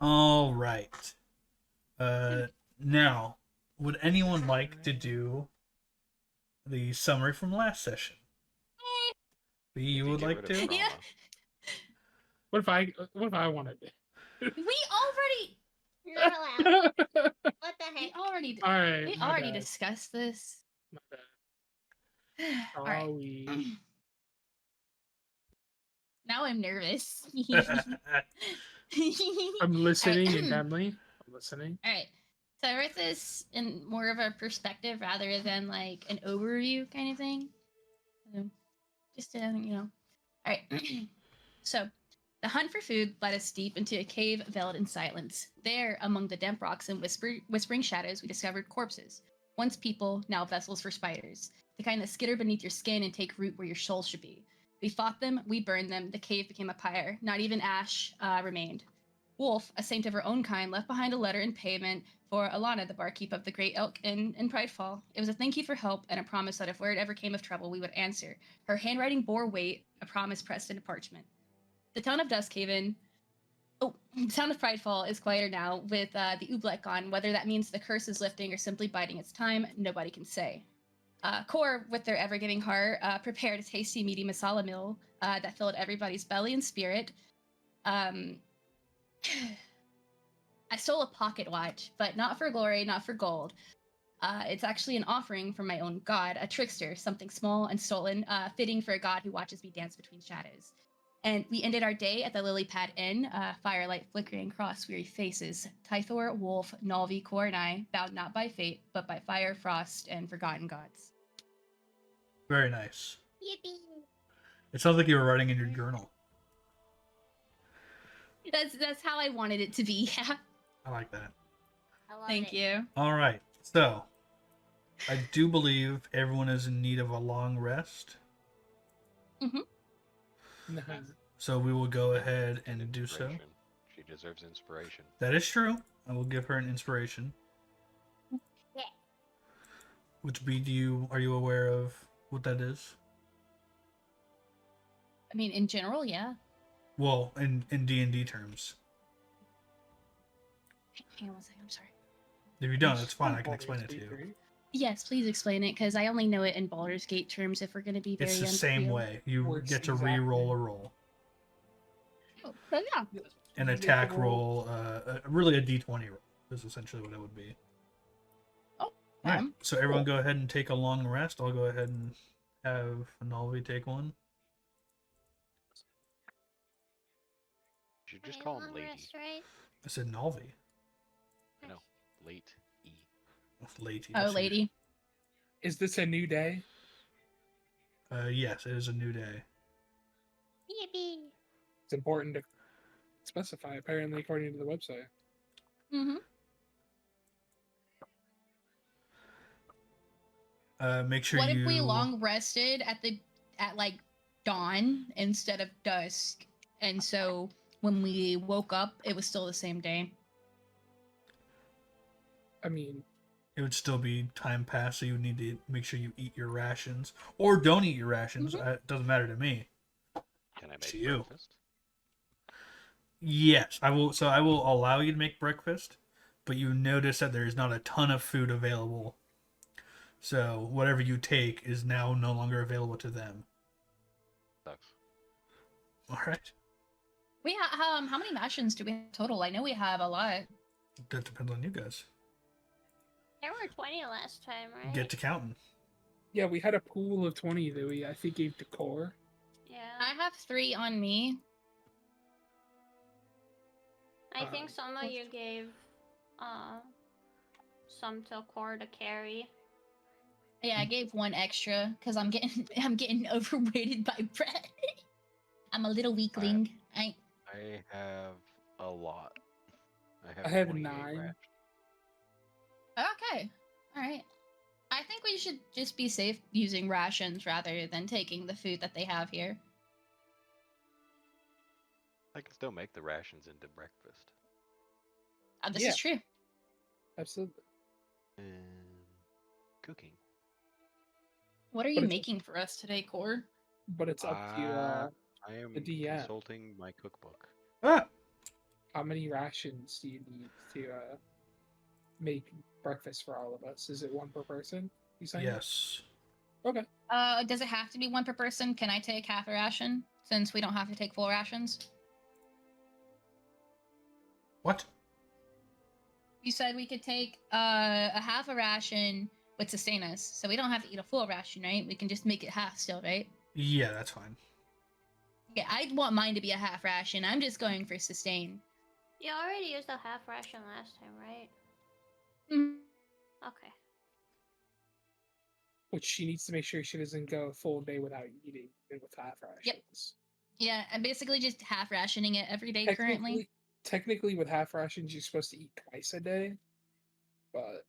All right. Uh, now, would anyone like to do the summary from last session? B, We you did would get like rid of to? Yeah, trauma. What if I wanted we already Not allowed. to? What the we heck? already All right, we my already bad. discussed this. My bad. All right. Sorry. Now I'm nervous. I'm listening All right. intently. I'm listening. All right. So I wrote this in more of a perspective rather than like an overview kind of thing. Just to, All right. So, the hunt for food led us deep into a cave veiled in silence. There, among the damp rocks and whispering shadows, we discovered corpses. Once people, now vessels for spiders. The kind that skitter beneath your skin and take root where your soul should be. We fought them, we burned them, the cave became a pyre. Not even ash remained. Wolf, a saint of her own kind, left behind a letter in payment for Alana, the barkeep of the Great Elk Inn in Pridefall. It was a thank you for help and a promise that if word ever came of trouble, we would answer. Her handwriting bore weight, a promise pressed into parchment. The town of Duskhaven. The town of Pridefall is quieter now with the Ubaaken gone. Whether that means the curse is lifting or simply biding its time, nobody can say. Core, with their ever-giving heart, prepared a tasty, meaty masala meal that filled everybody's belly and spirit. I stole a pocket watch, but not for glory, not for gold. It's actually an offering from my own god, a trickster, something small and stolen, fitting for a god who watches me dance between shadows. And we ended our day at the Lily Pad Inn, firelight flickering across weary faces. Tythor, Wolf, Nalvi, Core, and I, bound not by fate, but by fire, frost, and forgotten gods. Very nice. Yippee. It sounds like you were writing in your journal. That's how I wanted it to be, yeah. I like that. I love Thank it. you. All right. So, I do believe everyone is in need of a long rest. So we will go ahead and do so. Inspiration. She deserves inspiration. That is true. I will give her an inspiration. Yeah. Which B, are you aware of what that is? I mean, in general, yeah. Well, in D&D terms. Hang on one second, I'm sorry. If you don't, it's fine. I can explain it to you. Yes, please explain it, because I only know it in Baldur's Gate terms if we're going to be very It's the same unreal. way. You Works get to exactly. re-roll a roll. Oh, so yeah. An attack roll, really a D20 roll is essentially what it would be. Oh, Alright, so everyone go ahead and take a long rest. I'll go ahead and have Nalvi take one. You should just Wait, call him long Lady. rest, right? I said Nalvi. I know. Late E. Lady. Oh, lady. Is this a new day? Yes, it is a new day. Yippee. It's important to specify, apparently, according to the website. Mm-hmm. Make sure What you... if we long rested at like dawn instead of dusk, and so when we woke up, it was still the same day? I mean, It would still be time past, so you would need to make sure you eat your rations. Or don't eat your rations. It doesn't matter to me. Can I To make you. breakfast? Yes, I will. So I will allow you to make breakfast, but you notice that there is not a ton of food available. So whatever you take is now no longer available to them. Sucks. All right. We how many rations do we have total? I know we have a lot. That depends on you guys. There were 20 last time, right? Get to counting. yeah, we had a pool of 20 that we, I think, gave to Core. Yeah. I have 3 on me. I think some of you gave some to Core to carry. Yeah, I gave 1 extra because I'm getting overweighted by bread. I'm a little weakling. I have a lot. I have 28 9. rations. Okay. All right. I think we should just be safe using rations rather than taking the food that they have here. I can still make the rations into breakfast. This Yeah. is true. Absolutely. And cooking. What are But you it's- making for us today, Core? But it's up to I am the DM. consulting my cookbook. Ah! How many rations do you need to make breakfast for all of us? Is it one per person? You saying? Yes. Okay. Does it have to be one per person? Can I take half a ration since we don't have to take full rations? What? You said we could take a half a ration would sustain us, so we don't have to eat a full ration, right? We can just make it half still, right? Yeah, that's fine. Yeah, I'd want mine to be a half ration. I'm just going for sustain. You already used a half ration last time, right? Mm. Okay. Which she needs to make sure she doesn't go a full day without eating and with half rations. Yeah, I'm basically just half rationing it every day currently. Technically, with half rations, you're supposed to eat twice a day. But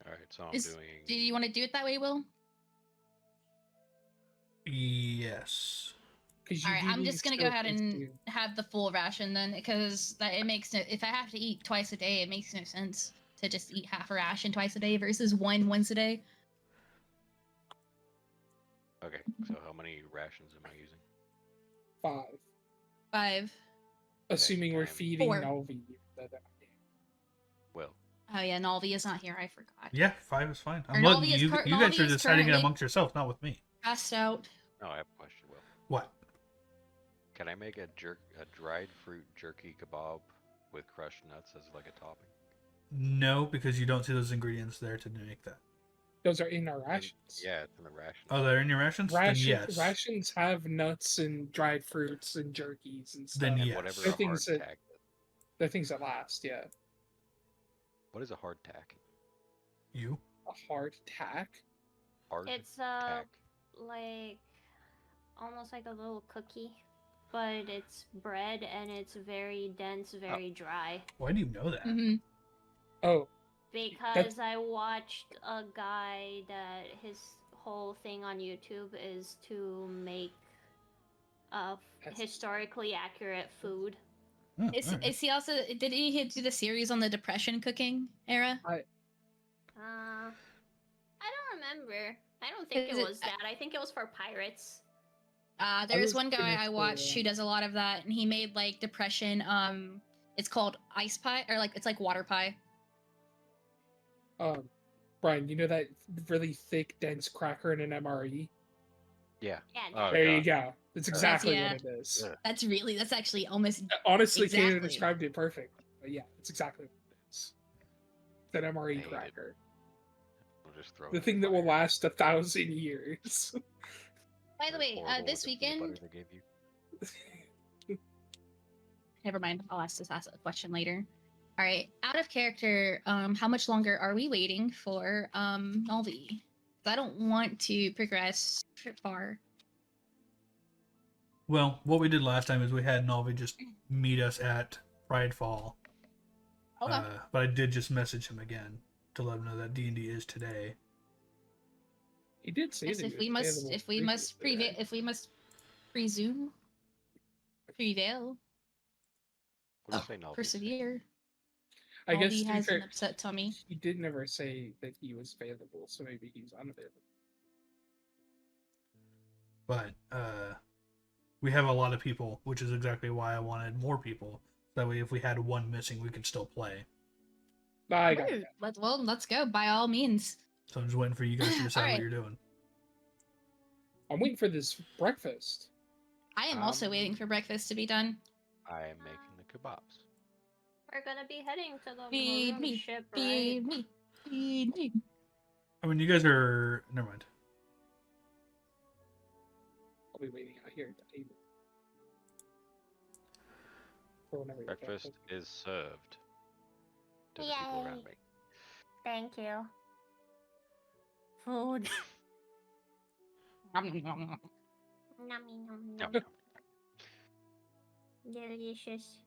Alright, so I'm Do doing. you want to do it that way, Will? Yes. All right, I'm just gonna go ahead and have the full ration then, because it makes no. If I have to eat twice a day, it makes no sense to just eat half a ration twice a day versus one once a day. Okay, so how many rations am I using? 5. 5. Assuming we're time. feeding 4. Nolvi. Well, Oh yeah, Nolvi is not here. I forgot. Yeah, 5 is fine. Or I'm looking. Nolvi is You guys are Nolvi is deciding it currently- amongst yourselves, not with me. Passed out. no, I have a question. Will, What? can I make a dried fruit jerky kebab with crushed nuts as like a topping? No, because you don't see those ingredients there to make that. Those are in our rations. Yeah, it's in the ration. Oh, they're in your rations? Then yes. Rations have nuts and dried fruits and jerkies and stuff. Then And yes. whatever They're a things that- hardtack is. They're things that last, yeah. What is a hardtack? You? A hard tack? Hard It's tack. like almost like a little cookie, but it's bread and it's very dense, very dry. Why do you know that? Mm-hmm. Oh, Because I watched a guy that his whole thing on YouTube is to make historically accurate food. Oh, Is alright. he also? Did he do the series on the Depression cooking era? I don't remember. I don't think Is it it- was that. I think it was for pirates. There's was one guy gonna I watched say, who does a lot of that, and he made like Depression. It's called ice pie, or like it's like water pie. Brian, you know that really thick, dense cracker in an MRE? Yeah. Yeah. Oh, There you God. go. That's exactly yeah. what it is. Yeah. That's actually almost. Honestly, Kayla Exactly. described it perfectly. But yeah, it's exactly what it is. It's an MRE Hate it. cracker. We'll just throw The it in thing that will fire. last 1,000 years. By the That way, horrible this looking peanut weekend. butter they gave you. Never mind. I'll ask this a question later. All right. Out of character, how much longer are we waiting for Nolvi? I don't want to progress far. Well, what we did last time is we had Nolvi just meet us at Pridefall. Okay. But I did just message him again to let him know that D&D is today. He did say Yes, that. if we must presume, prevail, What do you say, Nolvi? persevere. I guess Nolvi to be has fair, an upset tummy. he did never say that he was available, so maybe he's unavailable. But we have a lot of people, which is exactly why I wanted more people. That way, if we had one missing, we could still play. I got Sure. it. Let's go by all means. So I'm just waiting for you guys to decide Alright. what you're doing. I'm waiting for this breakfast. I am also waiting for breakfast to be done. I am making the kebabs. We're gonna be heading to the Feed maroon me, ship, feed right? me, feed me. I mean, you guys are. Never mind. I'll be waiting out here at the table. For whenever you're Breakfast done. is served to the people around me. Thank you. Food. Nummy nom Yum, nom. yum. Delicious.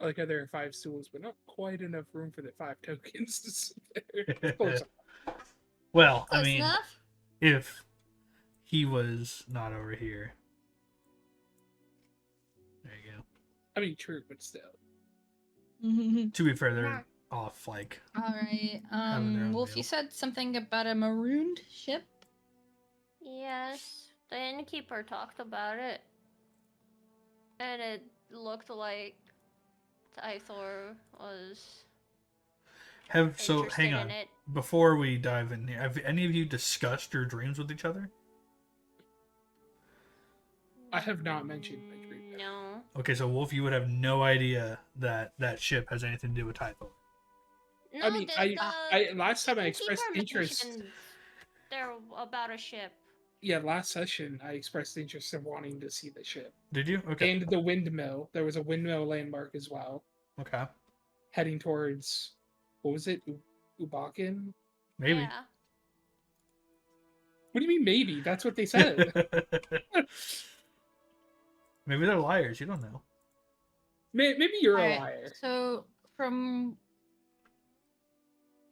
I like how there are 5 stools, but not quite enough room for the 5 tokens to sit there. Close enough. Well, I Close mean, enough. if he was not over here. There you go. I mean, true, but still. To be fair, they're off, like. All right. Having their own Wolf, you meal. said something about a marooned ship. Yes, the innkeeper talked about it. And it looked like Tythor was So interested hang on. in it. Before we dive in here, have any of you discussed your dreams with each other? I have not mentioned my dream yet. No. Okay, so Wolf, you would have no idea that that ship has anything to do with Tythor. No, I mean, last time I expressed innkeeper interest. mentioned they're about a ship. Yeah, last session I expressed interest in wanting to see the ship Did you? Okay. and the windmill. There was a windmill landmark as well, Okay. heading towards what was it, Ubaaken? Maybe. Yeah. What do you mean maybe? That's what they said. Maybe they're liars. You don't know. Maybe you're a Alright, liar. So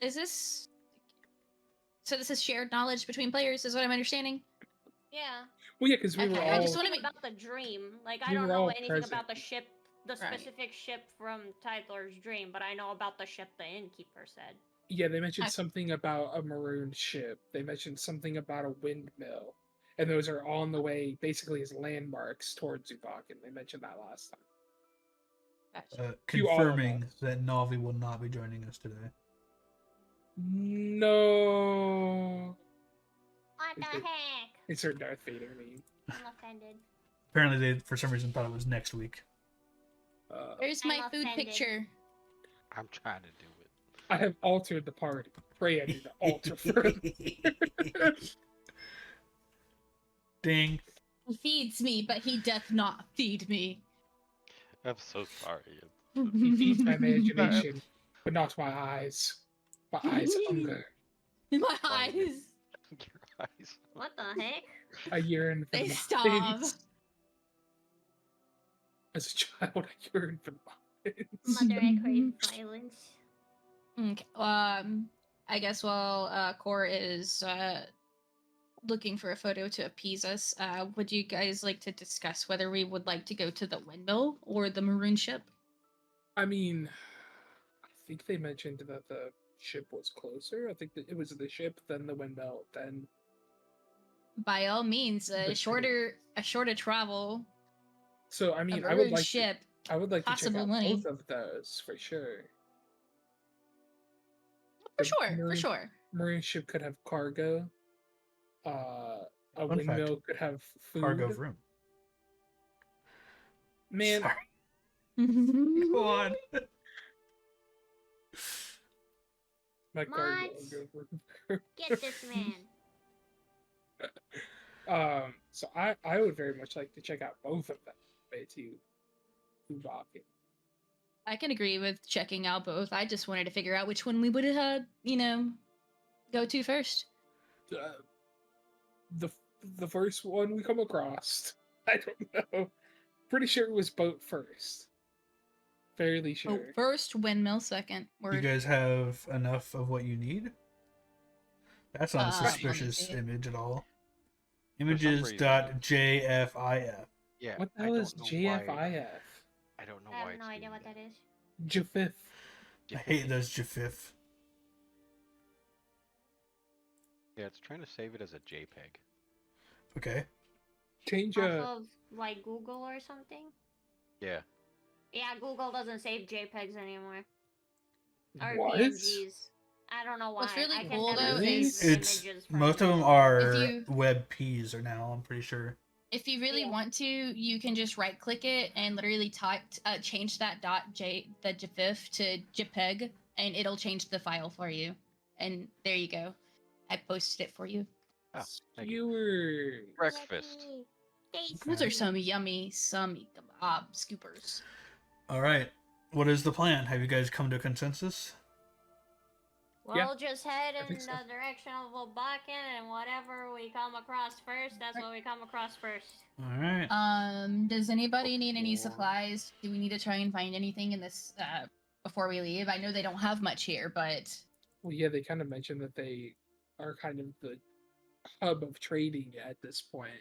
is this? So this is shared knowledge between players, is what I'm understanding. Yeah. Well, yeah, because we were Okay, all. I just wanna Anything make- about the dream. Like I We don't were know all anything present. about the ship, the Right. specific ship from Tythor's dream, but I know about the ship the innkeeper said. Yeah, they mentioned I- something about a maroon ship. They mentioned something about a windmill, and those are on the way, basically as landmarks towards Ubaaken. They mentioned that last time. Gotcha. To all of Confirming us. that Navi will not be joining us today. No. What the Is it- heck? It's her Darth Vader meme. I'm offended. Apparently, they for some reason thought it was next week. Where's my I'm food offended. picture? I'm trying to do it. I have altered the party. Pray I do not alter further. Ding. He feeds me, but he doth not feed me. I'm so sorry. He feeds my imagination, but not my eyes. My eyes hunger. My eyes. Your eyes. What the heck? I yearn for They the stop. mountains. As a child, I yearned for the mountains. Mother, I crave violence. Okay. I guess while Core is looking for a photo to appease us, would you guys like to discuss whether we would like to go to the windmill or the maroon ship? I mean, I think they mentioned that the ship was closer. I think that it was the ship, then the windmill, then By all means, The a shorter travel. so. I A mean, I would maroon like ship. to, I would like to check possible out money. both of those for sure. For The sure, for maroon- sure. Marine ship could have cargo. A Fun windmill fact, could have food. Cargo of room. Man, Sorry. Go on. my cargo. Mods. will go Get this man. So I would very much like to check out both of them. Way to Ubaaken. I can agree with checking out both. I just wanted to figure out which one we would go to first. The first one we come across. I don't know. Pretty sure it was boat first. Fairly sure. Oh, first windmill, second. You Word. guys have enough of what you need? That's not a let me suspicious see. image at all. some Images.jfif. Yeah. What the I hell don't is know JFIF? why- I don't know I why have it's no idea doing what that is. JFIF. I hate those GIF. Yeah, it's trying to save it as a JPEG. Okay. Change Off of like Google or something. Yeah. Yeah, Google doesn't save JPEGs anymore. Or What? PNGs. I don't know why. What's really I can cool, never though, save is- It's images from most of them Google. are If you- WebPs are now, I'm pretty sure. If you really Yeah. want to, you can just right click it and literally change that the GIF to JPEG, and it'll change the file for you. And there you go. I posted it for you. Oh, thank you. Skewer. Breakfast. Yummy. Tasty. Those are some yummy kebab scoopers. All right. What is the plan? Have you guys come to a consensus? We'll just head I in think the so. direction of Ubaaken, and whatever we come across first, that's what we come across first. All right. Does anybody need any Before- supplies? Do we need to try and find anything in this before we leave? I know they don't have much here, but Well, yeah, they kind of mentioned that they are kind of the hub of trading at this point.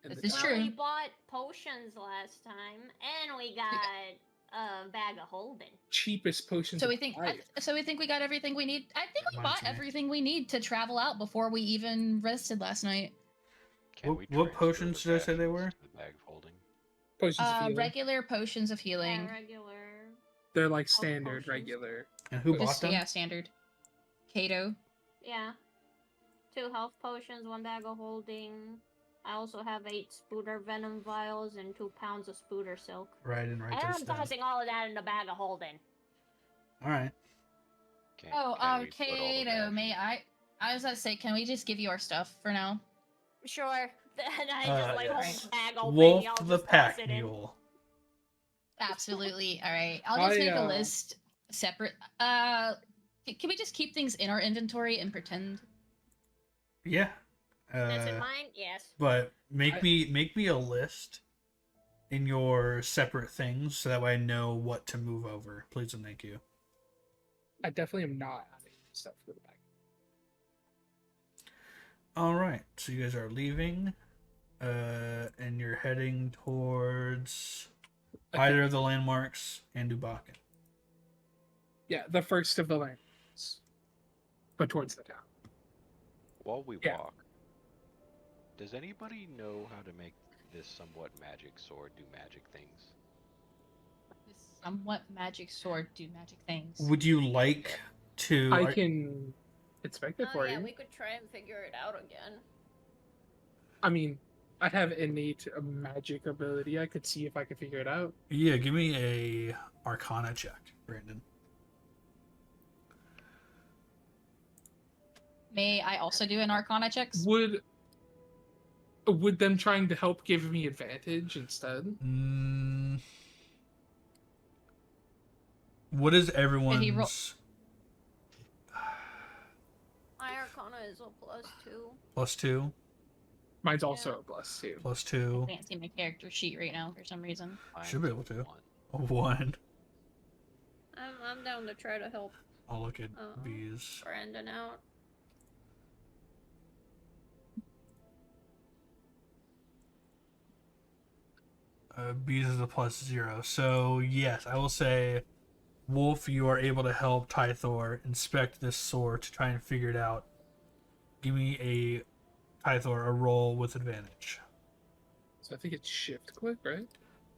in This the is town. true. Well, we bought potions last time, and we got a bag of holding. Cheapest potions. so we of think life. we got everything we need. I think we Reminds bought me. everything we need to travel out before we even rested last night. Can What- we what transfer potions the did I say they bashes were? to the bag of holding? Potions of healing. Regular potions of healing. Yeah, regular. They're like standard, potions. regular. And who Just- bought them? Yeah, standard. Kato. Yeah. 2 health potions, 1 bag of holding. I also have 8 spooder venom vials and 2 pounds of spooder silk. Right, and And write this I'm down. tossing all of that in the bag of holding. All right. Can we Oh, put all the Kato, may rations? I was gonna say, can we just give you our stuff for now? Sure. And I just like yes. hold the bag open. Wolf y'all the just toss pack it in. mule. Absolutely. All right. I'll just make a list separate. Can we just keep things in our inventory and pretend? Yeah. That's in mine? Yes. But make me a list in your separate things so that way I know what to move over. Please and thank you. I definitely am not adding stuff to the bag. All right. So you guys are leaving, and you're heading towards either of the landmarks and Ubaaken. Yeah, the first of the lands, but towards the town. While we Yeah. walk, does anybody know how to make this somewhat magic sword do magic things? This somewhat magic sword do magic things. Would you like to? I can inspect it for yeah, you. we could try and figure it out again. I mean, I have innate magic ability. I could see if I could figure it out. Yeah, give me a Arcana check, Brandon. May I also do an Arcana check? Would them trying to help give me advantage instead? What is he roll- everyone's My Arcana is a +2. +2? Mine's also a +2. +2. I can't see my character sheet right now for some reason. Should be able Mine's to. 1. 1. I'm down to try to help I'll look at Uh-oh. B's. Brandon out. B's is a +0. So yes, I will say, Wolf, you are able to help Tythor inspect this sword to try and figure it out. Give me a Tythor a roll with advantage. So I think it's shift click, right?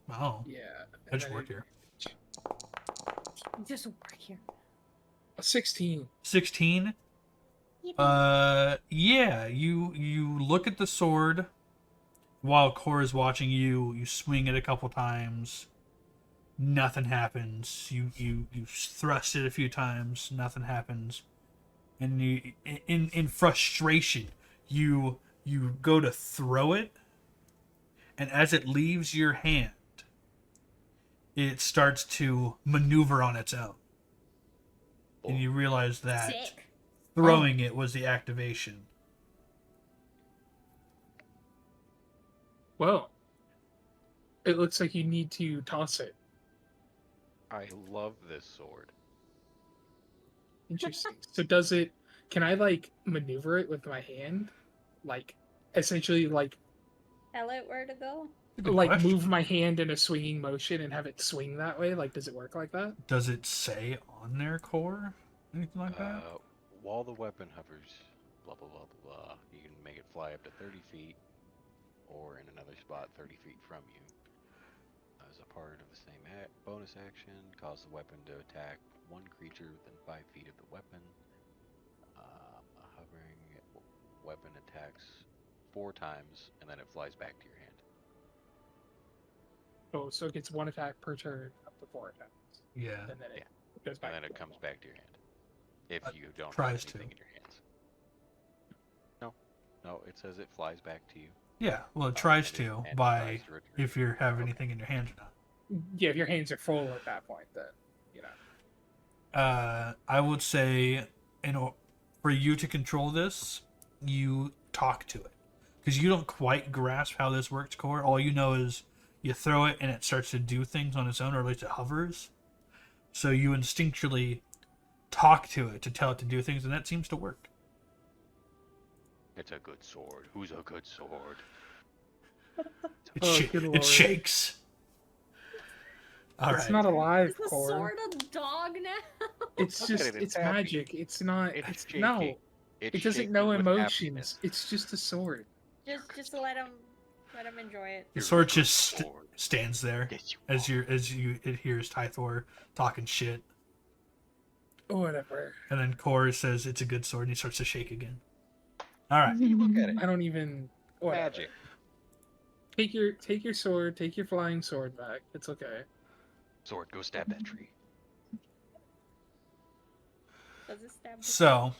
Oh, Yeah. I just work here. Just work here. A 16. 16. Yeah, you look at the sword while Cora's watching you. You swing it a couple times. Nothing happens. You thrust it a few times. Nothing happens. And you, in frustration, you go to throw it, and as it leaves your hand, it starts to maneuver on its own. And you realize that Sick. throwing it was the activation. Well, it looks like you need to toss it. I love this sword. Interesting. So does it? Can I like maneuver it with my hand? Like essentially like Tell it where to go. Good like question. move my hand in a swinging motion and have it swing that way? Like does it work like that? Does it say on their core anything like that? While the weapon hovers, blah blah blah blah blah, you can make it fly up to 30 feet, or in another spot 30 feet from you. As a part of the same bonus action, cause the weapon to attack one creature within 5 feet of the weapon. A hovering weapon attacks 4 times, and then it flies back to your hand. Oh, so it gets one attack per turn up to 4 attacks, Yeah. and then it Yeah. goes back. And then to it comes back to your hand. If you don't have tries to. anything in your hands. No, it says it flies back to you. Yeah, well, it tries and to and by tries to return if it. you have Okay. anything in your hands or not. Yeah, if your hands are full at that point, then you know. I would say, for you to control this, you talk to it, because you don't quite grasp how this works, Core. All you know is you throw it and it starts to do things on its own, or at least it hovers. So you instinctually talk to it to tell it to do things, and that seems to work. It's a good sword. Who's a good sword? Oh, good It lord. shakes. All It's right. not alive, Is the Core. sword a dog now? It's Look at just it, it's happy. magic. It's not. It's It's shaking. no. It's It doesn't shaking know with emotions. happiness. It's just a sword. just let him Let him enjoy it. The Your sword first just sword. stands there Yes, you as are. it hears Tythor talking shit, Whatever. and then Kor says it's a good sword, and he starts to shake again. All right. Look at it. I don't even. Whatever. Magic. Take your sword. Take your flying sword back. It's okay. Sword, go stab that tree. Does it stab? the- So,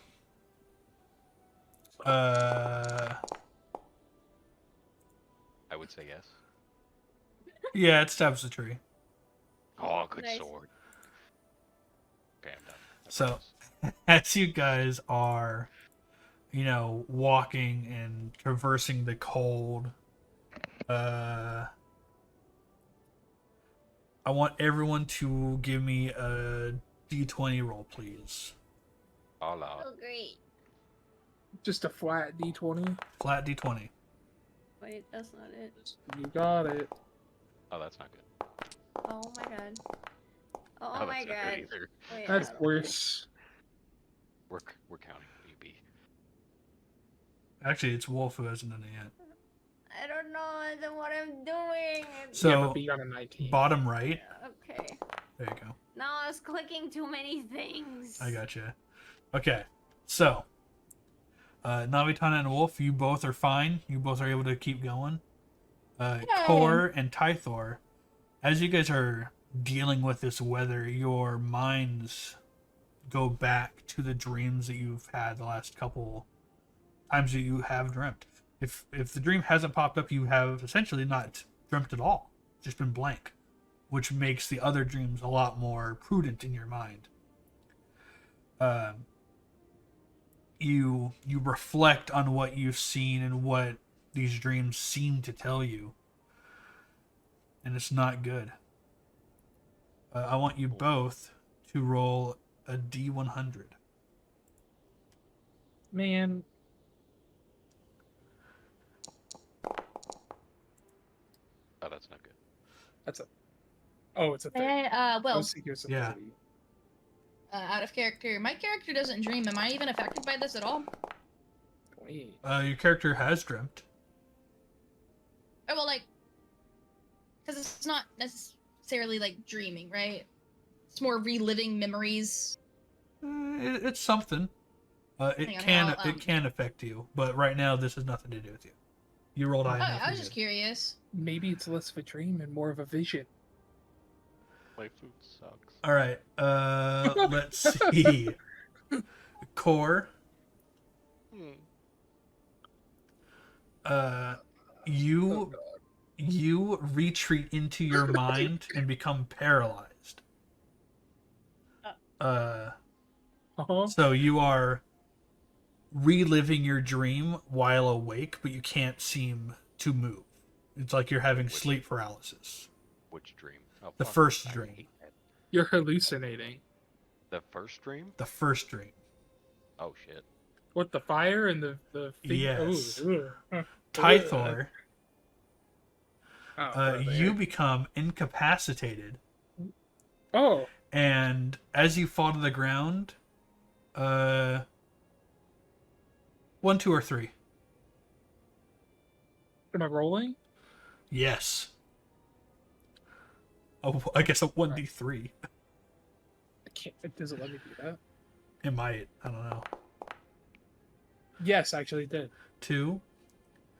I would say yes. yeah, it stabs the tree. Oh, good Nice. sword. Okay, I'm done. I So- promise. As you guys are, walking and traversing the cold, I want everyone to give me a D20 roll, please. All out. Oh, great. Just a flat D20. Flat D20. Wait, that's not it. You got it. Oh, that's not good. Oh my god. Oh, Oh, my that's not god. good either. Wait, That's hold on. worse. We're counting. UB. Actually, it's Wolf who hasn't done it yet. I don't know what I'm doing. So, Yeah, but you got a 19. bottom right. Okay. There you go. No, I was clicking too many things. I gotcha. Okay, so Navitana and Wolf, you both are fine. You both are able to keep going. Kor and Tythor, as you guys are dealing with this weather, your minds go back to the dreams that you've had the last couple times that you have dreamt. If the dream hasn't popped up, you have essentially not dreamt at all. It's just been blank, which makes the other dreams a lot more prudent in your mind. You reflect on what you've seen and what these dreams seem to tell you, and it's not good. I want you both to roll a D100. Man. Oh, that's not good. That's a. Oh, it's a 30. I I was thinking it was a Yeah. 30. out of character. My character doesn't dream. Am I even affected by this at all? 28. Your character has dreamt. Oh, well, because it's not necessarily like dreaming, right? It's more reliving memories. It's something. It Hang on, it can affect you, but right now this has nothing to do with you. You rolled high Oh, enough. I you're was just good. curious. Maybe it's less of a dream and more of a vision. My food sucks. All right. Let's see. Core. You retreat into your mind and become paralyzed. Uh-huh. So you are reliving your dream while awake, but you can't seem to move. It's like you're having sleep paralysis. Which dream? Oh, The fuck, first I dream. hate that. You're hallucinating. The first dream? The first dream. Oh shit. What, the fire and the thing? Yes. Ooh, ugh. Tythor, Oh, brother. you become incapacitated, Oh, and as you fall to the ground, 1, 2, or 3. am I rolling? Yes. Oh, I guess a 1d3. I can't. It doesn't let me do that. It might. I don't know. Yes, actually, it did. 2.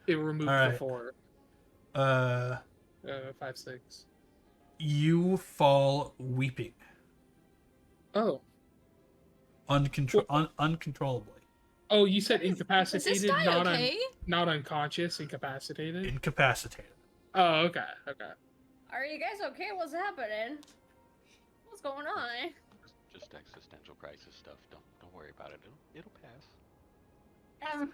It removed All right. the 4. Uh, 5, 6. you fall weeping Oh. uncontrollably. Oh, you said Is incapacitated, this guy not okay? not unconscious, incapacitated. Incapacitated. Oh, okay, okay. Are you guys okay? What's happening? What's going on? Just existential crisis stuff. Don't worry about it. It'll pass.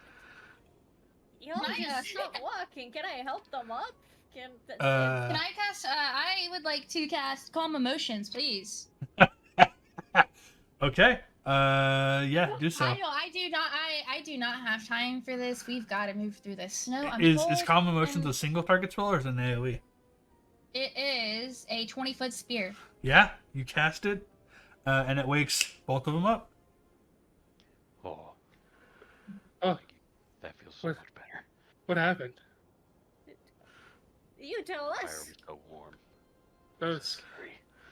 Yo, Can I, you uh, stop walking. Can I help them up? Can Can I cast? I would like to cast Calm Emotions, please. Okay. Yeah, do so. I do not have time for this. We've got to move through this snow. I'm Is cold, Calm Emotions and a single target spell or is it an AoE? It is a 20-foot spear. Yeah, you cast it, and it wakes both of them up. Oh. Oh. That feels so What? much better. What happened? You tell Fire us. was so warm. That was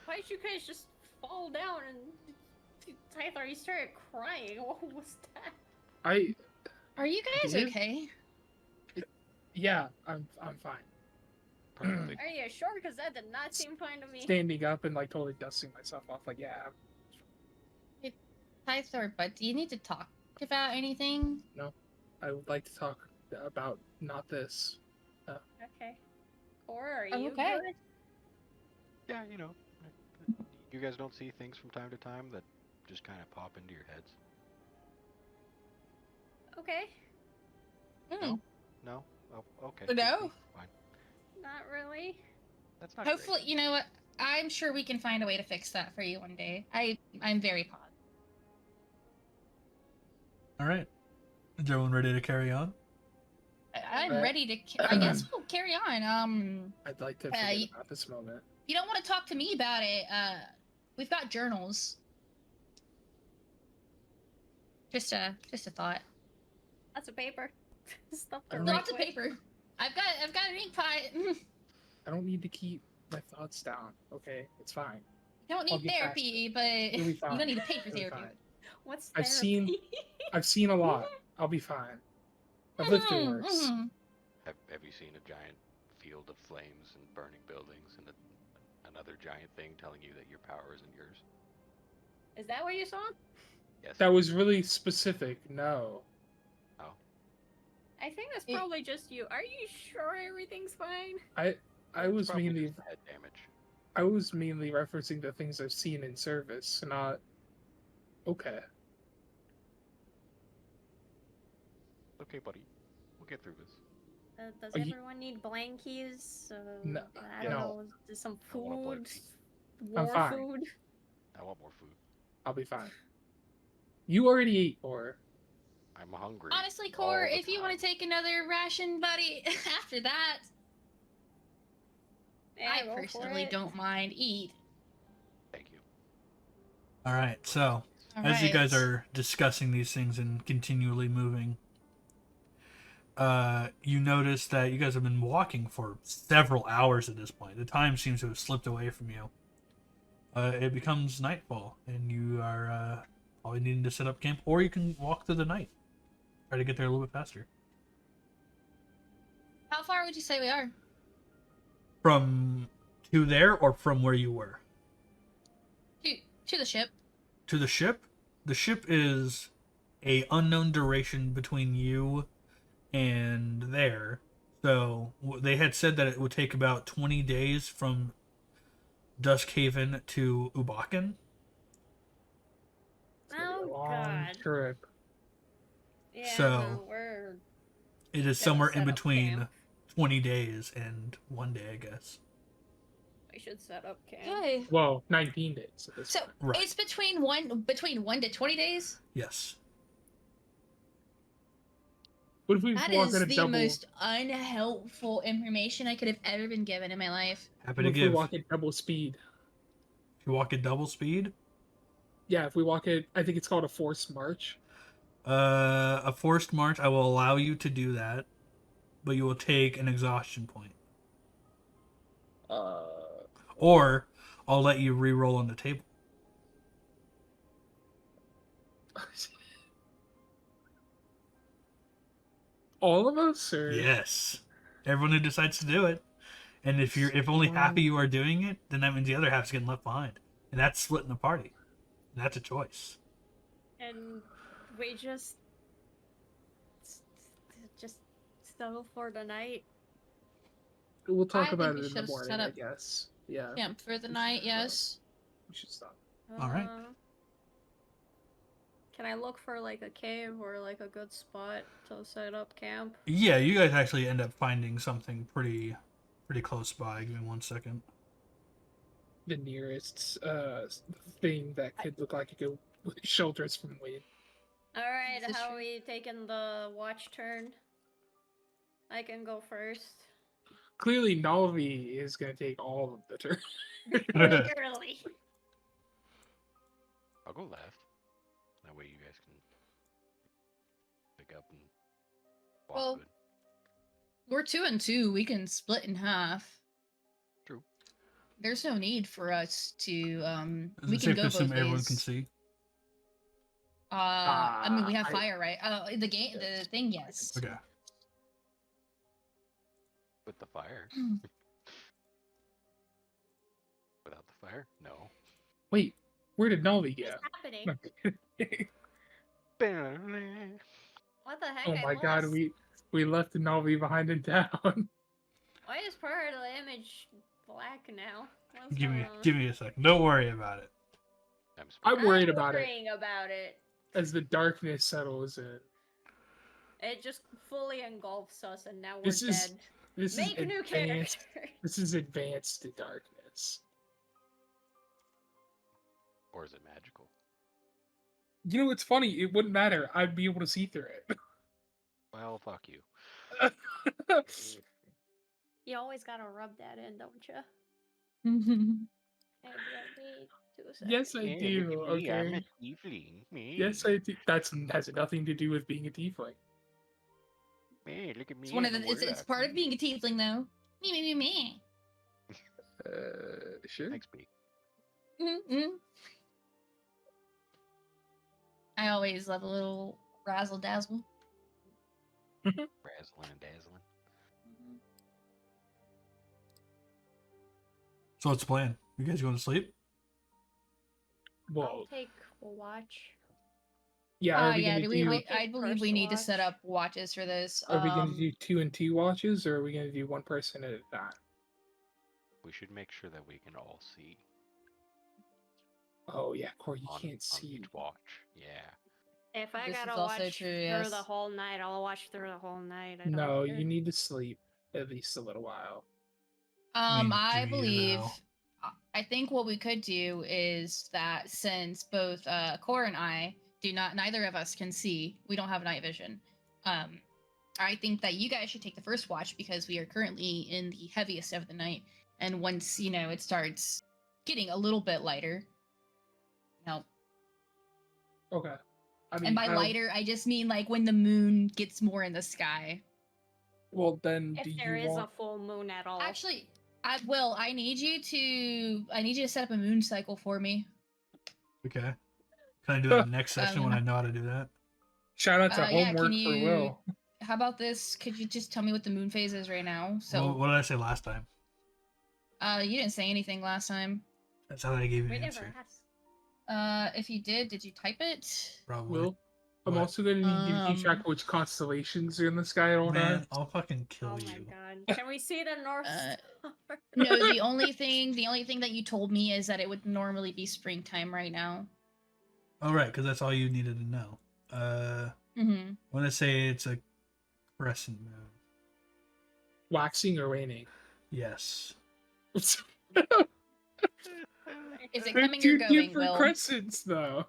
Why'd you guys just fall down and Tythor, you started crying? What was that? Are you guys Did? okay? Yeah, I'm fine. Perfect. Are you sure? Because that did not seem fine to me. Standing up and like totally dusting myself off, like yeah. Tythor, but do you need to talk about anything? I would like to talk about not this. Okay. Or are I'm you okay. good? Yeah, you know. You guys don't see things from time to time that just kind of pop into your heads? Okay. Mm, No? Oh, okay. No. Fine. Not really. That's not hopefully, you know what? I'm sure we can find a way to fix that for you one day. I'm very positive. All right. Is everyone ready to carry on? I'm Uh, ready to. I guess we'll carry on. I'd like to forget you- about this moment. If you don't want to talk to me about it, we've got journals. Just a thought. Lots of paper. Stuff I to don't write Lots of with. paper. I've got an ink pot. I don't need to keep my thoughts down. Okay, it's fine. You don't I'll need get past therapy, but It'll be you fine. don't need to pay for It'll be therapy. fine. What's I've seen- therapy? I've seen a lot. I'll be fine. I've lived through Mhm, worse. mhm. Have you seen a giant field of flames and burning buildings and another giant thing telling you that your power isn't yours? Is that what you saw? Yes. That was really specific. No. Oh. I think that's It- probably just you. Are you sure everything's fine? I was Probably mainly just head damage. I was mainly referencing the things I've seen in service, not okay. Okay, buddy. We'll get through this. Does Are you- everyone need blankies? No, I don't no. know. Just some I want a food. blankie. I'm War fine. food. I want more food. I'll be fine. You already ate, or I'm hungry. Honestly, all Core, the if you want time. to take another ration, buddy, after that, Yeah, I go for personally it. don't mind. Eat. Thank you. All right. So, as you guys are discussing these things and continually moving, you notice that you guys have been walking for several hours at this point. The time seems to have slipped away from you. It becomes nightfall, and you are probably needing to set up camp, or you can walk through the night. Try to get there a little bit faster. How far would you say we are? From to there, or from where you were? To the ship. To the ship? The ship is a unknown duration between you and there. So they had said that it would take about 20 days from Duskhaven to Ubaaken. it's gonna be a Oh long god. trip. Yeah, So- no, we're It is Gotta somewhere set in up between camp. 20 days and 1 day, I guess. we should set up camp. Okay. Well, 19 days at this So point. Right. it's between 1 to 20 days. Yes. What if we That walk is at a the double? most unhelpful information I could have ever been given in my life. Happy What to if we give. walk at double speed? If you walk at double speed, Yeah, if we walk at, I think it's called a forced march. a forced march, I will allow you to do that, but you will take an exhaustion point. Or I'll let you re-roll on the table. All of us, or Yes. Everyone who decides to do it. And if only half of you are doing it, then that means the other half's getting left behind. And that's splitting the party. And that's a choice. And we just settle for the night. we'll talk I think about we it in the should've morning, set I up guess. Yeah, Camp for the We night, should yes. we should stop. All right. Can I look for like a cave or like a good spot to set up camp? Yeah, you guys actually end up finding something pretty close by. Give me 1 second. The nearest thing that could look like it could shelter us from wind. All right, This is how true. are we taking the watch turn? I can go first. Clearly, Nalvi is going to take all of the turn. Literally. I'll go left. That way you guys can pick up and walk Well, good. We're 2 and 2. We can split in half. True. There's no need for us to. Is We it can safe go to both assume everyone ways. can see? I mean, we have I- fire, right? The game, the thing, yes. Okay. With the fire. Without the fire? No. Wait, where did Nolly What's go? happening? What the heck? Oh I my god, lost. we left Nolly behind in town. Why is part of the image black now? What's Give going me on? give me a second. Don't worry about it. I'm worried about it worrying about it. as the darkness settles in. It just fully engulfs us, and now we're This is- dead. This Make is new advanced. character. This is advanced darkness. Or is it magical? You know, it's funny. It wouldn't matter. I'd be able to see through Well, fuck you. it. You always gotta rub that in, don't you? Mhm. And let me 2 seconds. Yes, I do. Okay. Yes, I do. That's has nothing to do with being a tiefling. Hey, look at me. It's one of I'm the. a It's part of warlock. being a tiefling, though. Me. Sure. Thanks, B. Mm-hmm. I always love a little razzle dazzle. Razzling and dazzling. So what's the plan? You guys going to sleep? I'll Well, take a watch. yeah. Are we Yeah. gonna Do we? do? Wait, I Take believe we first need to watch. set up watches for this. Are we gonna do 2 and 2 watches, or are we gonna do one person at a time? We should make sure that we can all see Oh yeah, Corey, you on, can't on see. each watch. Yeah. If I This is gotta also watch true, through yes. the whole night, I'll watch through the whole night. I don't No, care. you need to sleep at least a little while. mean, I do you believe. now? I think what we could do is that since both Core and I do not, neither of us can see, we don't have night vision. I think that you guys should take the first watch because we are currently in the heaviest of the night, and once it starts getting a little bit lighter, Okay. I mean, and by lighter, I just mean like when the moon gets more in the sky. well, then If do there you is want? a full moon at all. Actually, I need you to set up a moon cycle for me. Okay. Can I do that next session when I know how to do that? Shout out to Yeah, homework can for you? Will. How about this? Could you just tell me what the moon phase is right now? So, Well, what did I say last time? you didn't say anything last time. That's how I gave you We an never answer. asked. If you did you type it? Probably. Will, I'm What? also gonna need to keep track of which constellations are in the sky at all Man, times. I'll fucking kill Oh my you. god. Can we see the North Star? No, the only thing that you told me is that it would normally be springtime right now. Oh, right, because that's all you needed to know. Mm-hmm. I want to say it's a crescent moon. Waxing or waning? Yes. Is it They're coming two or going, different Will? crescents, though.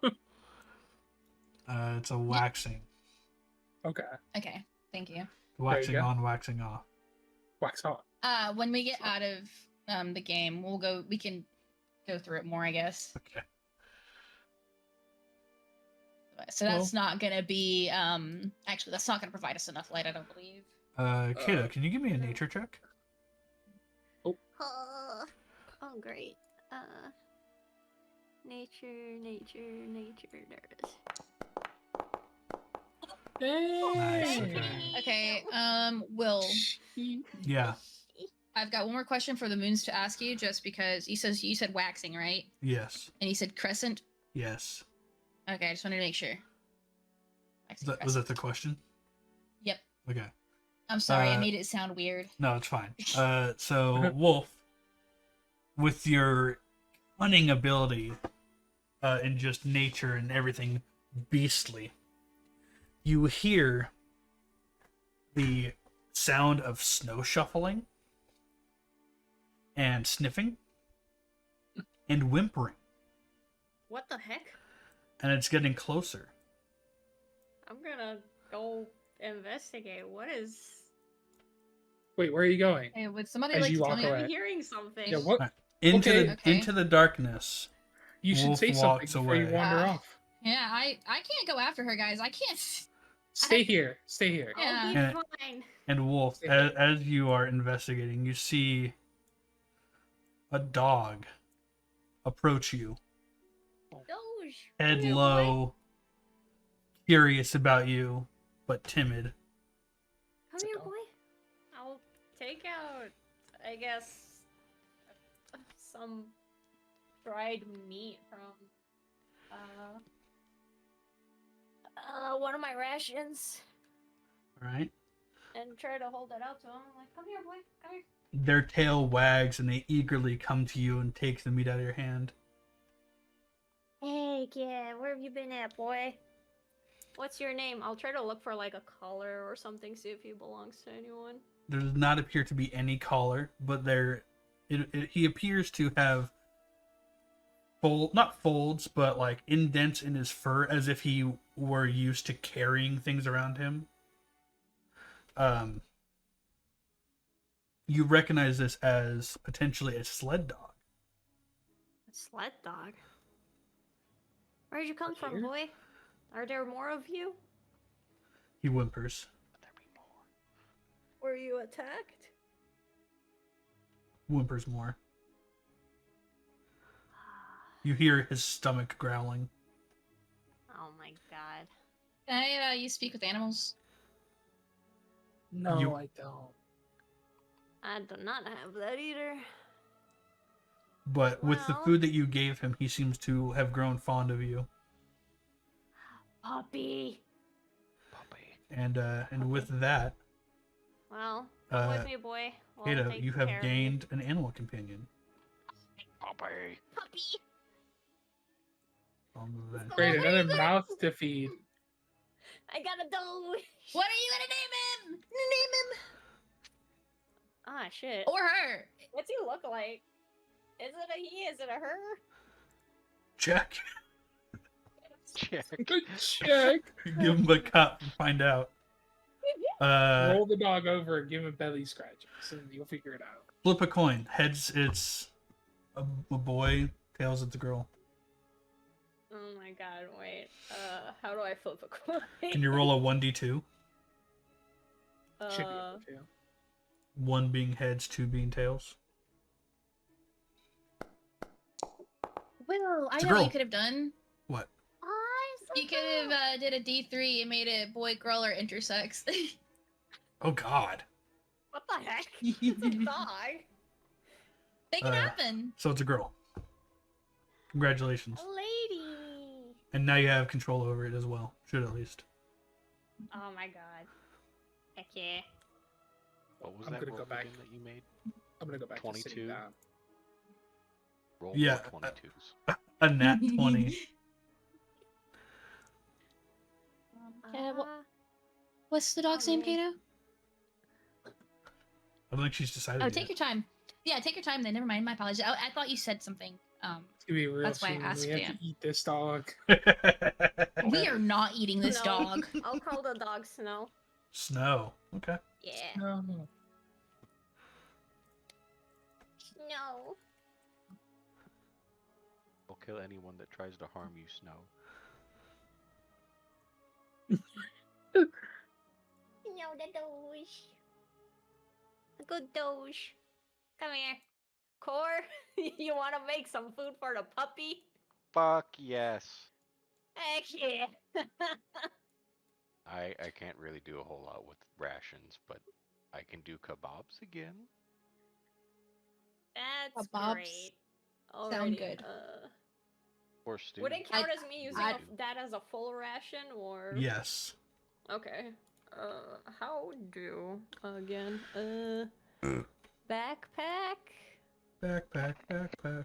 It's a waxing. Okay, Okay, thank you. Waxing go. on, waxing off. wax on. When we get out of the game, we can go through it more, I guess. Okay. So that's not gonna be actually that's not gonna provide us enough light, I don't believe. Kayla, can you give me a nature check? Oh, great. Nature, there it is. Nice, Dang. okay. Okay, Will, Yeah. I've got one more question for the moons to ask you, just because you said waxing, right? Yes. And you said crescent. Yes. Okay, I just wanted to make sure. Waxing, Was crescent. that the question? Yep. Okay. I'm sorry, I Uh, made it sound weird. No, it's fine. So Wolf, with your cunning ability, and just nature and everything beastly, you hear the sound of snow shuffling and sniffing and whimpering, What the heck? and it's getting closer. I'm gonna go investigate. What is? Wait, where are you going? Hey, would somebody As like you to tell walk me? away. I'm hearing something. Yeah, what? Into Okay. the Okay. into the darkness. You should Wolf say something walks before you away. wander off. Yeah, I can't go after her, guys. I can't. Stay here. Stay here. Yeah. I'll be And- fine. And Wolf, as you are investigating, you see a dog approach you, Doge. head Come here, boy. low, curious about you, but timid. Come here, boy. I'll take out, I guess, some dried meat from one of my rations All right. and try to hold it out to him. I'm like, come here, boy. Come here. Their tail wags and they eagerly come to you and take the meat out of your hand. Hey, kid, where have you been at, boy? What's your name? I'll try to look for like a collar or something, see if he belongs to anyone. There does not appear to be any collar, but he appears to have not folds, but like indents in his fur, as if he were used to carrying things around him. You recognize this as potentially a sled dog. A sled dog? Where'd you come from, Here? boy? Are there more of you? He whimpers. There be more. Were you attacked? Whimpers more. You hear his stomach growling. Oh my god. Can you speak with animals? No, You- I don't. I do not have that either. But with the Well- food that you gave him, he seems to have grown fond of you. Puppy. Puppy. And with that, Well, come Uh, with me, boy. We'll Ada, take you care have of gained an animal companion. Puppy. Puppy. On the event. Great, What are another you gonna- mouth to feed. I got a doge. What are you gonna name him? Name him Ah, shit. or her? What's he look like? Is it a he? Is it a her? Check. Check. Good check. Give him a cup and find out. Roll the dog over and give him belly scratches, and you'll figure it out. Flip a coin. Heads, it's a boy. Tails, it's a girl. Oh my god, wait. How do I flip a coin? Can you roll a 1d2? Should be able to. 1 being heads, 2 being tails. Well, I It's a know what girl. you could have done. What? You could have did a D3 and made it boy, girl, or intersex. Oh God. What the heck? It's a dog. Make it Uh, happen. So it's a girl. Congratulations. A lady. And now you have control over it as well. Should at least. Oh my god. Heck yeah. What was I'm that gonna roll go back. again that you made? I'm gonna go back to 22? sitting down. Roll Yeah, more 22s. A nat 20. Yeah, what's the dog's Oh, name, man. Kato? I don't think she's decided. Oh, yet. take your time. Yeah, take your time then. Never mind. My apologies. I thought you said something. It's gonna be real That's why I soon. asked We have Dan. to eat this dog. We are not eating this No. dog. I'll call the dog Snow. Snow. Okay. Yeah. No. Snow. I'll kill anyone that tries to harm you, Snow. Snow the Doge. A good Doge. Come here. Core, you want to make some food for the puppy? Fuck yes. Heck yeah. I can't really do a whole lot with rations, but I can do kebabs again. That's Kebabs great. sound Alrighty, good. Or stew. Would it count I- as me using I- that as a full ration, or? Yes. Okay. How do again? Backpack. Backpack.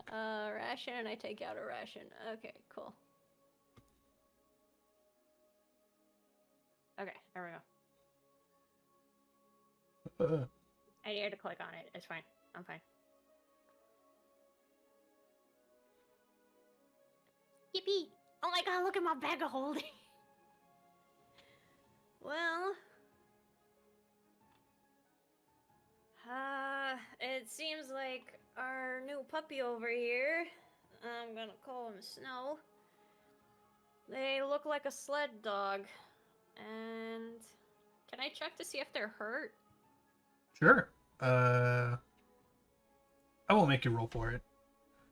Ration. I take out a ration. Okay, cool. Okay, there we go. I need to click on it. It's fine. I'm fine. Yippee! Oh my god, look at my bag of holding. Well, it seems like our new puppy over here, I'm gonna call him Snow. They look like a sled dog. And can I check to see if they're hurt? Sure. I won't make you roll for it.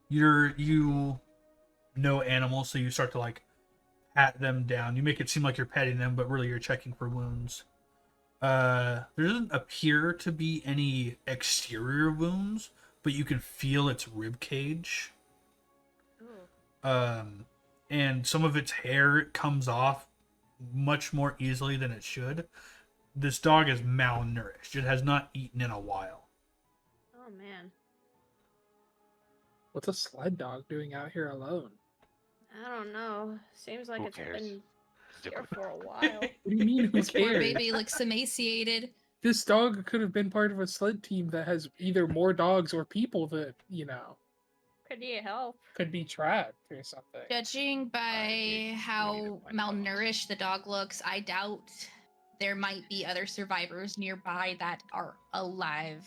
You know animals, so you start to like pat them down. You make it seem like you're petting them, but really you're checking for wounds. There doesn't appear to be any exterior wounds, but you can feel its rib cage. Ooh. And some of its hair comes off much more easily than it should. This dog is malnourished. It has not eaten in a while. Oh man. What's a sled dog doing out here alone? I don't know. Seems like Who it's cares? been Stick here with for a while. What do you mean? Who This poor cares? baby looks emaciated. This dog could have been part of a sled team that has either more dogs or people that, Could you help? could be trapped or something. Judging by need how to find dogs. malnourished the dog looks, I doubt there might be other survivors nearby that are alive.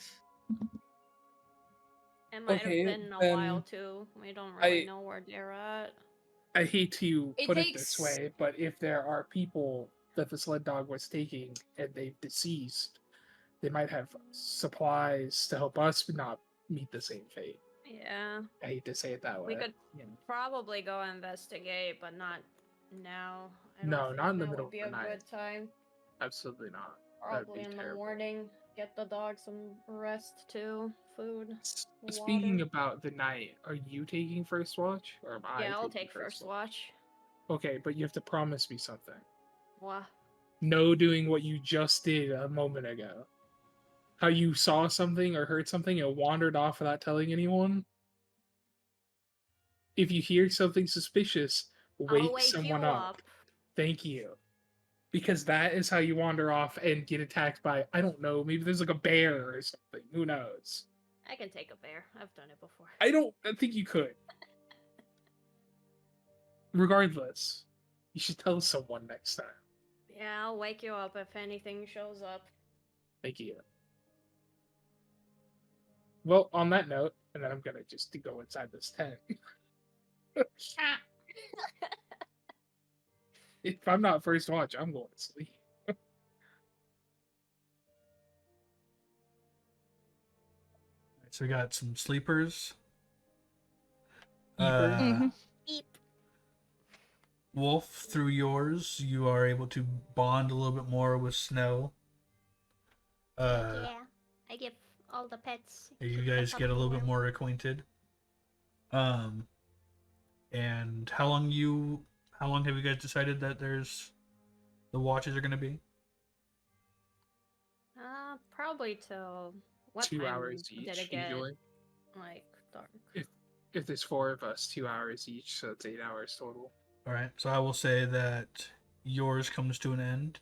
It might Okay, have been a then while too. We don't really I- know where they're at. I hate to It put it this takes- way, but if there are people that the sled dog was taking and they've deceased, they might have supplies to help us not meet the same fate. Yeah. I hate to say it that way. We could you know. probably go investigate, but not now. I don't No, think not in the now middle would be of a the night. good time. Absolutely not. That'd Probably be in terrible. the morning. Get the dog some rest too. Food. Speaking water. about the night, are you taking first watch or am I? Yeah, I'll taking take first watch. Okay, but you have to promise me something. What? No doing what you just did a moment ago. How you saw something or heard something and wandered off without telling anyone. If you hear something suspicious, I'll wake wake someone you up. Thank you. Because that is how you wander off and get attacked by, I don't know, maybe there's like a bear or something. Who knows? I can take a bear. I've done it before. I think you could. Regardless, you should tell someone next time. Yeah, I'll wake you up if anything shows up. Thank you. Well, on that note, and then I'm gonna just go inside this tent. Ah, If I'm not first watch, I'm going to sleep. So we got some sleepers. Sleepers. Mhm. Beep. Wolf, through yours, you are able to bond a little bit more with Snow. Yeah, I give all the pets. You keep guys the get a little puppy bit warm. more acquainted. And how long have you guys decided that the watches are going to be? Probably till what 2 time hours did each, it get usually. like dark? If there's 4 of us, 2 hours each, so it's 8 hours total. All right. So I will say that yours comes to an end.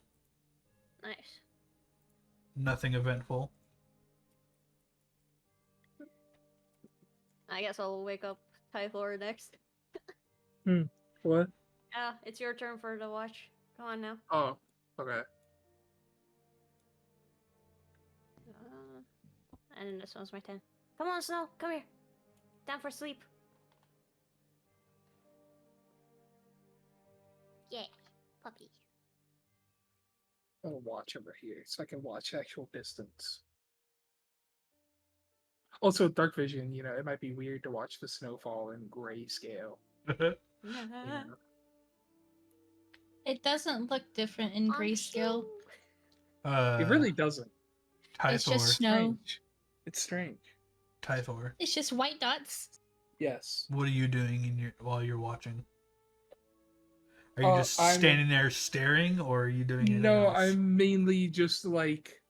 Nice. Nothing eventful. I guess I'll wake up Tythor next. What? Yeah, it's your turn for the watch. Come on now. Oh, okay. And then this one's my 10. Come on, Snow. Come here. Time for sleep. Yeah, puppy. I'll watch over here so I can watch actual distance. Also, dark vision, it might be weird to watch the snowfall in grayscale. You know? It doesn't look different in grayscale. It really doesn't. It's just Tythor. snow. Strange. It's strange. Tythor. It's just white dots. Yes. What are you doing while you're watching? Are you just I'm- standing there staring, or are you doing anything No, else? I'm mainly just like,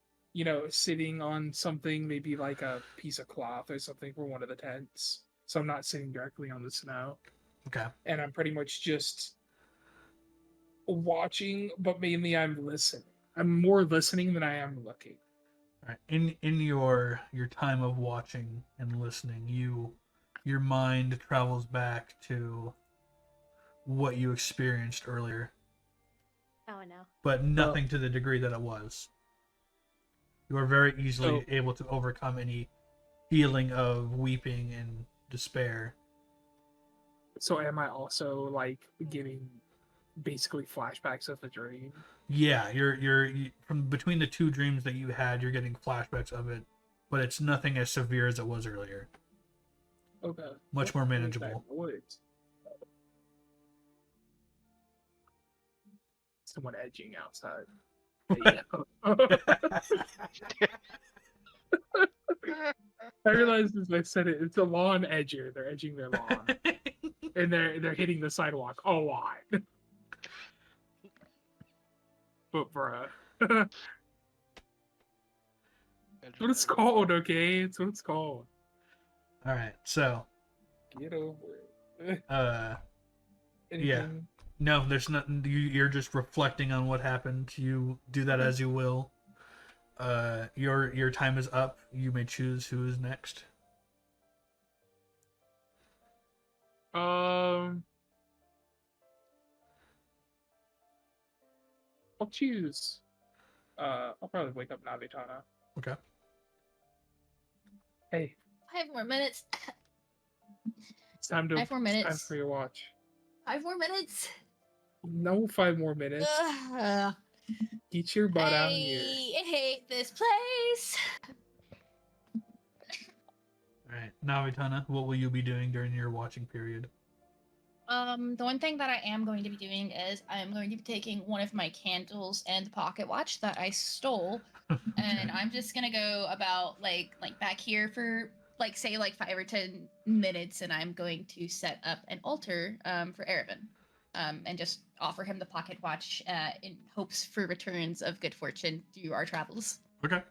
sitting on something, maybe like a piece of cloth or something for one of the tents. So I'm not sitting directly on the snow. Okay. And I'm pretty much just watching, but mainly I'm listening. I'm more listening than I am looking. All right. In your time of watching and listening, your mind travels back to what you experienced earlier, Oh no. but nothing to the degree that it was. You are very easily So- able to overcome any feeling of weeping and despair. So am I also like getting basically flashbacks of the dream. Yeah, you, from between the two dreams that you had, you're getting flashbacks of it, but it's nothing as severe as it was earlier. Okay. Much more What is manageable. that noise? Someone edging outside. Yeah. I realized as I said it, it's a lawn edger. They're edging their lawn. And they're hitting the sidewalk a lot. But bruh. That's what it's called, okay? It's what it's called. All right, so Get over it. yeah, Anything? no, there's nothing. You're just reflecting on what happened. You do that as you will. Your time is up. You may choose who is next. I'll choose. I'll probably wake up Navitana. Okay. Hey, 5 more minutes. it's time to. 5 more It's time minutes. for your watch. 5 more minutes. No, 5 more minutes. Ugh. Get your butt out here. I hate this place. All right, Navitana, what will you be doing during your watching period? The one thing that I am going to be doing is I'm going to be taking one of my candles and pocket watch that I stole, and I'm just gonna go about like back here for like say like 5 or 10 minutes, and I'm going to set up an altar for Erebin, and just offer him the pocket watch in hopes for returns of good fortune through our travels. Okay.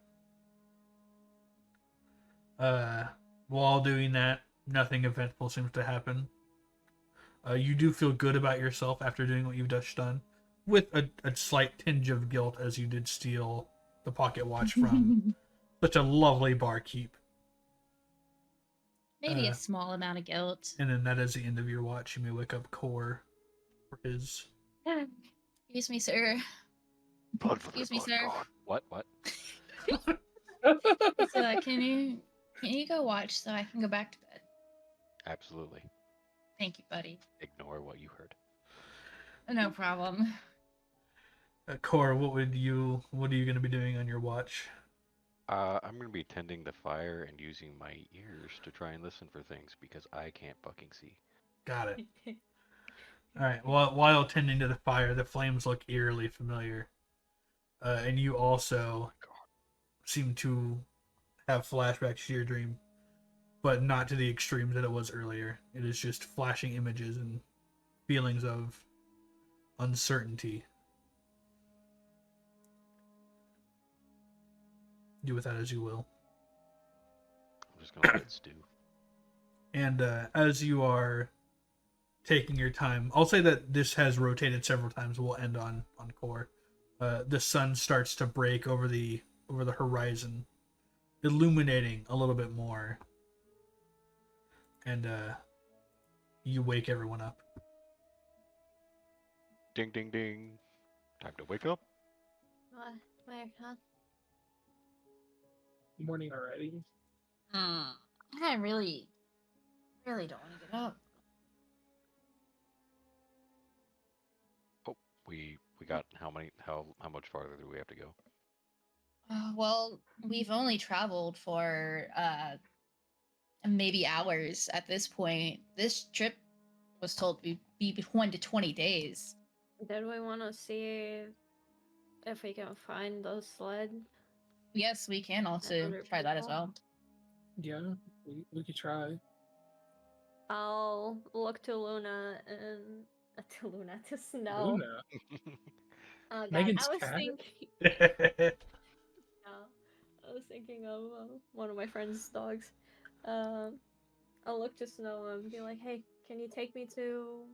While doing that, nothing eventful seems to happen. You do feel good about yourself after doing what you've just done, with a slight tinge of guilt as you did steal the pocket watch from such a lovely barkeep. Maybe a small amount of guilt. And then that is the end of your watch. You may wake up Core for his. Excuse me, sir. Blood for Excuse the me, god, sir. god. What? So can you go watch so I can go back to bed? Absolutely. Thank you, buddy. Ignore what you heard. No problem. Core, what are you going to be doing on your watch? I'm gonna be tending the fire and using my ears to try and listen for things because I can't fucking see. Got it. All right. While tending to the fire, the flames look eerily familiar, and you also seem to have flashbacks to your dream, but not to the extremes that it was earlier. It is just flashing images and feelings of uncertainty. Do with that as you will. I'm just gonna let it stew. And as you are taking your time, I'll say that this has rotated several times. We'll end on Core. The sun starts to break over the horizon, illuminating a little bit more. And you wake everyone up. Ding ding ding. Time to wake up. What? Where? Huh? Morning already. I really don't want to get up. Oh, we got how much farther do we have to go? Well, we've only traveled for maybe hours at this point. This trip was told to be 1 to 20 days. Did we want to see if we can find the sled? Yes, we can also Other try that as people? well. Yeah, we could try. I'll look to Luna and to Snow. Luna. Oh god, Megan's I was cat? thinking. I was thinking of one of my friend's dogs. I'll look to Snow and be like, "Hey, can you take me to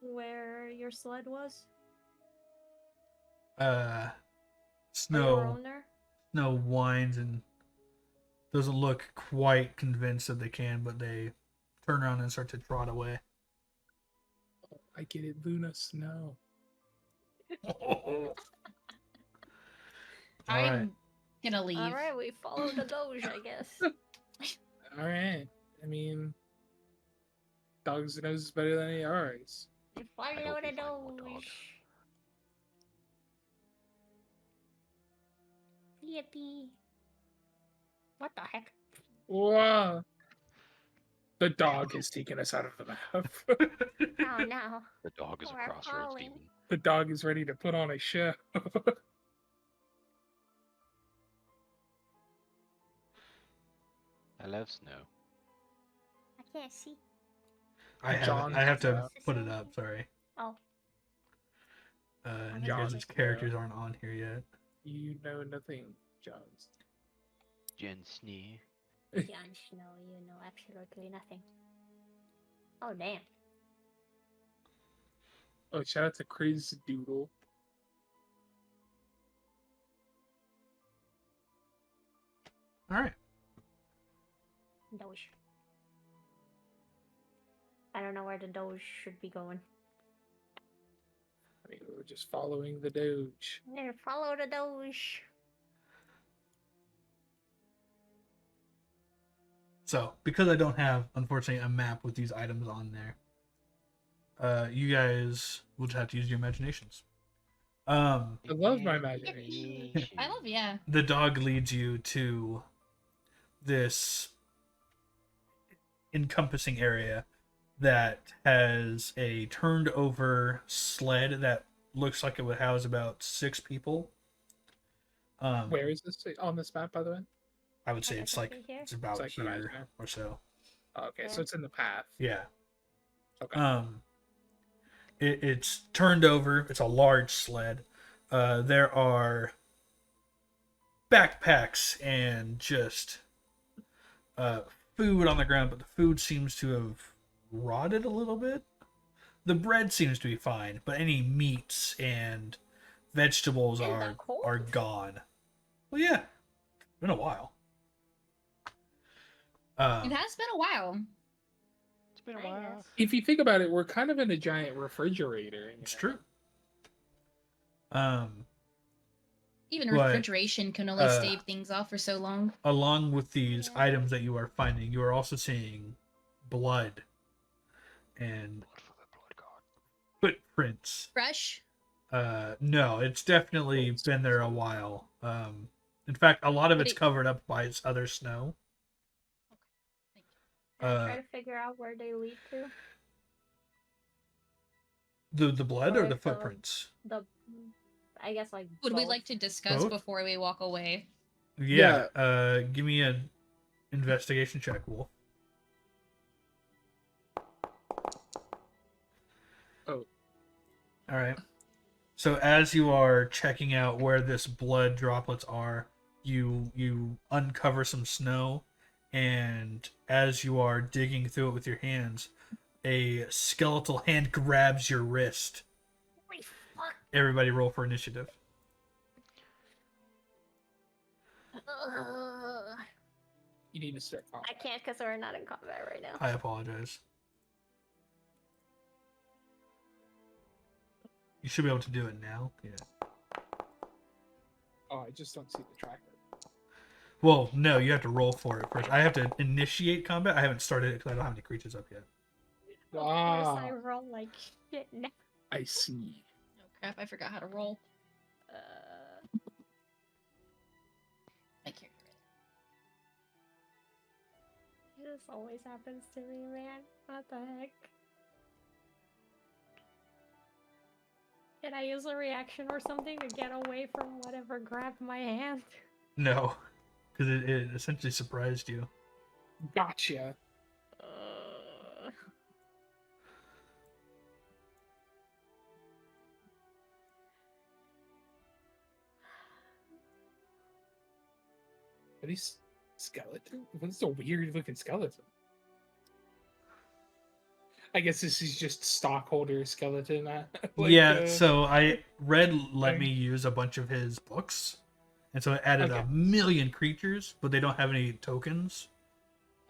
where your sled was? Are you Snow around there?" Snow whines and doesn't look quite convinced that they can, but they turn around and start to trot away. I get it, Luna Snow. I'm gonna leave. All right, we follow the Doge, I guess. All right. I mean, dog's nose is better than yours. I Follow hope the we find more doge. dogs. Yippee. What the heck? Whoa. The dog is taking us out of the map. Oh no. The dog is a We're crossroads falling. demon. The dog is ready to put on a show. I love snow. I can't see. I John have to has put it up. Sorry. Oh. And you John guys' has characters aren't on here yet. You know nothing, Jones. Jen Snee. Jon Snow, you know absolutely nothing. Oh damn. Oh, shout out to Chris Doodle. All right. Doge. I don't know where the doge should be going. I mean, we're just following the Doge. Yeah, follow the doge. So, because I don't have, unfortunately, a map with these items on there, you guys will just have to use your imaginations. I love my imagination. I love, yeah. The dog leads you to this encompassing area that has a turned over sled that looks like it would house about 6 people. Where is this on this map, by the way? I would say Okay, it's like right here? it's about It's like right here there. or so. Oh, okay, so Yeah. it's in the path. Yeah. Okay. It's turned over. It's a large sled. There are backpacks and just food on the ground, but the food seems to have rotted a little bit. The bread seems to be fine, but any meats and vegetables In the are cold? gone. Well, yeah, it's been a while. It has been a while. It's been a I while. guess. If you think about it, we're kind of in a giant refrigerator. It's know? true. Even But, refrigeration can only stave things off for so long. Along with these Yeah. items that you are finding, you are also seeing blood and Blood for the blood god. footprints. Fresh. No, it's definitely been there a while. In fact, a lot of But it's it- covered up by its other snow. Can I try to figure out where they lead to? The blood or Or the the- footprints? I guess like. Would we both. like to discuss Both? before we walk away? Yeah. Give me an investigation check, Wolf. Oh. All right. So as you are checking out where this blood droplets are, you uncover some snow, and as you are digging through it with your hands, a skeletal hand grabs your wrist. Holy fuck. Everybody roll for initiative. Ugh. You need to start. I can't because we're not in combat right now. I apologize. You should be able to do it now. Yeah. Oh, I just don't see the tracker. Well, no, you have to roll for it first. I have to initiate combat. I haven't started it because I don't have any creatures up yet. Of course Ah, I roll like shit now. I see. Oh crap! I forgot how to roll. Thank you. This always happens to me, man. What the heck? Can I use a reaction or something to get away from whatever grabbed my hand? No, because it essentially surprised you. Gotcha. Are these skeleton? What's a weird looking skeleton? I guess this is just stockholder skeleton. Yeah, so Red let thing. me use a bunch of his books, and so it added Okay. a million creatures, but they don't have any tokens.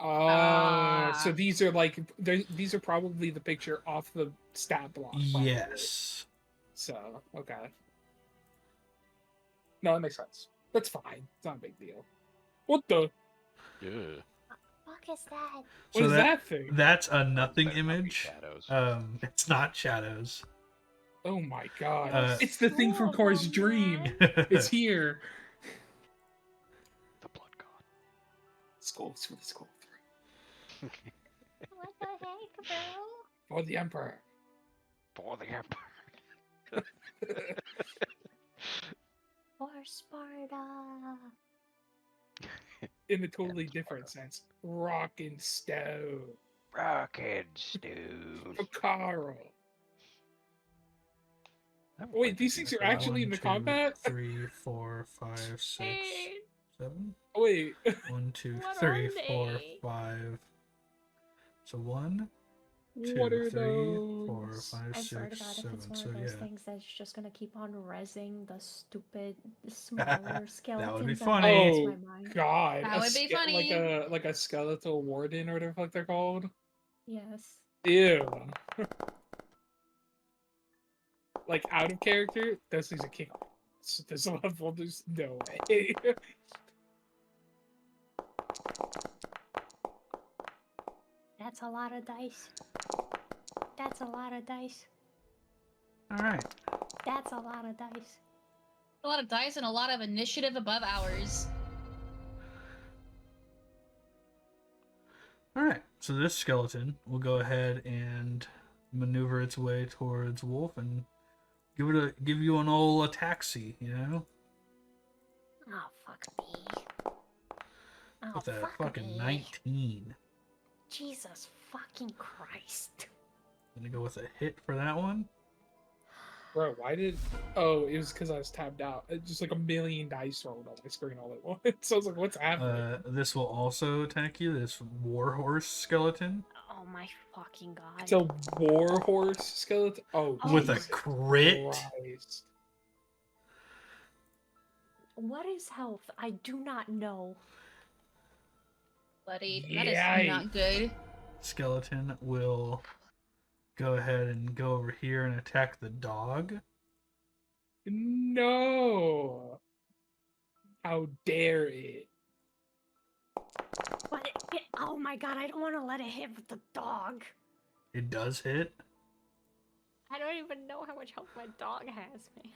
So these are like these are probably the picture off the stat block. probably. Yes. So okay. No, that makes sense. That's fine. It's not a big deal. What the? Yeah. Fuck? fuck is that? What is that thing? That's a nothing Better not be image. Shadows. It's not shadows. Oh my god. Uh, It's the thing from Cora's dream. It's here. The blood god. Skulls for the skull through. What the heck, bro? For the Emperor. For the Empire. For Sparta. In a totally different sense. Rock and stone. Rocket Stone. For Carl. I haven't Wait, played these this things game are in a actually in the 1, 2, combat? 3, 4, 5, 6, Hey, 7. Wait. 1, 2, What 3, are 4, they? 5. So 1, 2, What are 3, 4, those? 5, I swear to 6, God, if 7. it's one So of those yeah, things that's just gonna keep on rezzing the stupid smaller skeletons, That would be that funny. blows Oh my mind. god. That would be funny. Like a skeletal warden or whatever the fuck they're called. Yes. Ew. Like out of character, those things are king. This level, there's no way. That's a lot of dice. That's a lot of dice. all right. That's a lot of dice. A lot of dice and a lot of initiative above ours. All right. So this skeleton will go ahead and maneuver its way towards Wolf and give you an old attack-see, you know, Oh, fuck me. Oh, with that fuck fucking me. 19. Jesus fucking Christ. Gonna go with a hit for that one. Bro, why did... Oh, it was because I was tabbed out. It just like a million dice rolled on my screen all at once. So I was like, what's happening? This will also attack you. This warhorse skeleton Oh my fucking God. It's a warhorse skeleton? Oh, with a Jesus crit. Christ. What is health? I do not know. Buddy, that is Yikes. not good. Skeleton will go ahead and go over here and attack the dog. No. How dare it? But oh my God, I don't want to let it hit with the dog. It does hit. I don't even know how much health my dog has, man.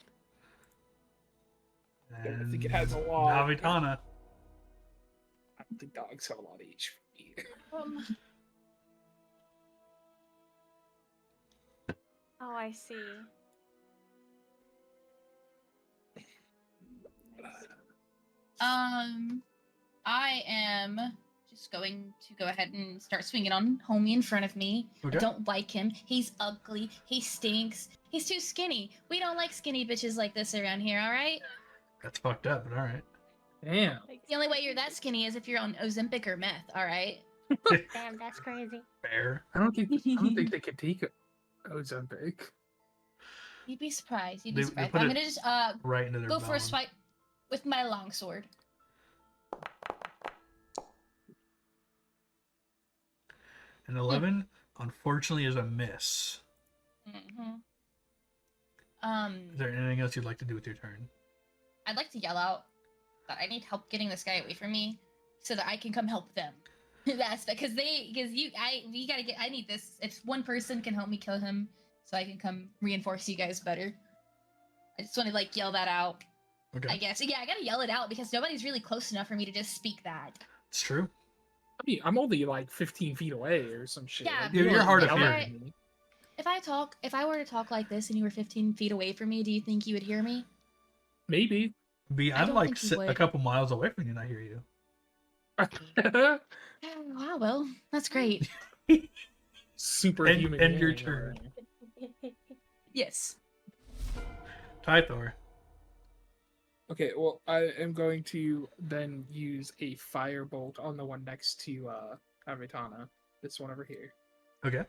And I think it has a lot. Navitana. I don't think dogs have a lot of HP. Oh, I see. I am just going to go ahead and start swinging on homie in front of me. Okay. I don't like him. He's ugly. He stinks. He's too skinny. We don't like skinny bitches like this around here, all right? That's fucked up, but all right. Damn. The only way you're that skinny is if you're on Ozempic or meth, all right? Damn, that's crazy. Fair. I don't think they could take Ozempic. You'd be surprised. You'd They be surprised. put I'm it gonna just Right into their go for a bone. swipe with my longsword. An 11, unfortunately, is a miss. Mm-hmm. Is there anything else you'd like to do with your turn? I'd like to yell out that I need help getting this guy away from me so that I can come help them. That's because we gotta get. I need this. If one person can help me kill him, so I can come reinforce you guys better. I just want to like yell that out. Okay. I guess. Yeah, I gotta yell it out because nobody's really close enough for me to just speak that. It's true. I mean, I'm only like 15 feet away or some shit. Yeah, Like, You're you don't hard of yell at hearing. me. If I were to talk like this and you were 15 feet away from me, do you think you would hear me? Maybe. B, I I'm don't like think you a would. couple miles away from you and I hear you. Wow, well, that's great. Superhuman. And your hearing, turn. alright. Yes. Tythor. Okay, well, I am going to then use a firebolt on the one next to Navitana. This one over here. Okay.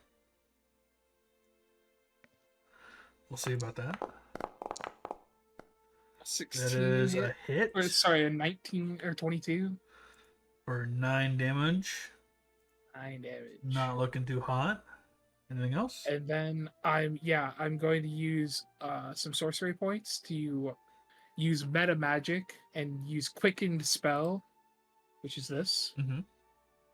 We'll see about that. 16 That is hit. a hit Or, sorry, a 19 or 22. for 9 damage. 9 damage. Not looking too hot. Anything else? And then I'm going to use some sorcery points to use meta magic and use quickened spell, which is this. Mm-hmm.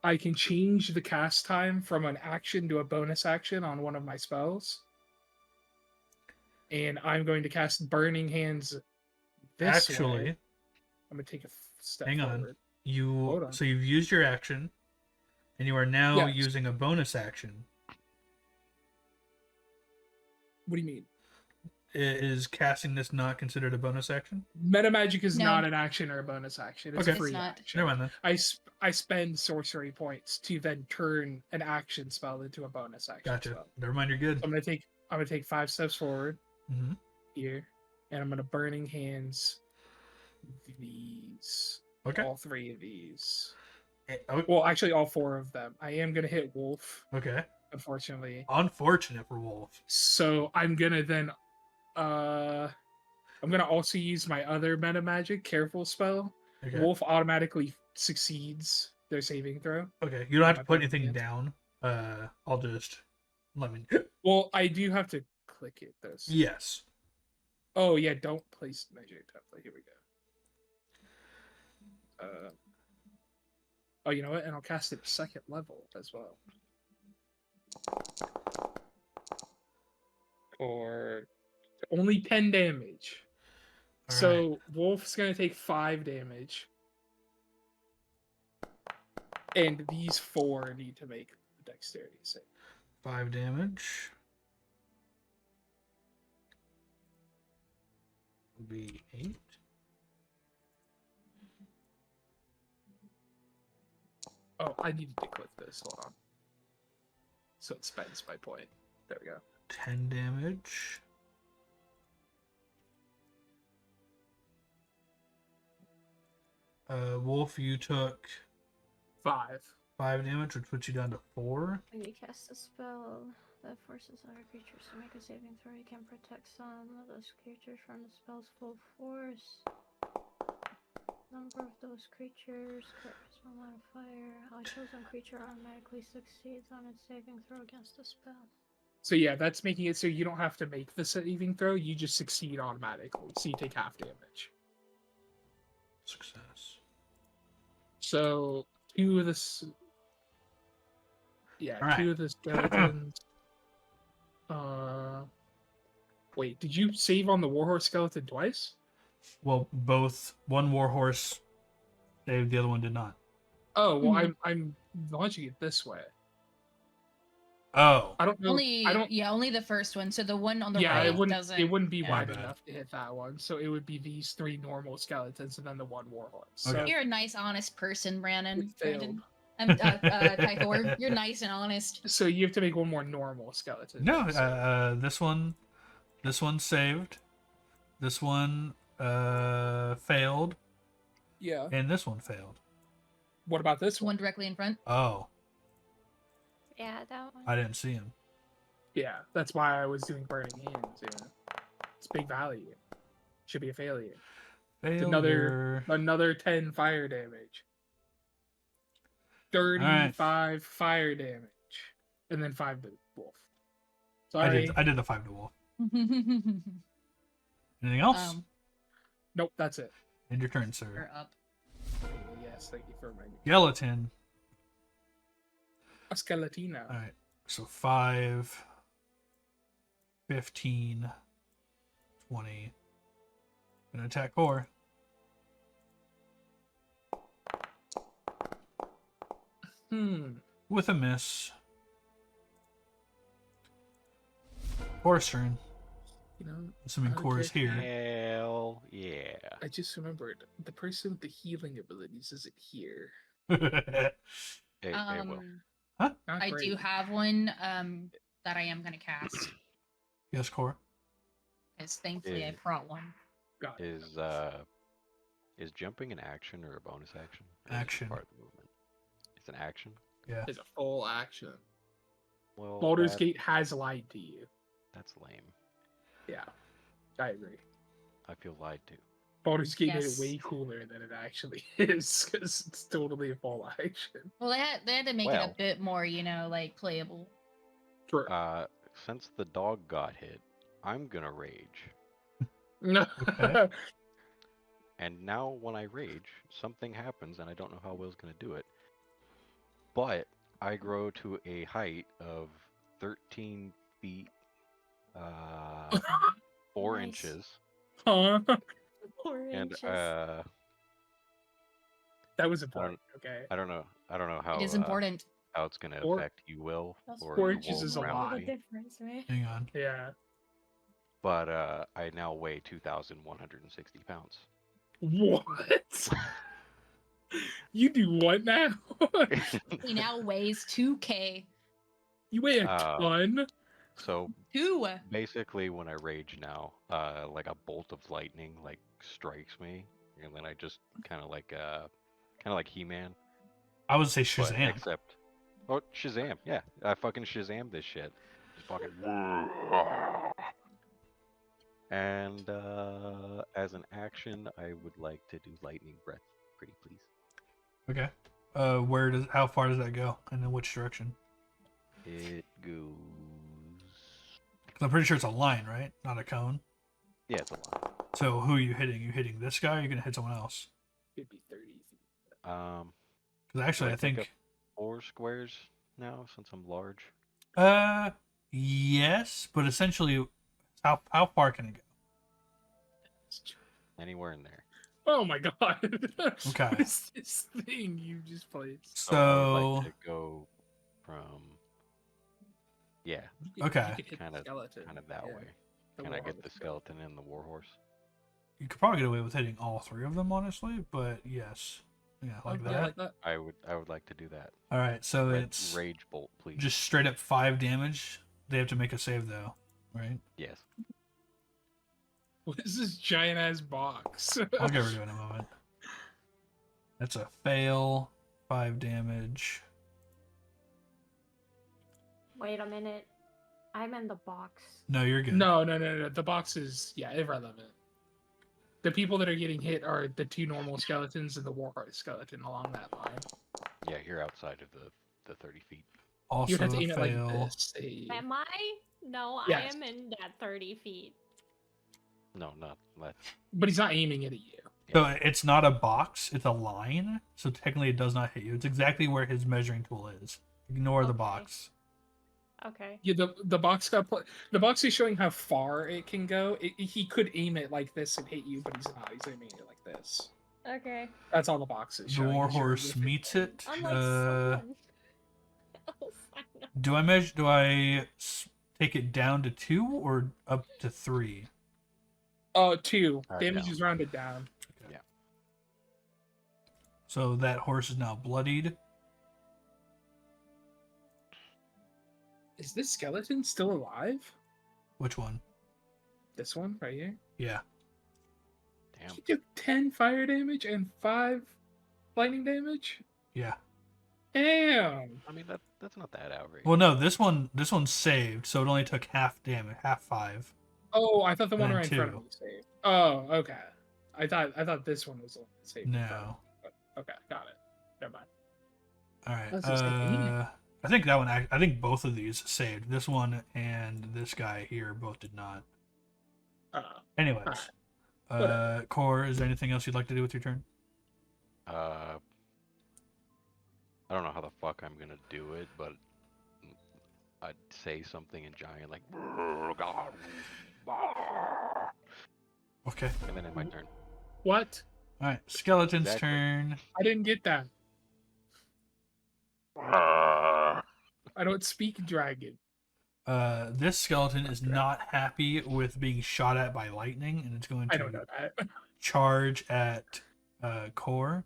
I can change the cast time from an action to a bonus action on one of my spells. And I'm going to cast Burning Hands this Actually, way. I'm going to take a step hang on. forward. You Hold on. so you've used your action, and you are now Yes. using a bonus action. What do you mean? Is casting this not considered a bonus action? Meta magic is No. not an action or a bonus action. It's Okay. a free It's not. action. Never mind then. I spend sorcery points to then turn an action spell into a bonus action Gotcha. spell. Never mind. You're good. So I'm gonna take 5 steps forward Mm-hmm. here, and I'm gonna Burning Hands these. Okay. All 3 of these. Oh, Well, actually, all 4 of them. I am gonna hit Wolf, okay. unfortunately. Unfortunate for Wolf. So I'm gonna then, I'm gonna also use my other meta magic careful spell. Okay. Wolf automatically succeeds their saving throw. Okay. You don't have to My put bad, anything yeah. down. I'll just let me. Well, I do have to click it though. Yes. Oh yeah, don't place magic template. Here we go. Oh, you know what? And I'll cast it at 2nd level as well. For only 10 damage. All So right. Wolf's gonna take 5 damage. And these 4 need to make a dexterity save. 5 damage. Will be 8. Oh, I needed to click this. Hold on. So it spends my point. There we go. 10 damage. Wolf, you took 5. 5 damage, which puts you down to 4. When you cast a spell that forces other creatures to make a saving throw, you can protect some of those creatures from the spell's full force. Number of those creatures, charisma modifier. A chosen creature automatically succeeds on its saving throw against the spell. So yeah, that's making it so you don't have to make the saving throw. You just succeed automatically. So you take half damage. Success. So 2 of the... Yeah, Alright. 2 of the skeletons. Wait, did you save on the warhorse skeleton twice? Well, both one warhorse saved, the other one did not. Oh, well, Mhm. I'm launching it this way. Oh. I don't know. Only I don't. only the first one. So the one on the Yeah, right it wouldn't. doesn't. It wouldn't be yeah. wide My bad. enough to hit that one. So it would be these 3 normal skeletons and then the 1 warhorse. Okay. So You're a nice, honest person, Brandon. it failed. Brandon. Tythor. You're nice and honest. So you have to make 1 more normal skeleton. No, then, so- this one saved. This one failed, yeah. and this one failed. What about this One one? directly in front. Oh, Yeah, that one. I didn't see him. Yeah, that's why I was doing burning hands. Yeah, it's big value. Should be a failure. Failure. Another 10 fire damage. 35 fire damage, and then 5 to wolf. Sorry. I did the 5 to wolf. Anything else? Nope, that's it. End your turn, sir. You're up. Yes, thank you for my Skeleton. a skeletina. All right. So 5, 15, 20. Gonna attack core. With a miss. Core's turn. You know, Assuming Core is here. Hell yeah. I just remembered the person with the healing abilities isn't here. Hey, Will. Not I great. do have one that I am gonna cast. Yes, Core. Because thankfully I Yeah. brought one. Got it. Is jumping an action or a bonus action? Or is it Action. part of the movement. It's an action. Yeah. It's a full action. Well, Baldur's Gate has lied to you. That's lame. Yeah, I agree. I feel lied to. Baldur's Gate Yes. made it way cooler than it actually is because it's totally a full action. Well, they had to make it Well. a bit more, like playable. True. Since the dog got hit, I'm gonna rage. No. Okay. And now when I rage, something happens and I don't know how Will's gonna do it. but I grow to a height of 13 feet, 4 Nice. inches, Huh? and inches. That was important. Okay. I don't know It is how important. how it's gonna Four- affect you, Will, That's or 4 the inches wolves is a around lot. the me. difference, man. Hang on. Yeah. But I now weigh 2,160 pounds. What? You do what now? He now weighs 2K. You weigh a Uh, ton? So 2. basically, when I rage now, like a bolt of lightning like strikes me, and then I just kind of like He-Man, I would say but Shazam. except, oh, Shazam, yeah, I fucking Shazam this shit, just fucking. And as an action, I would like to do lightning breath, pretty please. Okay. How far does that go? And in which direction? It goes. 'Cause I'm pretty sure it's a line, right? Not a cone. Yeah, it's a lot. So who are you hitting? You hitting this guy or are you going to hit someone else? It'd be 30 feet. Because actually, do I take up think... 4 squares now since I'm large. Yes, but essentially, how far can it go? Anywhere in there. Oh my god. Okay. What is this thing you just placed? So I would So, like to go from, yeah, Okay. You could hit the Kinda- skeleton. kind of that Yeah, way. the Can I wall get of the skeleton and the warhorse? you could probably get away with hitting all three of them, honestly, but yes. Yeah, like Oh, that. yeah, like that. I would like to do that. All right, so Red- it's rage bolt, please. just straight up 5 damage. They have to make a save, though, right? Yes. What is this giant ass box? I'll get rid of it in a moment. That's a fail. 5 damage. Wait a minute. I'm in the box. No, you're good. No. The box is irrelevant. The people that are getting hit are the 2 normal skeletons and the warheart skeleton along that line. Yeah, you're outside of the 30 feet. Also You'd have to a aim it like fail. this. Am I? No, Yes. I am in that 30 feet. No, not let. But he's not aiming it at you. So it's not a box, it's a line. So technically it does not hit you. It's exactly where his measuring tool is. Ignore the Okay. box. Okay. Yeah, the box the box is showing how far it can go. He could aim it like this and hit you, but he's not. He's aiming it like this. Okay. That's all the box is The showing. is you're warhorse within- meets it. Unlike someone else I know. Do I take it down to 2 or up to 3? 2. Damage Down. is rounded down. So that horse is now bloodied. Is this skeleton still alive? Which one? This one right here. Yeah. Damn. He took 10 fire damage and 5 lightning damage. Yeah. Damn. I mean that's not that outrageous. Well, no, this one's saved, so it only took half damage, half 5. Oh, I thought the one And right in front of 2. me saved. Oh, okay. I thought this one was the one that saved. in front of No. me. Okay, got it. Never mind. All right. That's just like, I think that one. I think both of these saved. This one and this guy here both did not. Anyways, Whatever. Core, is there anything else you'd like to do with your turn? I don't know how the fuck I'm gonna do it, but I'd say something in giant like. Okay. And then in my turn. What? All right. Skeleton's Exactly. turn. I didn't get that. I don't speak dragon. This skeleton is not happy with being shot at by lightning, and it's going I don't to know that. charge at Core,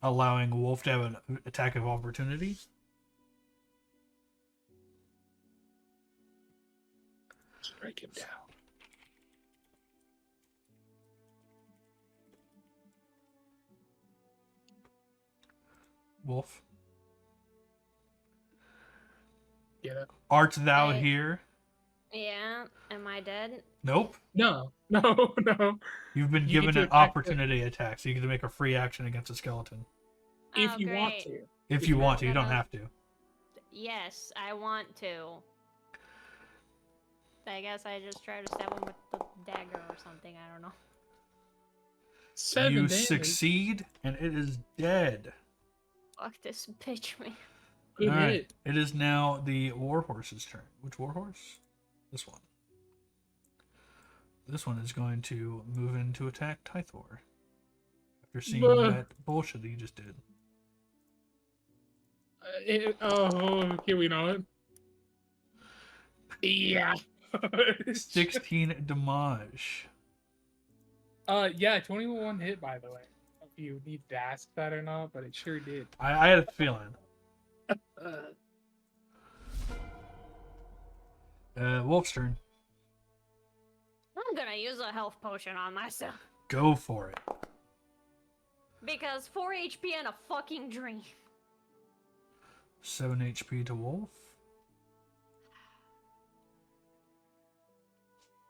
allowing Wolf to have an attack of opportunity. Strike him down. Wolf, Get it? art thou I- here? Yeah. Am I dead? Nope. No. You've been You get given to an attack opportunity attack, so you get to make a free action against a skeleton. If Oh, you want great. to. If If you you want to, you don't wanna- have to. Yes, I want to. I guess I just try to stab him with the dagger or something. I don't know. 7 You damage. succeed, and it is dead. Fuck this bitch, man. Good All right. hit. It is now the warhorse's turn. Which warhorse? This one. This one is going to move in to attack Tythor. After seeing Bruh. that bullshit that you just did. Okay, we know it. Yeah. 16 damage. Yeah, 21 hit, by the way. I don't know if you need to ask that or not, but it sure did. I had a feeling. Wolf's turn. I'm gonna use a health potion on myself. Go for it. Because 4 HP and a fucking dream. 7 HP to Wolf.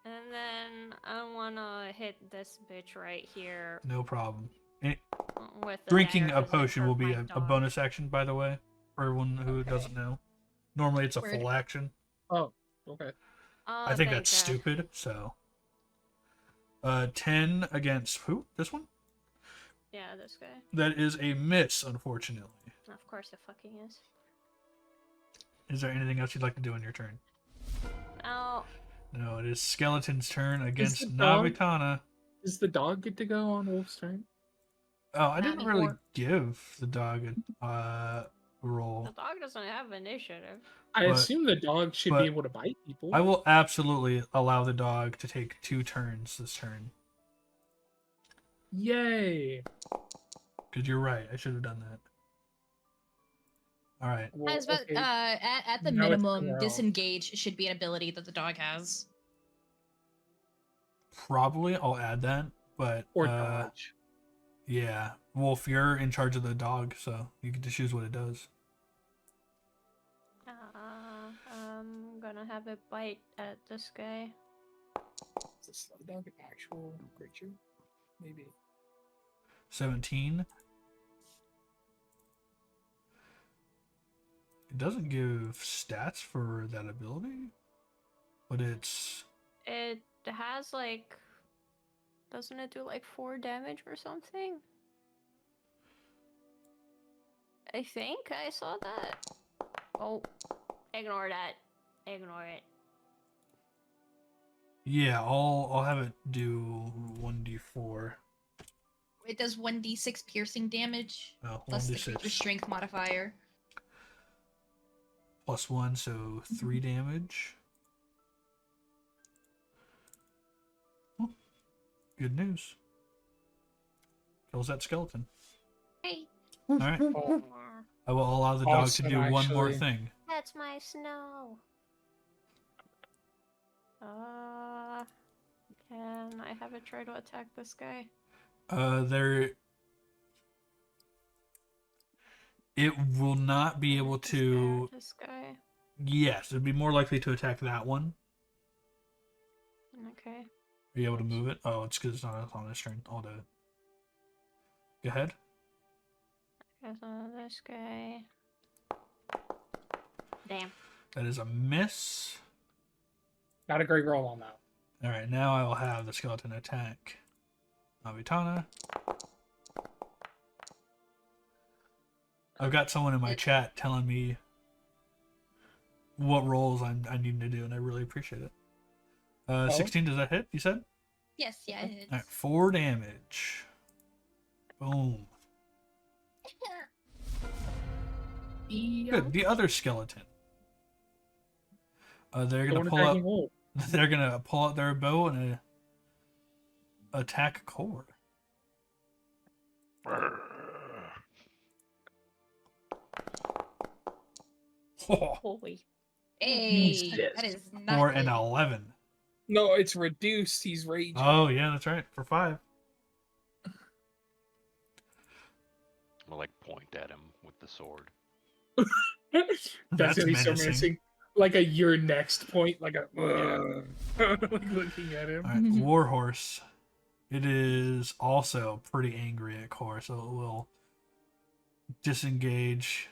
And then I wanna hit this bitch right here No problem. with the Drinking dagger a 'cause it potion will hurt be my a dog. bonus action, by the way, for everyone who Okay. doesn't know. Normally it's a Word. full action. Oh, okay. I think thank that's God. stupid, so. 10 against who? This one? Yeah, this guy. That is a miss, unfortunately. Of course it fucking is. Is there anything else you'd like to do in your turn? Now, No, it is Skeleton's turn against the dog- Navitana. Does the dog get to go on Wolf's turn? Oh, I didn't Navi really or- give the dog a roll. the dog doesn't have initiative. I But- assume the dog should but be able to bite people. I will absolutely allow the dog to take 2 turns this turn. Yay! Because you're right, I should have done that. Alright, Well, As but, okay. at the Now it's minimum, Corral. disengage should be an ability that the dog has. probably I'll add that, but Or dodge. yeah. Wolf, you're in charge of the dog, so you get to choose what it does. I'm gonna have it bite at this guy. Is a slow dog an actual creature? Maybe. 17. It doesn't give stats for that ability, but it's It has like, doesn't it do like 4 damage or something? I think I saw that. Oh, ignore that. Ignore it. yeah. I'll have it do 1d4. It does 1d6 piercing damage Oh, plus the creature's 1d6 strength modifier. plus 1, so 3 damage. Oh, good news. Kills that skeleton. Hey, All right. Oh, I will allow the dog Awesome, to do one more actually. thing. That's my snow. Can I have it try to attack this guy? There. It will not be able to. This guy. Yes, it'd be more likely to attack that one. Okay. Are you able to move it? Oh, it's because it's not on this turn. I'll do it. Go ahead. Okay, so this guy. Damn. That is a miss. not a great roll on that. All right, now I will have the skeleton attack Navitana. I've got someone in my chat telling me what rolls I need to do, and I really appreciate it. 16, does that hit, you said? yes, yeah, it is. All right, 4 damage. Boom. Good. The other skeleton. They're The gonna one pull up. attacking Wolf. They're gonna pull out their bow and attack Core. Oh, Holy. Hey, Jesus. that is not or an good. 11. No, it's reduced. He's raging. Oh yeah, that's right. For 5. I'm gonna like point at him with the sword. That's That's gonna be so menacing. menacing. Like a your next point, like a Yeah. like looking at him. All right, Warhorse. It is also pretty angry at Core, so it will disengage.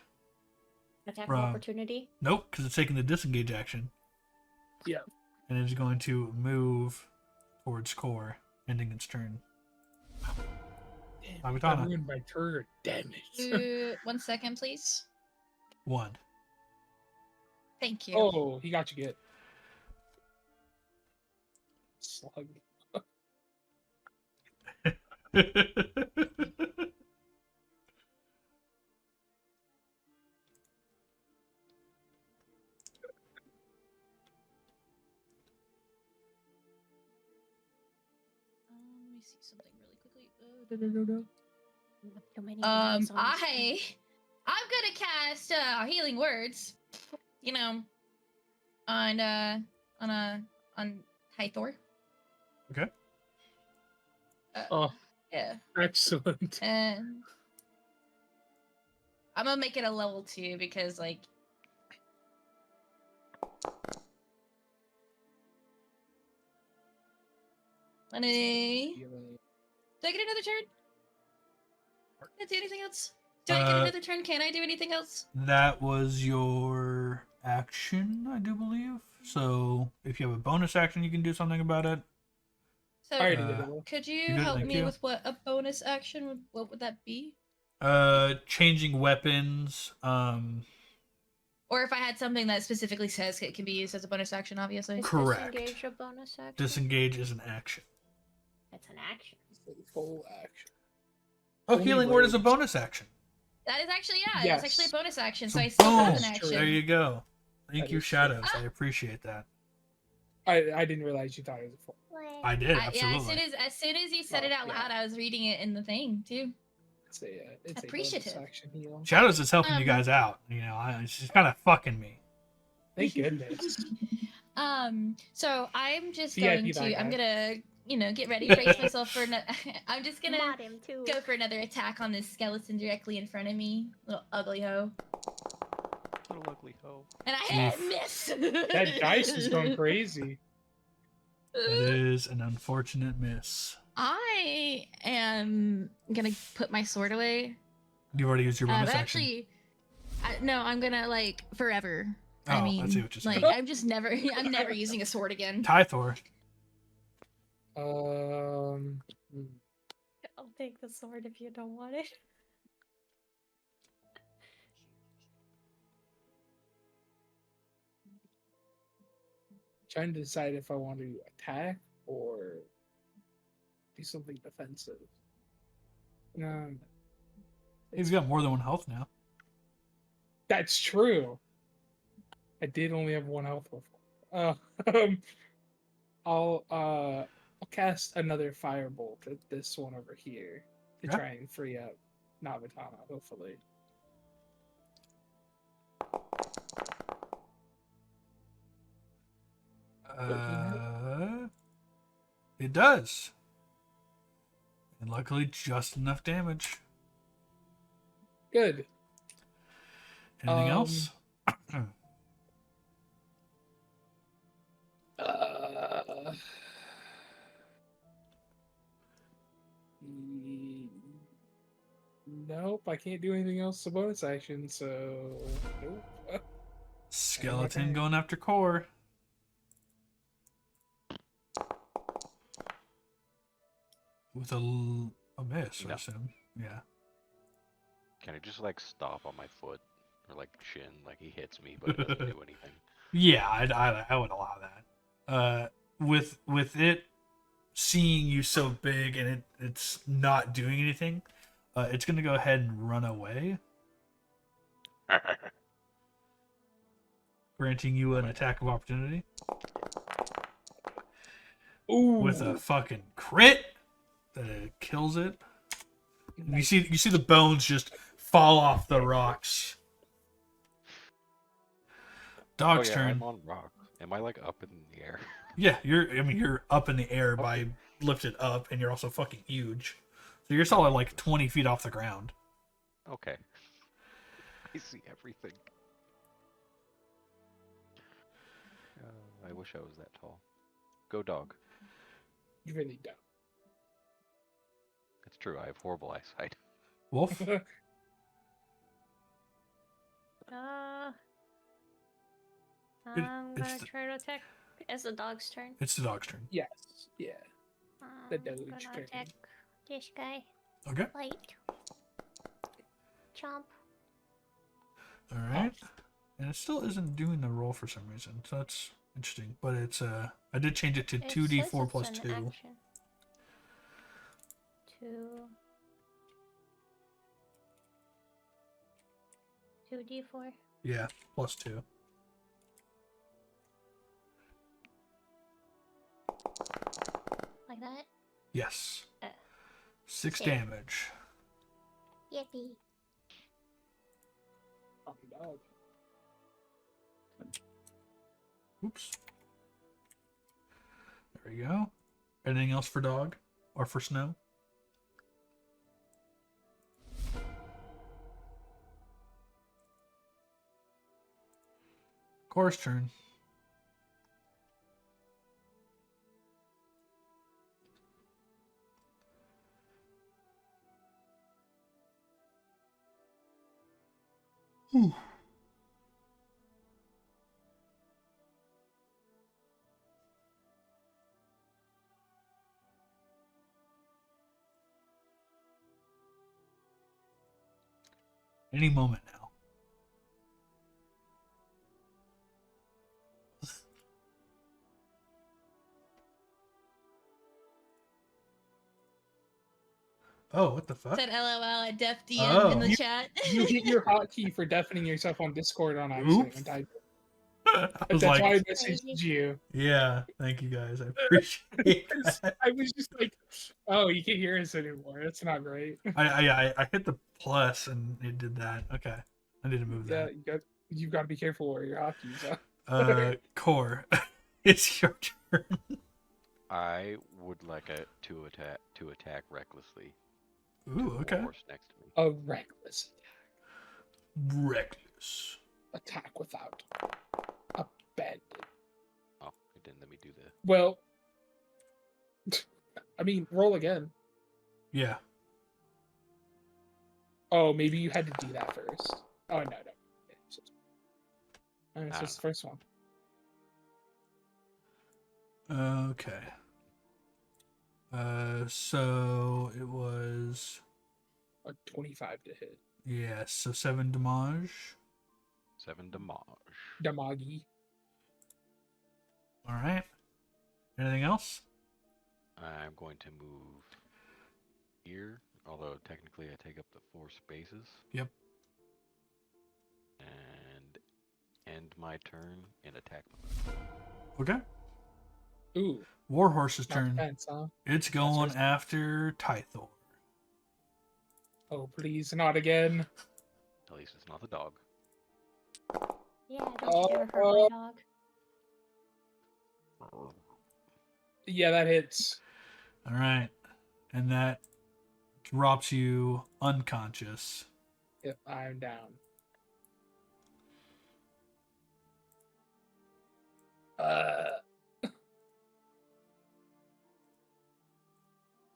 Attack From- of opportunity. Nope, because it's taking the disengage action. Yeah. And it's going to move towards Core, ending its turn. Damn, Navitana. I ruined my turn. Damn it. 1 second, please. 1. Thank you. Oh, he got you good. Slug. Let me see something really quickly. Too many names on the screen. I'm gonna cast healing words. You know, on Tythor. Okay. Oh, Yeah. excellent. And I'm gonna make it a level 2 because like. Honey. Do I get another turn? Can I do anything else? Do I get another turn? Can I do anything else? That was your action, I do believe. So if you have a bonus action, you can do something about it. So, I already did it. could You you did it, help thank me you. with what a bonus action would? What would that be? Changing weapons. Or if I had something that specifically says it can be used as a bonus action, obviously. Is Correct. disengage a bonus action? Disengage is an action. It's an action. Full action. Oh, Only healing word is a rogues. bonus action. That is actually Yes. That's actually a bonus action. So So I still have boom, an action. there you go. Thank That you, is true. Shadows. I appreciate that. I didn't realize you thought it was a full. I did, Yeah, absolutely. as soon as you said Oh, it out yeah. loud, I was reading it in the thing too. It's a bonus Appreciative. action heal. Shadows is helping you guys out. You know, she's kind of fucking me. Thank goodness. So I'm just VIP going that to. I'm guy. gonna get ready, brace myself for. I'm just gonna Mod him too. go for another attack on this skeleton directly in front of me, little ugly hoe. Little ugly hoe. And I hit miss. That dice is going crazy. That is an unfortunate miss. I am gonna put my sword away. You've already used your bonus action. Actually, no, I'm gonna like forever. Oh, I I mean, see what you're saying. like I'm never using a sword again. Tythor. I'll take the sword if you don't want it. Trying to decide if I want to attack or do something defensive. He's got more than one health now. That's true. I did only have one health before. I'll cast another firebolt at this one over here to Okay. try and free up Navitana, hopefully. It does. And luckily, just enough damage. Good. Anything else? Nope, I can't do anything else to bonus action, so nope. Skeleton going after core. With a miss, I No. assume. Yeah. Can I just like stop on my foot or like shin, like he hits me, but it doesn't do anything? Yeah, I would allow that. With it seeing you so big and it's not doing anything, it's gonna go ahead and run away, granting you an attack of opportunity. Ooh. With a fucking crit that it kills it. And you see the bones just fall off the rocks. Dog's turn. I'm on rock. Am I like up in the air? Yeah, you're up in the air by lifted up, and you're also fucking huge. So you're solid like 20 feet off the ground. Okay. I see everything. I wish I was that tall. Go dog. You really don't. It's true, I have horrible eyesight. Wolf? I'm it's gonna the- try to attack. It's the dog's turn. It's the dog's turn. Yes, yeah. The I'm doge gonna turn. attack this guy. Okay. Light. Chomp. All right. And it still isn't doing the roll for some reason, so that's interesting. But it's I did change it to It 2d4 says plus it's 2. an action. 2d4. Yeah, plus 2. Like that? Yes. Uh, 6 save. damage. Yippee. Fucking dog. Oops. There we go. Anything else for dog or for snow? Cora's turn. Whew. Any moment now. Oh, what the fuck? Said LOL at Def DM in the Oh. chat. You hit your hotkey for deafening yourself on Discord on accident. Oops. And typed it. I was That's why I like, messaged you. yeah, thank you guys. I appreciate that. I was just like, oh, you can't hear us anymore. That's not great. I hit the plus and it did that. Okay. I need to move Yeah, that. you got to be careful where your hotkeys are. Core. It's your turn. I would like to attack recklessly. Ooh, okay. Horse next to me. A reckless Reckless. attack without abandon. Oh, it didn't let me do the. Well, I mean, roll again. Yeah. Oh, maybe you had to do that first. Oh no. It's just the first one. Okay. So it was, A 25 to hit. yeah, so 7 damage. 7 damage. Damagi. All right. Anything else? I'm going to move here, although technically I take up the 4 spaces. Yep. And end my turn and attack them. Okay. Ooh, Warhorse's not turn. defense, huh? It's going right. after Tythor. Oh, please, not again. At least it's not the dog. Yeah, don't ever hurt my dog. Yeah, that hits. All right. And that drops you unconscious. Yep, I'm down. Oh,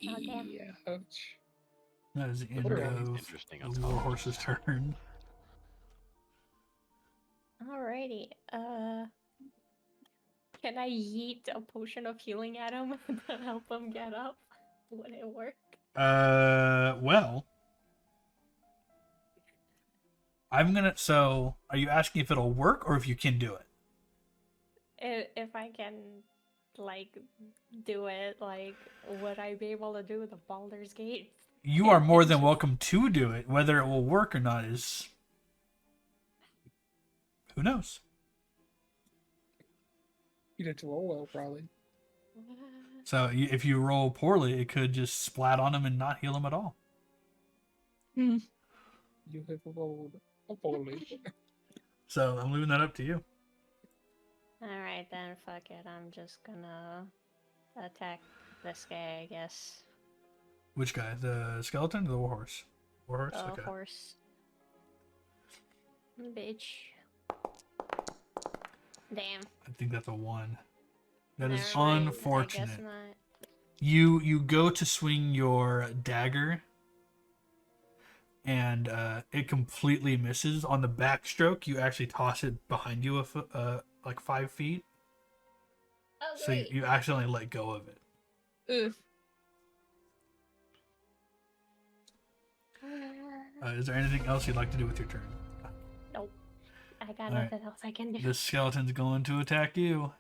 damn. Yeah, ouch. That is the end Literally. of Interesting. the Warhorse's turn. Alrighty. Can I yeet a potion of healing at him to help him get up? Would it work? Well, I'm gonna. So, are you asking if it'll work or if you can do it? If I can, like, do it, like, would I be able to do the Baldur's Gate? You are more than welcome to do it. Whether it will work or not is, who knows? You did to roll well, probably. So if you roll poorly, it could just splat on him and not heal him at all. You have rolled poorly. So I'm leaving that up to you. Alright then, fuck it. I'm just gonna attack this guy, I guess. Which guy? The skeleton or the warhorse? Warhorse? The Okay. horse. Bitch. Damn. I think that's a 1. That is Never mind, I guess unfortunate. not. You go to swing your dagger, and it completely misses. On the backstroke, you actually toss it behind you like 5 feet. Oh, So great. you accidentally let go of it. Oof. Is there anything else you'd like to do with your turn? Nope. I I got Alright. nothing else I can do. This skeleton's going to attack you.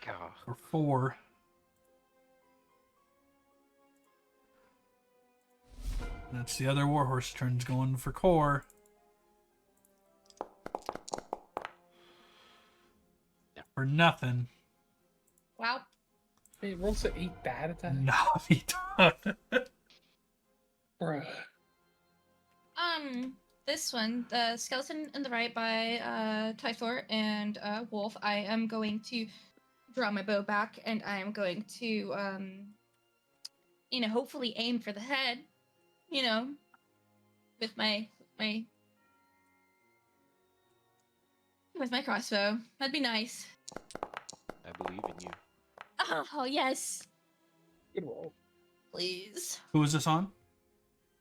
God. For 4. That's the other warhorse turn's going for core. For nothing. Wow. Wait, rolls an 8 bad attack? Navitana. Bruh. This one, the skeleton in the right by Tythor and Wolf. I am going to draw my bow back, and I am going to, hopefully aim for the head. With my crossbow. That'd be nice. I believe in you. Oh yes, Good roll. please. Who is this on?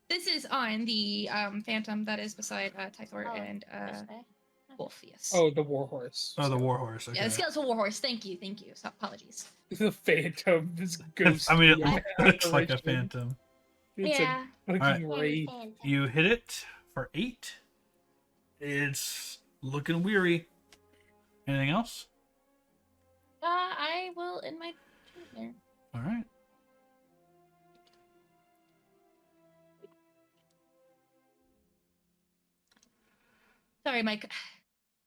This is on the phantom that is beside Tythor Oh, and This way? Wolf. Yes. Oh, the warhorse. Oh, the warhorse. Okay. Yeah, the skeletal warhorse. Thank you. So, apologies. The phantom. This ghost. I mean, it Yeah. looks like a phantom. It's Yeah. a fucking Alright. wraith. You hit it for 8. It's looking weary. Anything else? I will end my turn there. All right. Sorry, Mike.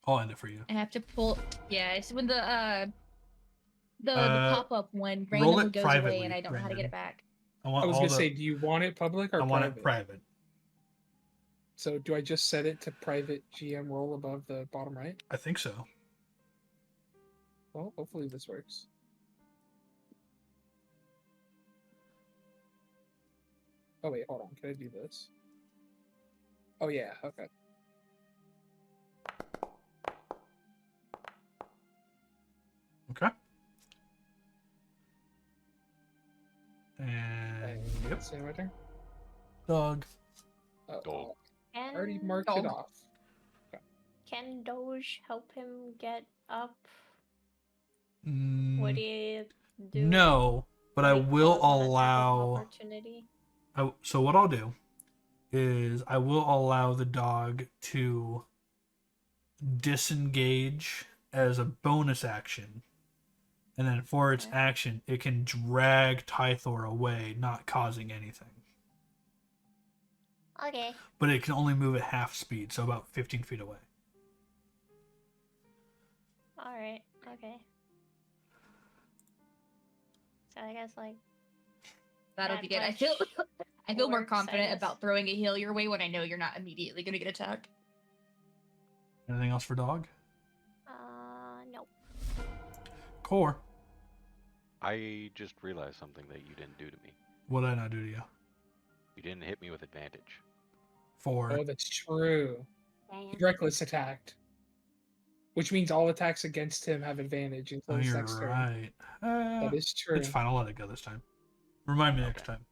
I'll end it for you. I have to pull. Yeah, it's when the Uh, pop-up one roll randomly it goes privately, away, and I don't know how to get Brandon. it back. I want I was all gonna the, say, do you want it public or I want private? it private. So do I just set it to private GM roll above the bottom right? I think so. Well, hopefully this works. Oh wait, hold on. Can I do this? Oh yeah, okay. Okay. And yep, Say my turn. dog. Oh, Dog. I already marked Dog. it off. Can Doge help him get up? Mm, What do you do? no, but I Make will cause an attack of allow. opportunity? So what I'll do is I will allow the dog to disengage as a bonus action, and then for its Okay. action, it can drag Tythor away, not causing anything. Okay. But it can only move at half speed, so about 15 feet away. Alright. Okay. So I guess like That'll That be good. I much feel I feel more works, I confident guess. about throwing a heal your way when I know you're not immediately going to get attacked. Anything else for dog? nope. Core. I just realized something that you didn't do to me. What did I not do to you? You didn't hit me with advantage. For Oh, that's true. Damn. He reckless attacked, which means all attacks against him have advantage until oh, his you're next turn. right. That is true. It's fine. I'll let it go this time. Remind me next Okay. time.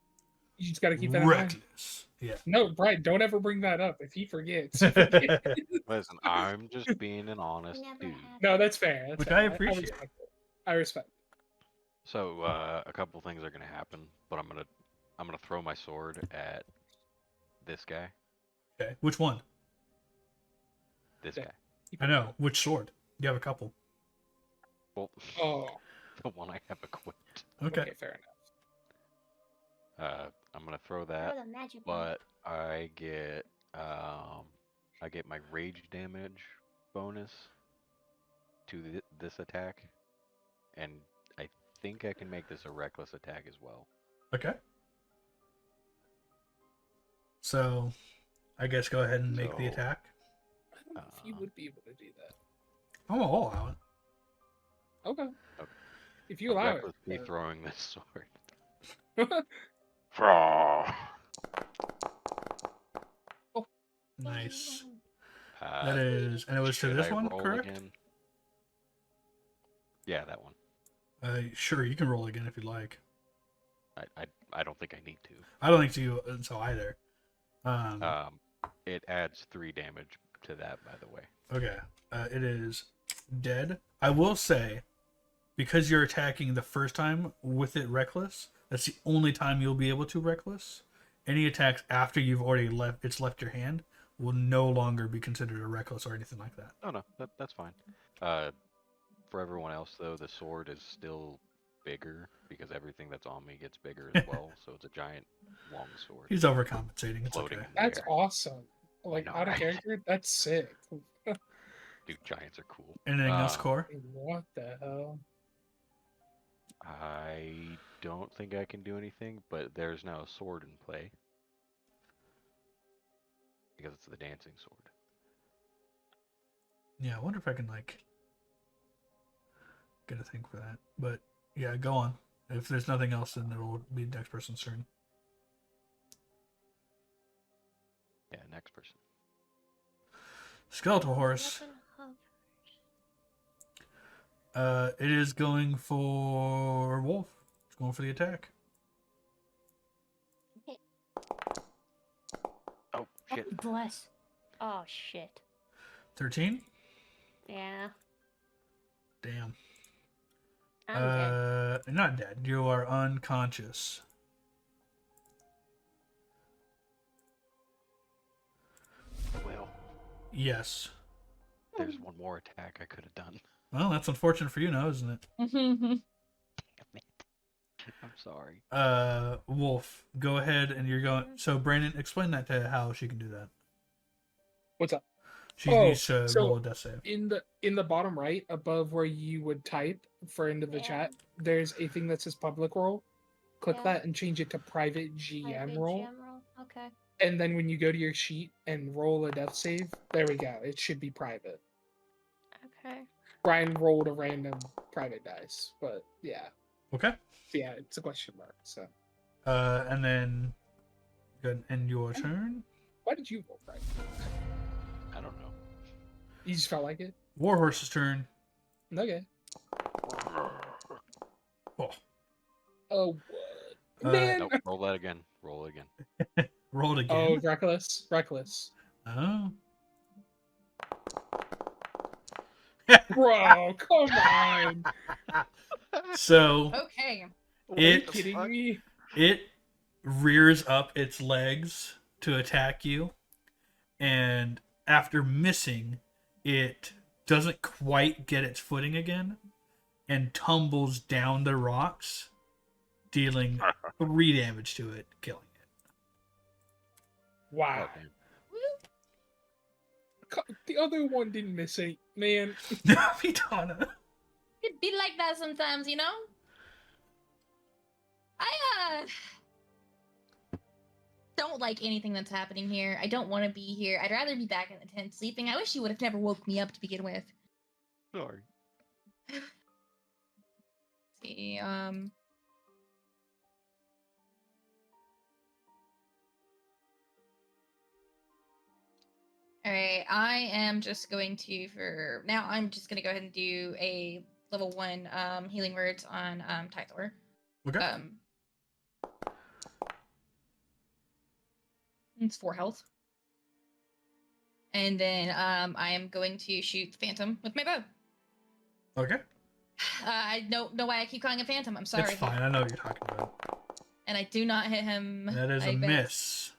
You just got to keep that in mind. Reckless. Yeah. No, Brian, don't ever bring that up. If he forgets, Listen, I'm just being an honest Never dude. happened. no, that's fair. That's Which fair. I appreciate. respect it. I respect. So a couple things are gonna happen, but I'm gonna throw my sword at this guy. Okay. Which one? This Yeah. guy. I know. Which sword? You have a couple. Well, Oh, the one I have equipped. Okay. fair enough. I'm gonna throw Throw that, the magic one. but I get my rage damage bonus to this attack, and I think I can make this a reckless attack as well. Okay. So, I guess go ahead and make the So- attack. I don't know if you would be able to do that. I'll allow it. Okay. Okay. If you I'm allow recklessly it. throwing this sword. Nice. Uh, That is, and it was to should this I one, roll correct? again? Yeah, that one. Sure, you can roll again if you'd like. I don't think I need to. I don't think so either. It adds 3 damage to that, by the way. Okay. It is dead. I will say, because you're attacking the first time with it reckless, that's the only time you'll be able to reckless. any attacks after you've already left your hand will no longer be considered a reckless or anything like that. Oh no, that's fine. For everyone else though, the sword is still bigger because everything that's on me gets bigger as well. So it's a giant long sword He's overcompensating. It's floating okay. in the That's air. awesome. Like know, out of right? character, that's sick. Dude, giants are cool. Anything else, Core? What the hell? I don't think I can do anything, but there's now a sword in play because it's the dancing sword. Yeah, I wonder if I can like get a thing for that. But yeah, go on. If there's nothing else, then it'll be the next person's turn. Yeah, next person. Skeletal horse. It is going for Wolf. It's going for the attack. Oh shit! Bless. Oh shit. 13. Yeah. Damn. I'm dead. Not dead. You are unconscious. Well, Yes. there's one more attack I could have done. Well, that's unfortunate for you now, isn't it? Damn it. I'm sorry. Wolf, go ahead and you're going. So, Brandon, explain that to how she can do that. What's up? She Oh, needs to so roll a death save. In the bottom right, above where you would type for into the Yeah. chat, there's a thing that says public role. Click Yeah. that and change it to private GM Private role. GM roll? Okay. And then when you go to your sheet and roll a death save, there we go. It should be private. Okay. Brian rolled a random private dice, but yeah, Okay. it's a question mark. So And then go ahead and end your turn. why did you roll private? I don't know. You just felt like it. Warhorse's turn. Okay. Oh, Oh, what? Uh, Man. Nope. Roll that again. Roll it again. rolled Oh, again. reckless. Oh. Bro, come on. So Okay. Are you It- kidding me? it rears up its legs to attack you, and after missing, it doesn't quite get its footing again and tumbles down the rocks, dealing 3 damage to it, killing it. Wow. Oh, damn. The other one didn't miss it, man. Navitana. It'd be like that sometimes, you know? I don't like anything that's happening here. I don't want to be here. I'd rather be back in the tent sleeping. I wish you would have never woke me up to begin with. Sorry. See, Alright, I am just going to, for now, I'm just going to go ahead and do a level 1 healing words on Tythor. Okay. It's 4 health. And then I am going to shoot the Phantom with my bow. Okay. I don't know why I keep calling it Phantom. I'm sorry. It's fine. I know what you're talking about. And I do not hit him. That is I a bet. miss.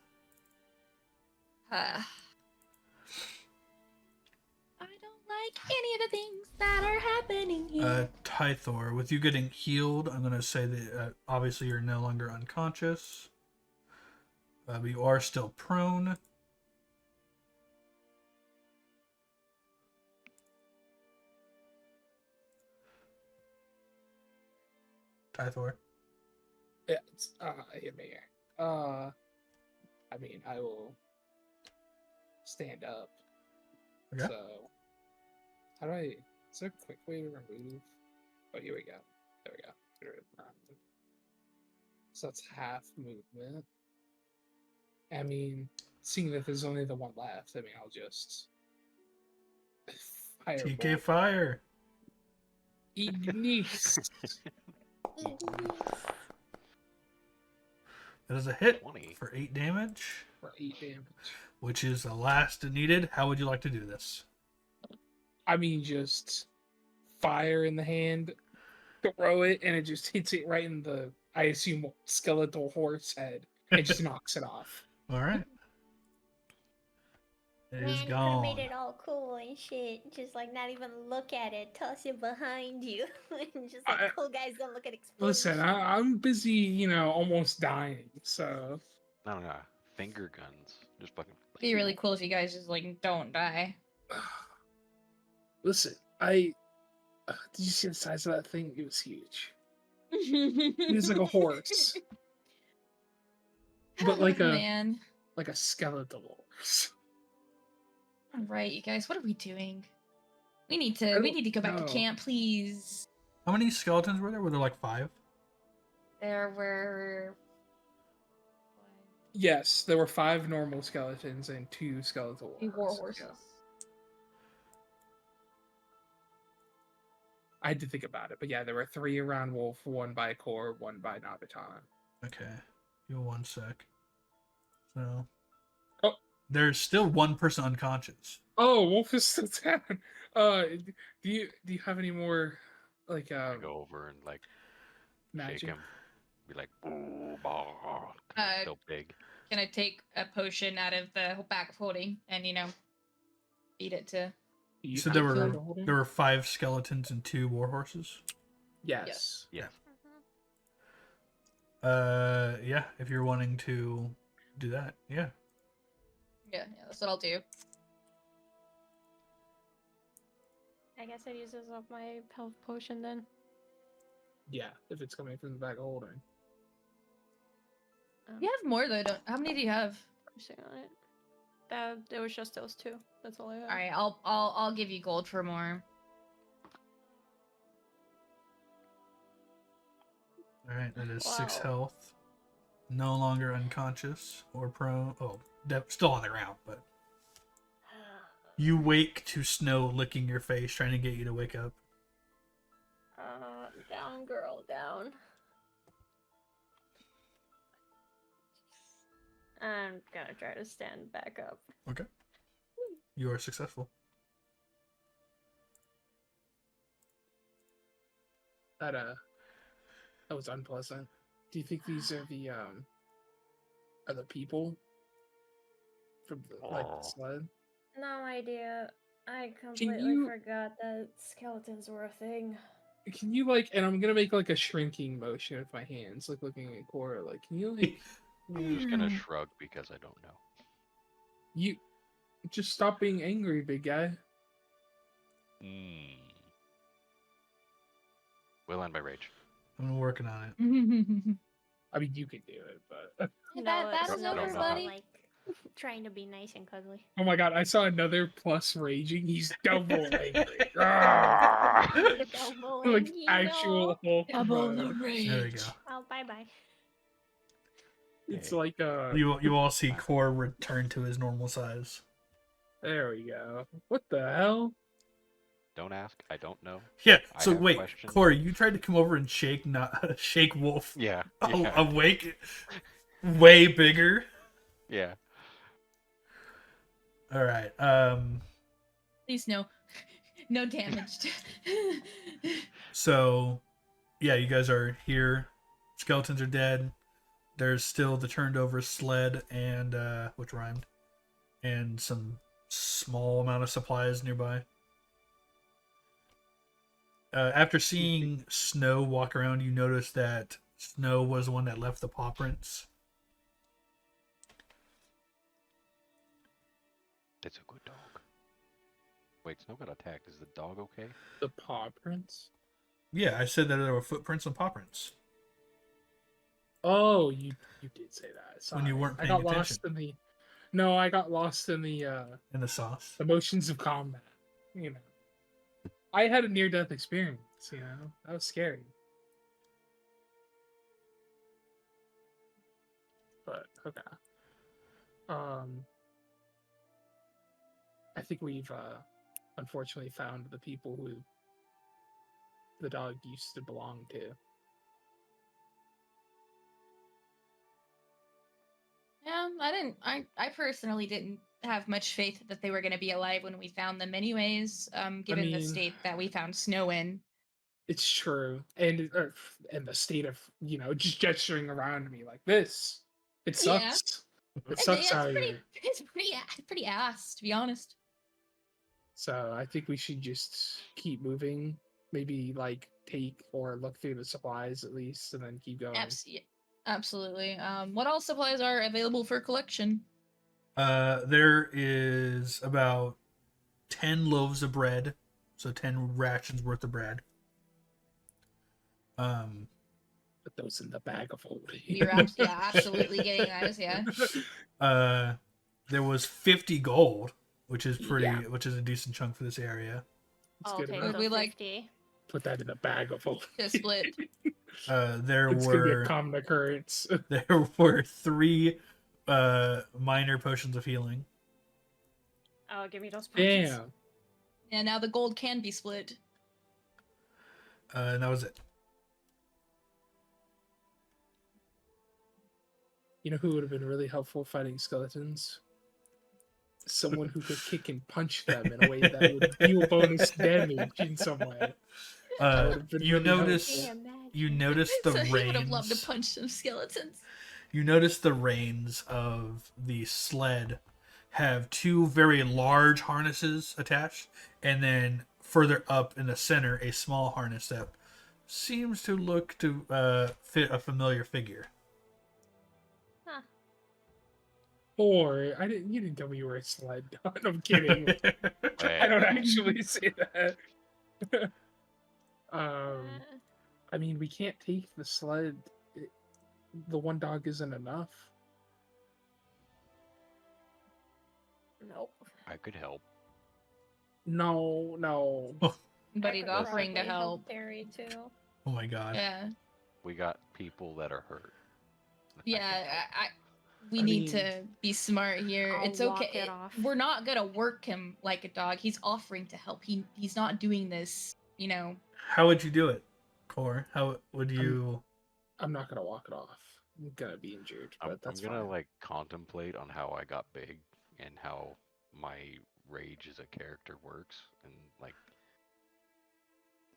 I don't like any of the things that are happening here. Tythor, with you getting healed, I'm going to say that obviously you're no longer unconscious. But you are still prone. Tythor. Yeah, it's hit me here. I mean, I will stand up. Okay. So, how do I? Is there a quick way to remove? Oh, here we go. There we go. Get rid of that. So that's half movement. I mean, seeing that there's only the one left, I mean, I'll just TK fireball. Fire. Ignis. That is a hit 20. for 8 damage, For 8 damage. which is the last needed. How would you like to do this? I mean, just fire in the hand, throw it, and it just hits it right in the, I assume, skeletal horse head. It just knocks it off. All right. It is Man, you could have made gone. it all cool and shit. Just like not even look at it, toss it behind you. And just like I- cool guys don't look at explosion. Listen, I'm busy, almost dying. So No. Finger guns. Just fucking. It'd be really cool if you guys just like don't die. listen, did you see the size of that thing? It was huge. It was like a horse, but like a man. like a skeletal horse. All right, you guys, what are we doing? We need I to don't go back to know. camp, please. How many skeletons were there? Were there like 5? There were Yes, there were 5 normal skeletons and 2 skeletal three war horses, horses. yeah. I had to think about it, but yeah, there were 3 around Wolf, 1 by Core, 1 by Navitana. Okay. Give me 1 sec. So. Oh. There's still 1 person unconscious. Oh, Wolf is still down. Do you have any more like I go over and like shake magic? him. Be like, "Ooh, bah." Still big. Gonna take a potion out of the back of holding and feed it to. You So have there to were hold him? there were 5 skeletons and 2 war horses. Yes. Yeah. Yeah, if you're wanting to do that, yeah. Yeah, that's what I'll do. I guess it uses up my health potion then. Yeah, if it's coming from the back of holding. You have more though. How many do you have? I'm seeing on it. There was just those 2. That's all I have. All right, I'll give you gold for more. All right, that is 6 Wow. health. No longer unconscious or prone. Oh, still on the ground, but you wake to snow licking your face, trying to get you to wake up. Down, girl, down. I'm gonna try to stand back up. Okay. You are successful. That was unpleasant. Do you think these are the people from the Oh. sled? No idea. I completely you- forgot that skeletons were a thing. Can you and I'm gonna make a shrinking motion with my hands, looking at Cora. Can you I'm just gonna shrug because I don't know. you just stop being angry, big guy? Will end by rage. I'm working on it. I mean, you could do it, but That'll it's know, no, no, everybody. Like trying to be nice and cuddly. oh my god, I saw another plus raging. He's double angry. Double like angry, actual Hulk Double mode. the There we rage. go. Oh, bye bye. It's like You all see Core return to his normal size. there we go. What the hell? Don't ask. I don't know. Yeah. I So have wait, questions. Corey, you tried to come over and shake shake Wolf. Yeah. Oh, Yeah. awake, way bigger. Yeah. All right. Please no damage. So, yeah, you guys are here. Skeletons are dead. There's still the turned over sled and which rhymed, and some small amount of supplies nearby. After seeing Snow walk around, you notice that Snow was the one that left the paw prints. It's a good dog. Wait, Snow got attacked. Is the dog okay? The paw prints? Yeah, I said that there were footprints and paw prints. Oh, you did say that. When you Sorry. weren't I got paying lost in the. No, I got lost in the In the sauce. emotions of combat. I had a near-death experience. That was scary. But okay. I think we've unfortunately found the people who the dog used to belong to. Yeah, I personally didn't have much faith that they were going to be alive when we found them anyways, given the mean- state that we found Snow in. It's true, and the state of just gesturing around me like this. It Yeah. sucks. It It's sucks out pretty, here. it's pretty ass, to be honest. So I think we should just keep moving. Maybe like take or look through the supplies at least, and then keep going. Absolutely. What all supplies are available for collection? There is about 10 loaves of bread, so 10 rations worth of bread. Put those in the bag of holding. You're absolutely getting those, yeah. There was 50 gold, which is Yeah. which is a decent chunk for this area. It's I'll good take enough. the We like- 50. Put that in the bag of holding. To split. There It's gonna be a were common occurrence. there were 3 minor potions of healing. Oh, give me those potions. Damn. And now the gold can be split. And that was it. You know who would have been really helpful fighting skeletons? Someone who could kick and punch them in a way that would deal bonus damage in some way. That would've been You really helpful. notice Can't imagine. you notice the So he would have loved to reins. punch some skeletons. You notice the reins of the sled have 2 very large harnesses attached, and then further up in the center, a small harness that seems to look to fit a familiar figure. Or you didn't tell me you were a sled. I'm kidding. I don't actually say that. I mean, we can't take the sled. The one dog isn't enough. Nope. I could help. No. But he's I could offering to probably help. Terry too. Oh my god. Yeah. We got people that are hurt. I Yeah, can help. we I need mean, to be smart here. I'll It's walk okay. it off. We're not gonna work him like a dog. He's offering to help. He's not doing this, you know. How would you do it, Core? How would you? I'm not gonna walk it off. I'm gonna be injured, but I'm that's gonna fine. like contemplate on how I got big and how my rage as a character works, and like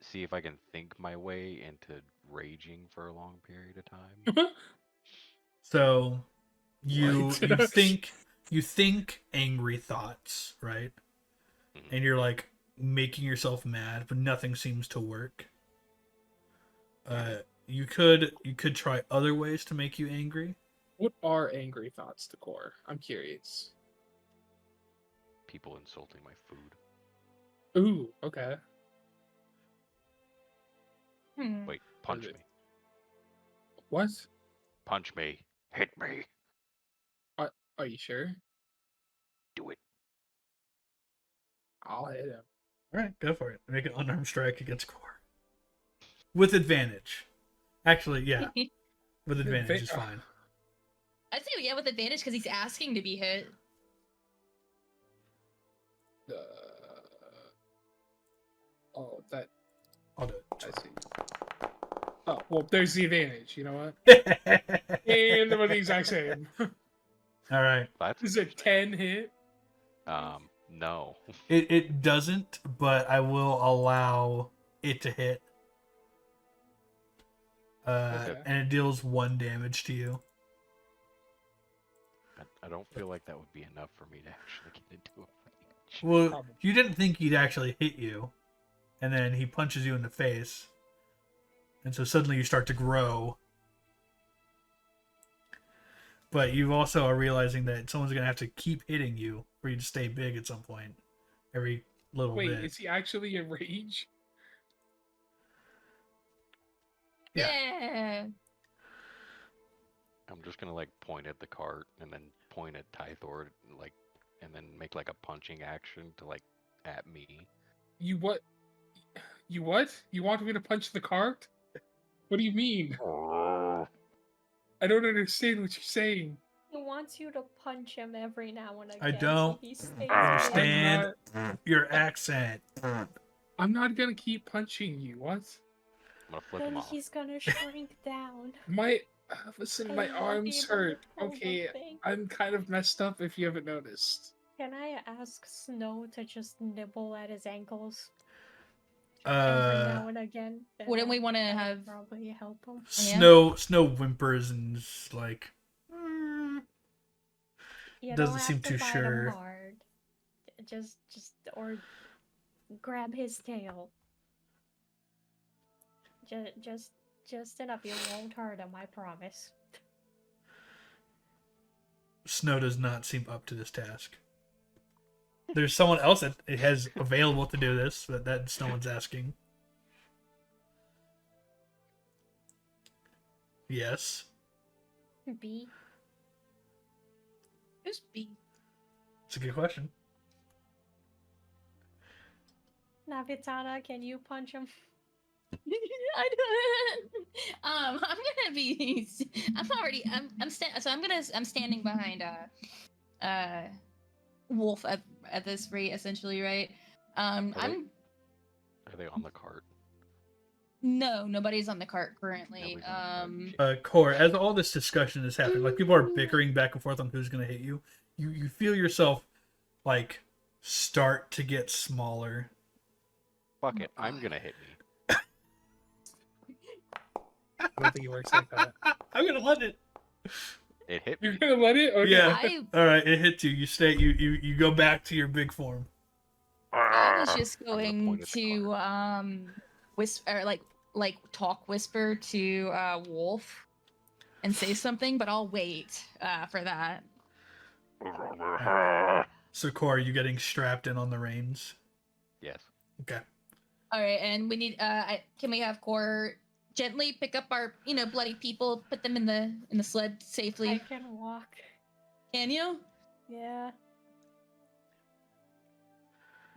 see if I can think my way into raging for a long period of time. So you What? you think angry thoughts, right? Mhm. And you're like making yourself mad, but nothing seems to work. You could try other ways to make you angry. What are angry thoughts to core? I'm curious. People insulting my food. Ooh, okay. Wait, punch it? me. What? Punch me. Hit me. Are you sure? Do it. I'll hit him. All right, go for it. Make an unarmed strike against Core with advantage. Actually, yeah, with advantage is fine. I'd say yeah with advantage because he's asking to be hit. Oh, that I'll do I it. see. Oh well, there's the advantage. You know what? All And about the exact same. right. That's Is it 10 hit? no. It doesn't, but I will allow it to hit. Okay. And it deals 1 damage to you. I don't feel like that would be enough for me to actually get into a fight. Well, Probably. you didn't think he'd actually hit you, and then he punches you in the face, and so suddenly you start to grow. But you also are realizing that someone's gonna have to keep hitting you for you to stay big at some point. Every little Wait, bit. is he actually in rage? Yeah. Yeah. I'm just gonna like point at the cart and then point at Tythor, like, and then make like a punching action to like at me. You what? You what? You want me to punch the cart? What do you mean? I don't understand what you're saying. He wants you to punch him every now and again. I don't So he stays understand. big. Your accent. I'm not gonna keep punching you. What? I'm gonna flip him Then off. he's gonna shrink down. My listen, my And you won't be arms able to hurt. pull the Okay, thing. I'm kind of messed up if you haven't noticed. Can I ask Snow to just nibble at his ankles every now and again? Wouldn't we want to That'll have probably help him? Yeah. Snow whimpers and is like, You Doesn't don't seem have to too fight sure. him hard. Just or grab his tail. Just enough. You won't hurt him. I promise. Snow does not seem up to this task. There's someone else that it has available to do this, but that's no one's asking. Yes. B. Who's B? It's a good question. Navitana, can you punch him? I don't. I'm gonna be. I'm already. So I'm standing behind Wolf at this rate, essentially, right? Are I'm they on the cart? no, nobody's on the cart currently. Nobody's on the cart. Core, as all this discussion is happening, like people are bickering back and forth on who's gonna hit you. You feel yourself like start to get smaller. Fuck it, I'm gonna hit me. I don't think it works like that. I'm gonna let it. It hit You're me. gonna let it? Okay. Yeah. I All right, it hits you. You stay. You go back to your big form. was just I'm gonna going point at the cart. to whisper, like talk whisper to Wolf and say something, but I'll wait for that. So, Core, are you getting strapped in on the reins? Yes. Okay. All right, and we need. Can we have Core gently pick up our, bloody people, put them in the sled I safely? can walk. Can you? Yeah.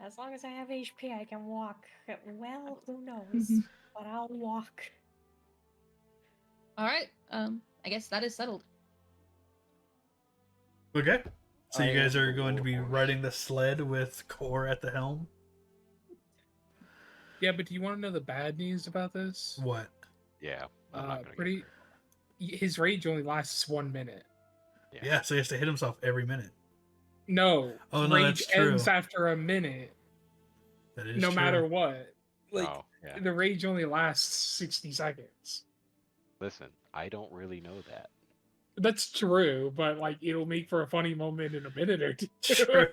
As long as I have HP, I can walk. Well, who knows? But I'll walk. All right. I guess that is settled. Okay. So you I guys am are the going to be warhorse. riding the sled with Core at the helm. Yeah, but do you want to know the bad news about this? What? Yeah. I'm not gonna get His rage only lasts 1 minute. Yeah. So he has to hit himself every minute. No. Oh, no, rage that's true. ends after a minute, That is no true. matter what. Like, Oh, yeah. the rage only lasts 60 seconds. Listen, I don't really know that. That's true, but like it'll make for a funny moment in a minute or two. True.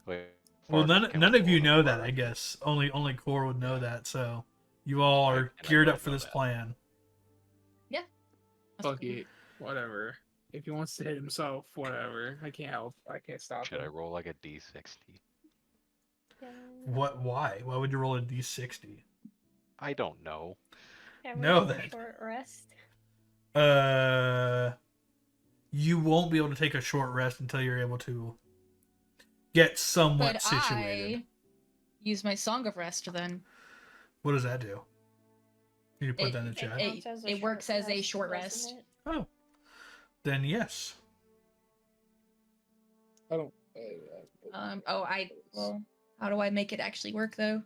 Wait, Well, Fark none of you council know on the that. I cart. guess only Core would know that. So you all are And I geared up don't for know this that. plan. Fuck it. Whatever. If he wants to hit himself, whatever. I can't help. I can't stop Should I him. roll like a d60? What? Why? Why would you roll a d60? I don't know. Can we No, have a that- short rest? You won't be able to take a short rest until you're able to get somewhat Could situated. I use my Song of Rest then? What does that do? Can you put that in the It chat? it- counts as a it works short as a short rest. doesn't it? Oh, then yes. I don't. Well, how do I make it actually work though?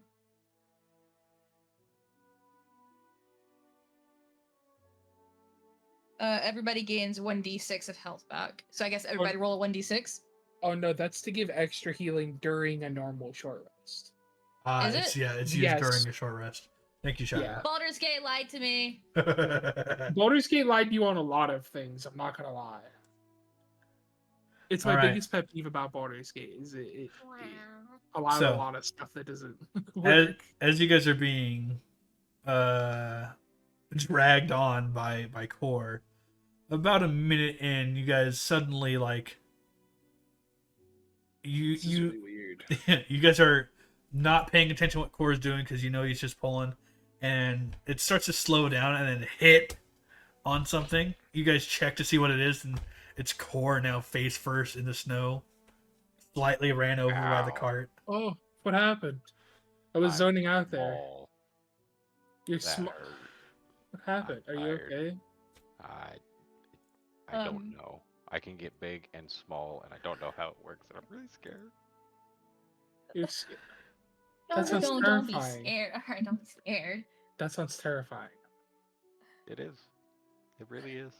Everybody gains 1d6 of health back. So I guess everybody roll a 1d6. Oh no, that's to give extra healing during a normal short rest. Is It's it? it's used Yes. during a short rest. Thank you, Yeah. Shaka. Baldur's Gate lied to me. Baldur's Gate lied you on a lot of things. I'm not gonna lie. It's my Alright. biggest pet peeve about Baldur's Gate is it Wow. allows So, a lot of stuff that doesn't as, work. as you guys are being dragged on by Core, about a minute in, you guys suddenly like This is really weird. you guys are not paying attention to what Core is doing because you know he's just pulling, and it starts to slow down and then hit on something. You guys check to see what it is, and it's Core now face first in the snow, slightly ran over by the Ow. cart. Oh, what happened? I was I'm zoning out there. Small. You're That small. hurt. What happened? Are you tired. okay? I don't know. I can get big and small, and I don't know how it works, and I'm really scared. You're scared. No, That sounds don't be terrifying. scared. All right, don't be scared. That sounds terrifying. It is. It really is.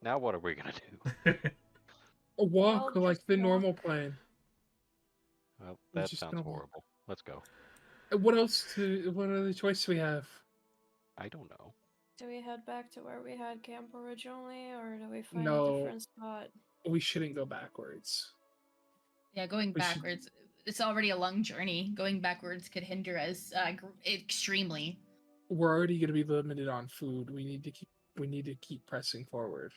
Now what are we gonna do? A walk Well, like just the walk. normal plan. Well, We're that just sounds gonna walk. horrible. Let's go. What else? What other choice do we have? I don't know. Do we head back to where we had camp originally, or do we find No. a different spot? We shouldn't go backwards. Yeah, going We should- backwards. It's already a long journey. Going backwards could hinder us extremely. We're already going to be limited on food. We need to keep pressing forward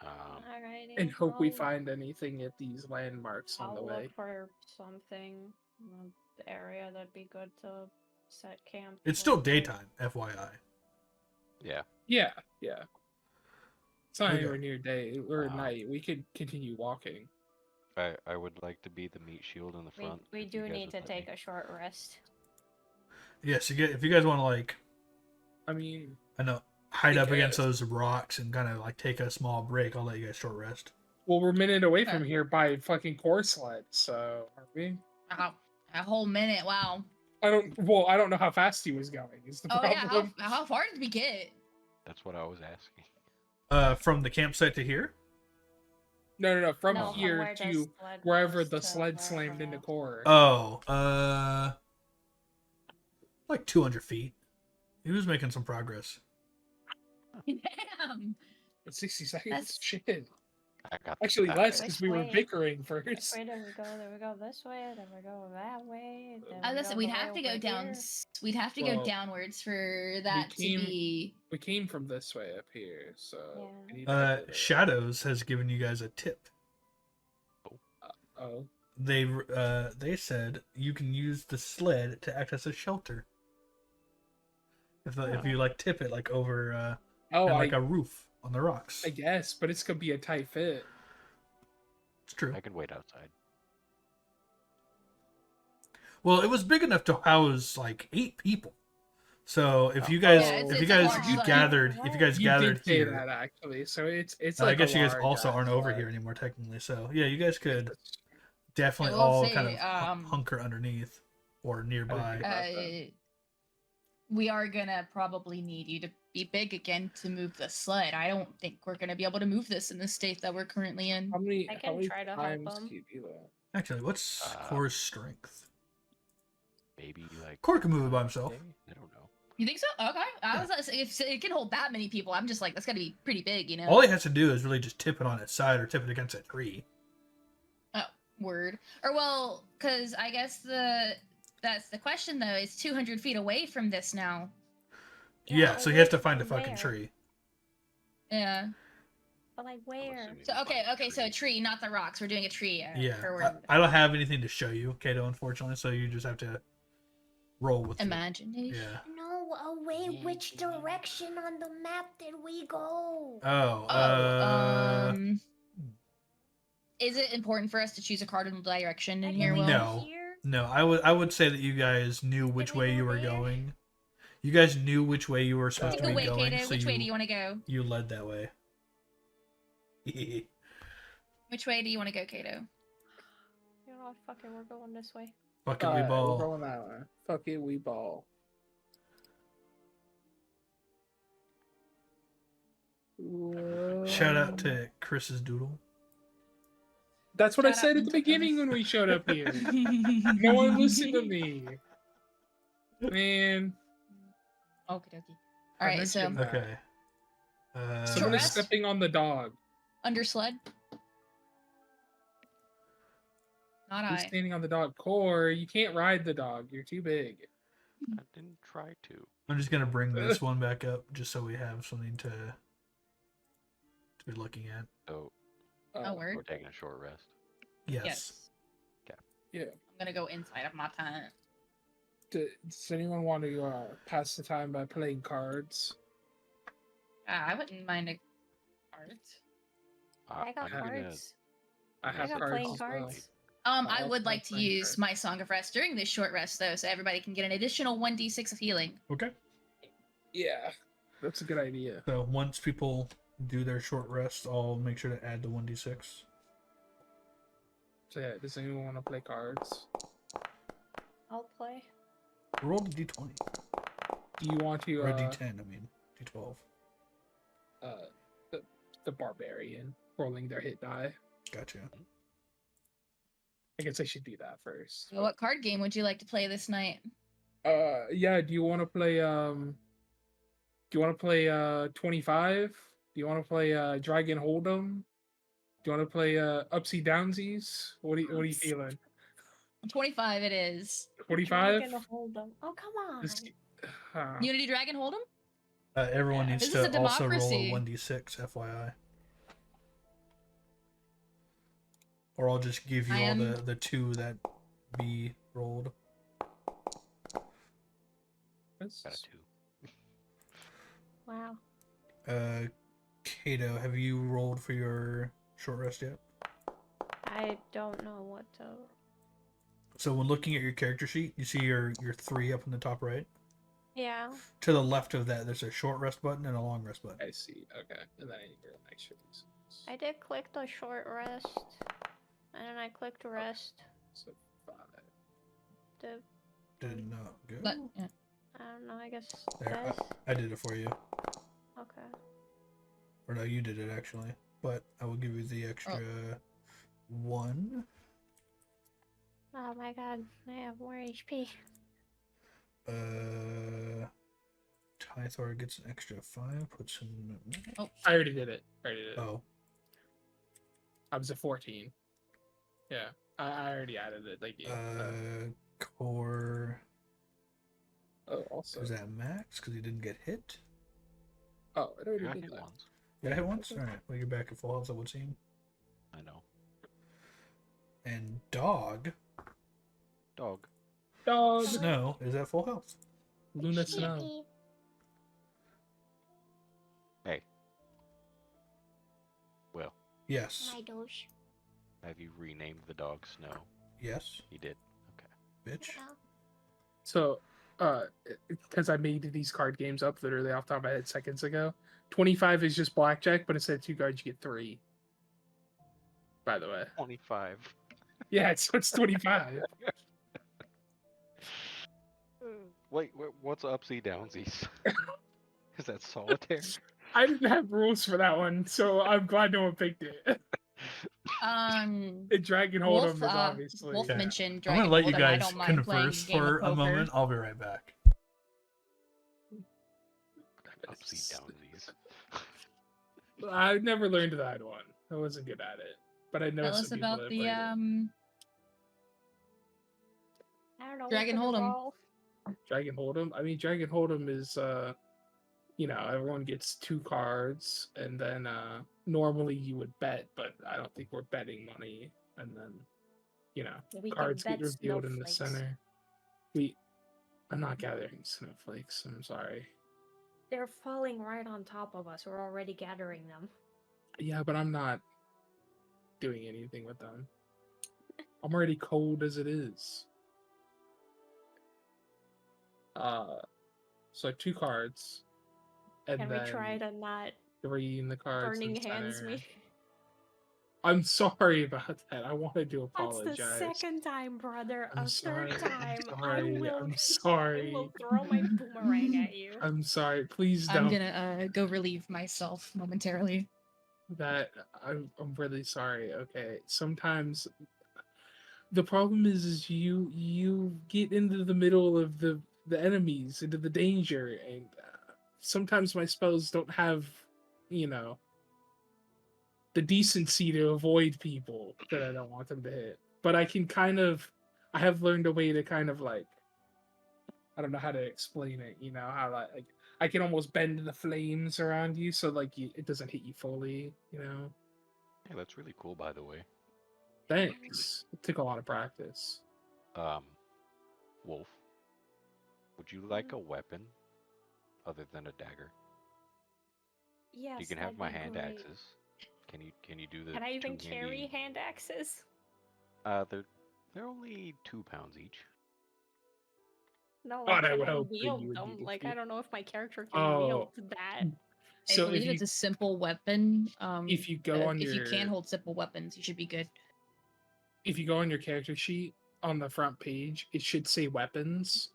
Alrighty. and hope we I'll- find anything at these landmarks on I'll the look way. for something in the area that'd be good to set camp. It's for. still daytime, FYI. Yeah. Yeah, yeah. It's not Okay. anywhere near day or Wow. night. We could continue walking. I would like to be the meat shield in the front. We if you do guys need would to let take me. a short rest. Yes, if you guys want to like, I mean, I know, hide up against guess. those rocks and kind of like take a small break, I'll let you guys short rest. well, we're a minute away Okay. from here by fucking core sled, so aren't we? A whole minute. Wow. I don't know how fast he was going. Is the Oh problem? yeah. How far did we get? That's what I was asking. From the campsite to here? No. From No, here where the to sled wherever was the to sled wherever slammed into else. core. Oh, like 200 feet. He was making some progress. Damn. 60 seconds. That's- Shit. I got Actually, that. less Which because we were way? bickering Which first. way did we go? Did we go this way? Did we go that way? Did I we listen, go we'd the have way to go over down. here? We'd have to go Well, downwards for that to came- be. We came from this way up here, so. Yeah. we need to go there. Shadows has given you guys a tip. Oh. They said you can use the sled to act as a shelter. If you like tip it like over Oh, and like a roof on the rocks. I guess, but it's gonna be a tight fit. It's true. I can wait outside. Well, it was big enough to house like 8 people. So if Oh. you guys, Yeah, it's- if you it's a guys large sled. gathered, if you guys You gathered did say here, that actually, so it's I like. guess a you guys large also ass aren't over sled. here anymore technically. So yeah, you guys could That's- definitely I will all say, kind of hunker underneath or nearby. that. We are gonna probably need you to be big again to move the sled. I don't think we're gonna be able to move this in the state that we're currently in. How many? I how can many try to help times them. do you do that? Actually, what's Core's strength? Maybe like. Core can move it by himself. okay, I don't know. You think so? Okay. I was if it can hold that many people, I'm just like that's gotta be pretty big, you know. All he has to do is really just tip it on its side or tip it against a tree. Word. Or well, because I guess that's the question though. It's 200 feet away from this now. Yeah, so he has to where- find a fucking where? tree. Yeah. But like where? assuming So we okay, find okay. So a tree, not the rocks. We're doing a tree. Yeah, for I don't have anything to show you, Kato, unfortunately. So you just have to roll with it. imagination. Yeah. No, away. Which direction on the map did we go? Is it important for us to choose a cardinal direction in Like, here? did we Will? go No. here? No, I would say that you guys knew which we way go you were there? going. You guys knew which way you were supposed Pick to a be way, going, Kato. so Which way do you want to go? you led that way. Which way do you want to go, Kato? You know what? Fuck it, we're going this way. Fuck it, we Alright, ball. We're going that way. Fuck it, we ball. Shout out to Chris's doodle. That's what I Shout out said at the to beginning Chris. when we showed up here. No one listened to me. Man. Okie dokie. I All right, so mentioned that. Okay. Someone is rest? stepping on the dog. under sled. Not Who's I. standing on the dog? Core, you can't ride the dog. You're too big. I didn't try to. I'm just gonna bring this one back up just so we have something to be looking at. So Oh, we're word. taking a short rest. Yes. Yeah. I'm gonna go inside of my tent. Does anyone want to pass the time by playing cards? I wouldn't mind a card. I got I'm gonna- cards. I I have got cards. playing as well. cards. I I'll would like to play use cards. my Song of Rest during this short rest, though, so everybody can get an additional 1d6 of healing. Okay. Yeah, that's a good idea. So once people do their short rest, I'll make sure to add the 1d6. So yeah, does anyone want to play cards? I'll play. Roll the d20. Do you want to Or a d10, I mean. d12. the barbarian rolling their hit die? Gotcha. I guess I should do that first. So what card game would you like to play this night? Yeah, do you want to play Do you want to play 25? Do you want to play Dragon Hold'em? Do you want to play Upsy Downsies? What are you feeling? 25 it is. 25? Dragon Hold'em. Oh, come on. Unity Dragon Hold'em? Everyone Yeah. needs This is to a also roll a democracy. 1d6, FYI. Or I'll just give you I all am- the two that be rolled. Got a 2. Wow. Kato, have you rolled for your short rest yet? I don't know what to. So when looking at your character sheet, you see your 3 up in the top right. Yeah. To the left of that, there's a short rest button and a long rest button. I see. Okay. And then I need to make sure these. I did click the short rest. And then I clicked rest. So 5. The Did not go. But yeah. I don't know, I guess There, this. I did it for you. Okay. Or no, you did it actually. But I will give you the extra 1. Oh my god, I have more HP. Tythor gets an extra 5. Puts him. I already did it. Oh, I was at 14. Yeah. I already added it. Like, Core oh, also. is that max because he didn't get hit. Oh, it already I did hit that. once. Yeah, hit once. All right. Well, you're back at full health. That would seem. I know. And dog Dog. Dog. Snow is at full health. Luna Snow. Yippee. Hey. Will, Yes. My doge. have you renamed the dog Snow? Yes. You did. Bitch. Well, So, because I made these card games up literally off the top of my head seconds ago. 25 is just blackjack, but instead of 2 cards, you get 3. By the way. 25. Yeah, so it's 25. Wait, what's upsy downsies? Is that solitaire? I didn't have rules for that one, so I'm glad no one picked it. Dragon Hold'em Wolf, is obviously. Wolf Yeah. mentioned I'm Dragon gonna let you Hold'em. I guys don't mind playing converse a game for of a poker. moment. I'll be right back. Upsy downsies. I never learned that one. I wasn't good at it, but I know Tell some us people about that the played it. I don't know. Dragon what to Hold'em. roll. Dragon Hold'em. I mean, Dragon Hold'em is everyone gets 2 cards, and then normally you would bet, but I don't think we're betting money. And then, We can cards get bet revealed in the snowflakes. center. I'm not gathering snowflakes. I'm sorry. They're falling right on top of us. We're already gathering them. Yeah, but I'm not doing anything with them. I'm already cold as it is. So 2 cards, and Can then we try to not 3 in the cards. burning in the hands center. me? I'm sorry about that. I wanted to That's apologize. the second time, brother. I'm A sorry, third I'm time, sorry, I I'm will sorry. throw my boomerang at you. I'm sorry. Please I'm don't. gonna go relieve myself momentarily. I'm really sorry. Okay. Sometimes the problem is you get into the middle of the enemies, into the danger, and sometimes my spells don't have, the decency to avoid people that I don't want them to hit. But I have learned a way to kind of like, I don't know how to explain it. How like I can almost bend the flames around you so like it doesn't hit you fully. Hey, that's really cool, by the way. Thanks. It took a lot of practice. Wolf, would you like a weapon other than a dagger? Yes, You can have that'd my be hand great. axes. Can you do the? Can I even two-handy- carry hand axes? They're only 2 pounds each. No, God, like, I can would I hope that you wield would them? be Like, defeated. I don't know if my character can Oh. wield that. I So believe it's a simple weapon. if you go on if you your- can hold simple weapons, you should be good. if you go on your character sheet on the front page, it should say weapons.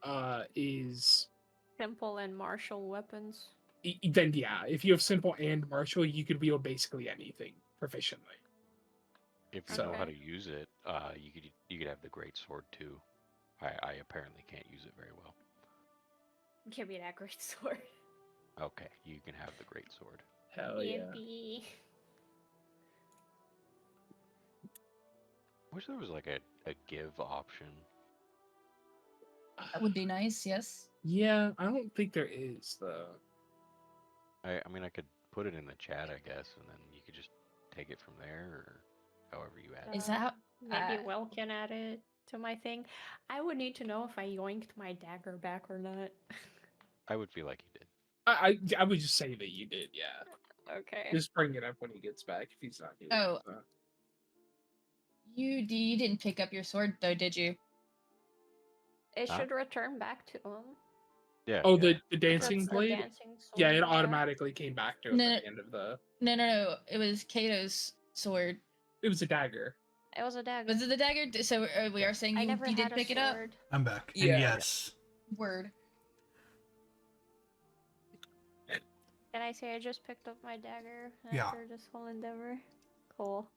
Is Simple and martial weapons. then yeah, if you have simple and martial, you could wield basically anything proficiently. If you So- know how to use it, you could have the great sword too. I apparently can't use it very well. Give me that great sword. Okay, you can have the great sword. Hell yeah. Yippee. Wish there was like a give option. That would be nice. Yes. Yeah, I don't think there is though. I mean, I could put it in the chat, I guess, and then you could just take it from there, or however you add it. Is that Maybe uh, Will can add it to my thing. I would need to know if I yoinked my dagger back or not. I would feel like you did. I would just say that you did, yeah. Okay. Just bring it up when he gets back if he's not here. Oh. you didn't pick up your sword though, did you? It Huh? should return back to him. Yeah. Oh, yeah. the dancing That's the blade? dancing Yeah, sword, it automatically came back to him No. at the end of the. No. It was Kato's sword. It was a dagger. It was a dagger. Was it the dagger? So we are saying I you never did had a pick it up. sword. I'm back. Yeah. And yes. Word. Can I say I just picked up my dagger Yeah. after this whole endeavor? Cool.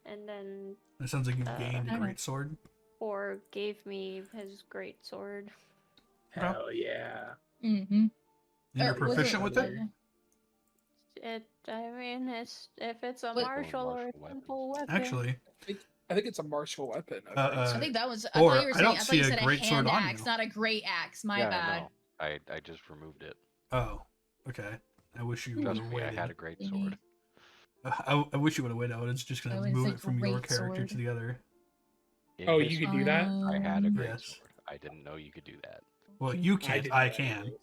And then It sounds like you gained a Okay. great sword. Or gave me his great sword. Hell yeah. Mm-hmm. And you're Or was proficient with it? I mean, if it's a What- martial or a Martial weapon. simple weapon. Actually, I think it's a martial weapon. I think that was. I or thought you were I saying. don't I thought see you a said a great sword hand on axe, you. not a great axe. My yeah, bad. no. I just removed it. Oh, okay. I wish you would Trust have me, I waited. had a great Maybe. sword. I wish you would have waited. I was just Oh, gonna it's move a it from your great character sword. to the other. In Oh, you history, could do that? I had a great Yes. sword. I didn't know you could do that. Well, you can't. didn't I know that can. either.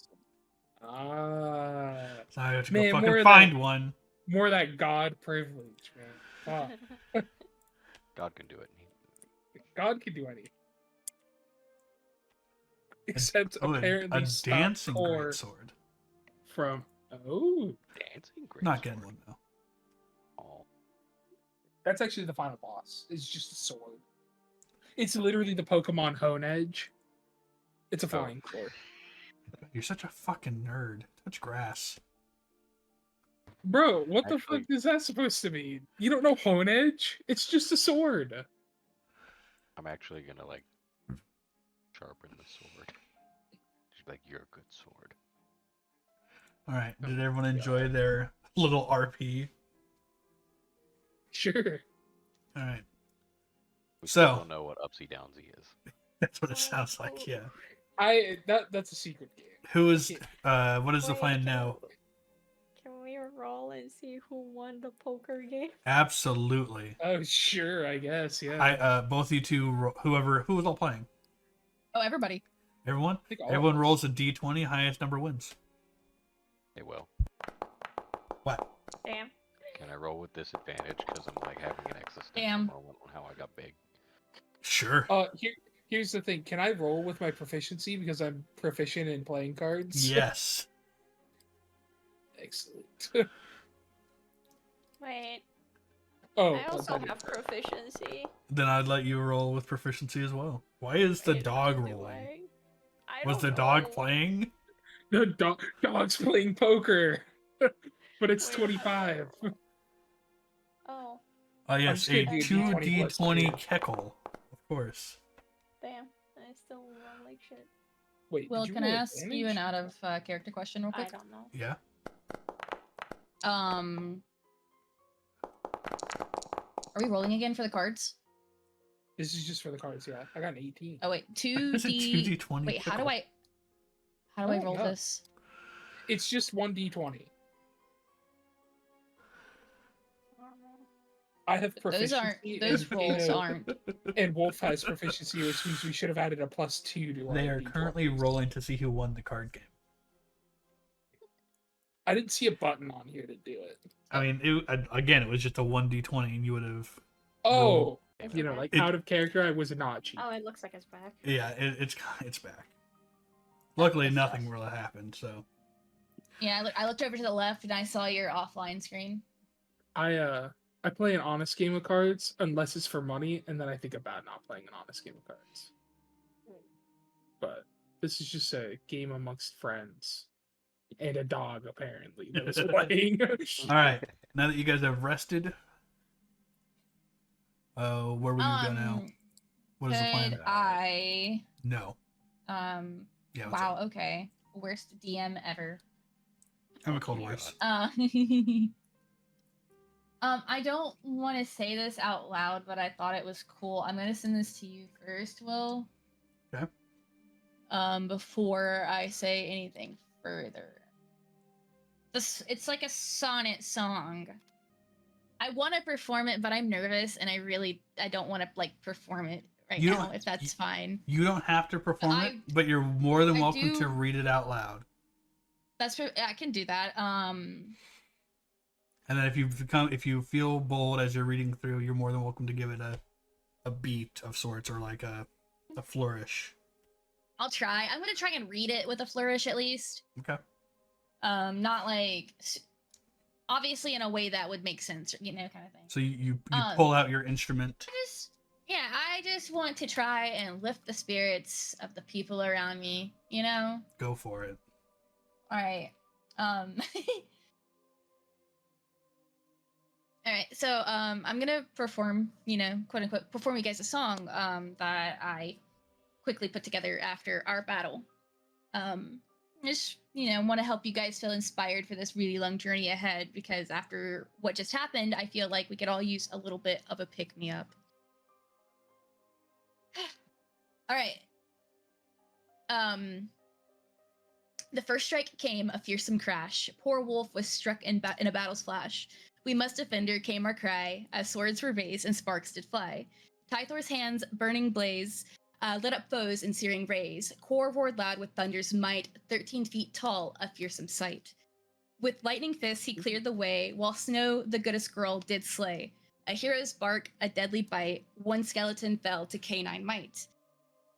Ah, So I have to Man, go more fucking of find that- one. more of that god privilege, man. Fuck. God can do it. God can do anything. Except Oh, apparently a stop dancing core great sword. from. Oh, Dancing great Not sword. getting one though. Oh, that's actually the final boss. It's just a sword. It's literally the Pokemon Honedge. It's a flying sword. You're such a fucking nerd. Touch grass. Bro, what the Actually- fuck is that supposed to mean? You don't know Honedge? It's just a sword. I'm actually gonna like sharpen the sword. She's like, you're a good sword. All right. Oh Did my everyone God. enjoy their little RP? Sure. All right. We So- still don't know what Upsy Downsy is. That's what it sounds like. Yeah. That's a secret game. Who is? What is the Wait, plan now? Can we roll and see who won the poker game? Absolutely. Oh, sure, I guess, yeah. I both you two, who was all playing. Oh, everybody. Everyone. think all of Everyone us. rolls a d20. Highest number wins. They will. What? Damn. Can I roll with disadvantage because I'm like having an existential Damn. moment on how I got big? Sure. Here's the thing. Can I roll with my proficiency because I'm proficient in playing cards? Yes. Excellent. Wait, Oh, I also did- have proficiency. Then I'd let you roll with proficiency as well. Why is the Wait, dog do rolling? I Was the don't dog know. playing? No, dog's playing poker. But it's Wait. 25. Oh, Yes, just a gonna do D20 plus 2d20 two. keckle. Of course. damn. I still run like shit. Wait, Well, did you can I roll ask you an advantage? out of character question real I quick? don't know. Yeah. Are we rolling again for the cards? This is just for the cards, yeah. I got an 18. Oh wait, It's a 2d. 2d20 Wait, how do keckle. I Oh my roll God. this? It's just 1d20. I have Those proficiency. aren't. and Those rolls Kato- aren't. And Wolf has proficiency, which means we should have added a +2 to our They are D20s. currently rolling to see who won the card game. I didn't see a button on here to do it. I mean, again, it was just a 1d20, and you would have. Oh, Is you it know, back? like It- out of character, I was not cheating. Oh, it looks like it's back. Yeah, it's back. Luckily, That's nothing tough. really happened. So Yeah, I looked over to the left and I saw your offline screen. I play an honest game of cards unless it's for money, and then I think about not playing an honest game of cards. But this is just a game amongst friends and a dog, apparently, that was playing. all right, now that you guys have rested, where will you go now? What is the plan? Could I? No. Um. Yeah. what's Wow. up? Okay. Worst DM ever. have a cold voice. I don't want to say this out loud, but I thought it was cool. I'm gonna send this to you first, Will. Okay. Before I say anything further. It's like a sonnet song. I want to perform it, but I'm nervous, and I don't want to like perform it right You now. don't- If that's fine. You don't have to perform it, but you're more than welcome to read it out loud. I can do that. And then if you feel bold as you're reading through, you're more than welcome to give it a beat of sorts or like a flourish. I'll try. I'm gonna try and read it with a flourish at least. Okay. Not like obviously in a way that would make sense, kind of thing. So you pull out your instrument. I just want to try and lift the spirits of the people around me, Go for it. All right. All right. So I'm gonna perform, quote unquote, perform you guys a song that I quickly put together after our battle. Just want to help you guys feel inspired for this really long journey ahead, because after what just happened, I feel like we could all use a little bit of a pick-me-up. All right. The first strike came, a fearsome crash. Poor wolf was struck in a battle's flash. We must defend her, came our cry, as swords were raised and sparks did fly. Tythor's hands, burning blaze, lit up foes in searing rays. Kor roared loud with thunder's might, 13 feet tall, a fearsome sight. With lightning fists he cleared the way, while Snow, the goodest girl, did slay. A hero's bark, a deadly bite, one skeleton fell to canine might.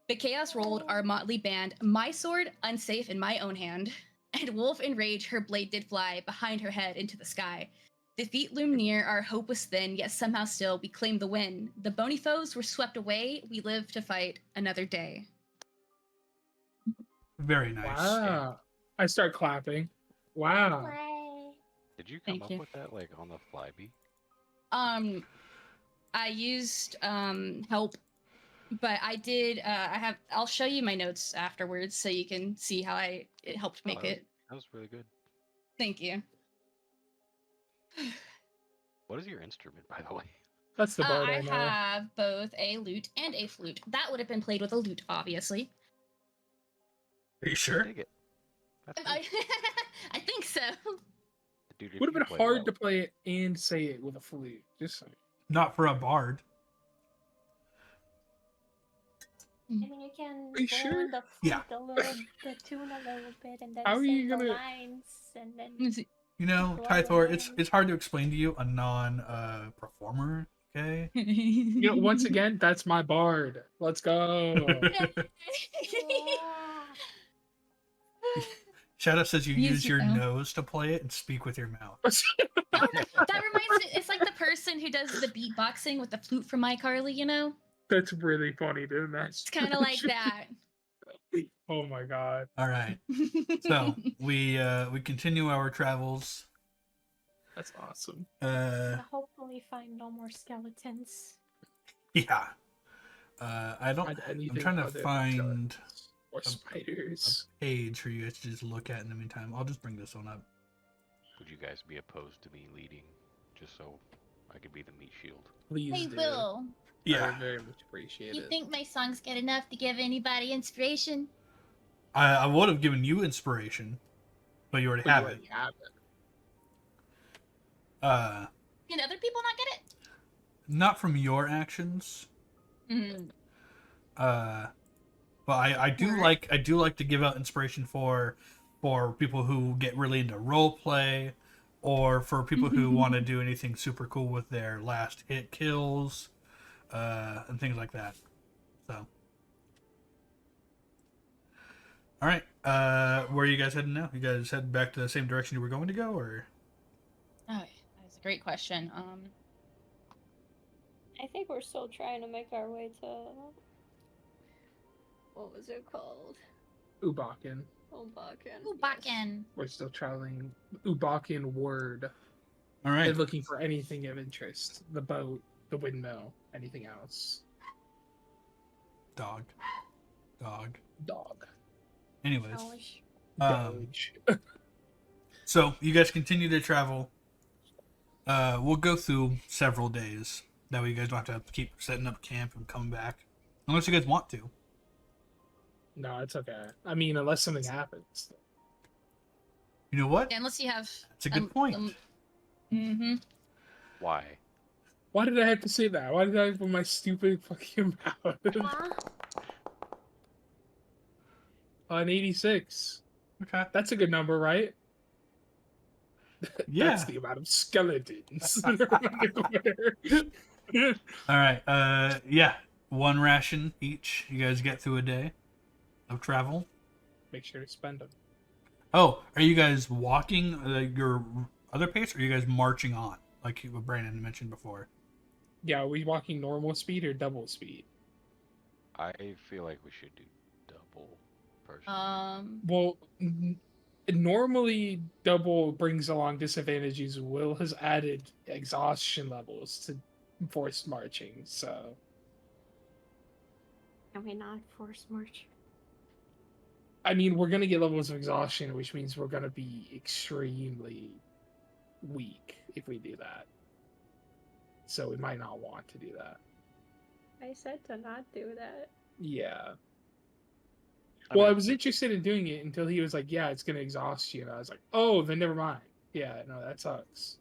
The chaos rolled our motley band, my sword unsafe in my own hand, and wolf in rage her blade did fly behind her head into the sky. Defeat loomed near, our hope was thin, yet somehow still we claimed the win. The bony foes were swept away, we lived to fight another day. Very nice. Wow. I start clapping. Wow. Play. Did you come Thank up you. with that like on the fly, B? I used help, but I did I'll show you my notes afterwards so you can see how it helped make it. That was really good. Thank you. What is your instrument, by the way? That's the bard I I know. have both a lute and a flute. That would have been played with a lute, obviously. Are you sure? Dig it. That's I, good. I think so. Dude, if Would have you been play hard well- to play it and say it with a flute. Just saying. Not for a bard. I mean, you can Are you blow sure? in the Yeah. flute a little, the tune a little bit, and then How are sing you the gonna- lines, and then You know, Blow Tythor, it. it's hard to explain to you, a non performer, okay? You know, once again, that's my bard. Let's go. Shadow says you Use use your your mouth. nose to play it and speak with your mouth. That reminds me, it's like the person who does the beatboxing with the flute from iCarly, That's really funny, dude. It's kind of like that. Oh my god. All right. So we continue our travels. That's awesome. and hopefully find no more skeletons. Yeah. I don't. Find I'm anything trying to other than find skeletons or a spiders. page for you guys to just look at in the meantime. I'll just bring this one up. Would you guys be opposed to me leading, just so I could be the meat shield? Please Hey, do. Will, I Yeah. would very much appreciate you it. think my songs get enough to give anybody inspiration? I would have given you inspiration, but you already But you have it. already have it. Can other people not get it? Not from your actions. Mm. But I do Word. like to give out inspiration for people who get really into role play, or for people who want to do anything super cool with their last hit kills, and things like that. So, all right, where are you guys heading now? You guys head back to the same direction you were going to go, or? Oh, that's a great question. I think we're still trying to make our way to what was it called? Ubaaken. Ubaaken. Ubaaken. We're still traveling Ubaaken word. All right. And looking for anything of interest. The boat, the windmill, anything else. Dog. Dog. Anyways, Ouch. um, Doge. So you guys continue to travel. We'll go through several days. That way you guys don't have to keep setting up camp and coming back. Unless you guys want to. No, it's okay. I mean, unless something happens. You know what? Yeah, unless you have. That's a good point. Mm-hmm. Why? Why did I have to say that? Why did I open my stupid fucking mouth? Huh? An 86. Okay. That's a good number, right? Yeah. That's the amount of skeletons. All right. Yeah. 1 ration each. You guys get through a day of travel. Make sure to spend them. Oh, are you guys walking your other pace, or are you guys marching on, like what Brandon mentioned before? Yeah, are we walking normal speed or double speed? I feel like we should do double, personally. Well, normally double brings along disadvantages. Will has added exhaustion levels to forced marching, so Can we not force march? I mean we're gonna get levels of exhaustion, which means we're gonna be extremely weak if we do that. So we might not want to do that. I said to not do that. Yeah. I Well, mean, I was interested in doing it until he was like, "Yeah, it's gonna exhaust you," and I was like, "Oh, then never mind." Yeah, no, that sucks.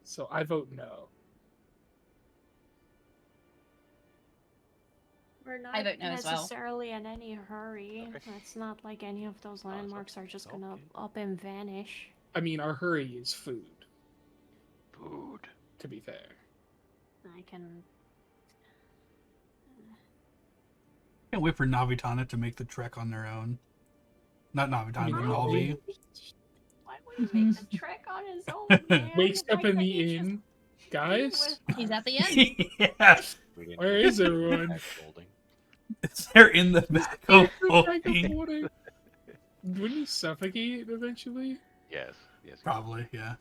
So I vote no. We're not vote no as well. necessarily in any hurry. Okay. It's not like any of those landmarks are just gonna Okay. up and vanish. I mean, our hurry is food. food. To be fair, I can. Can't wait for Navitana to make the trek on their own. Not Navitana, but No. Nalvi. Why would he make the trek on his own, man? wakes Why up in couldn't the he just inn, be guys. with He's us? at the end. Yeah, We didn't Where do is everyone? back folding. they're in the back of Like a holding. hoarding. Wouldn't he suffocate eventually? Yes, yes. Probably, yeah.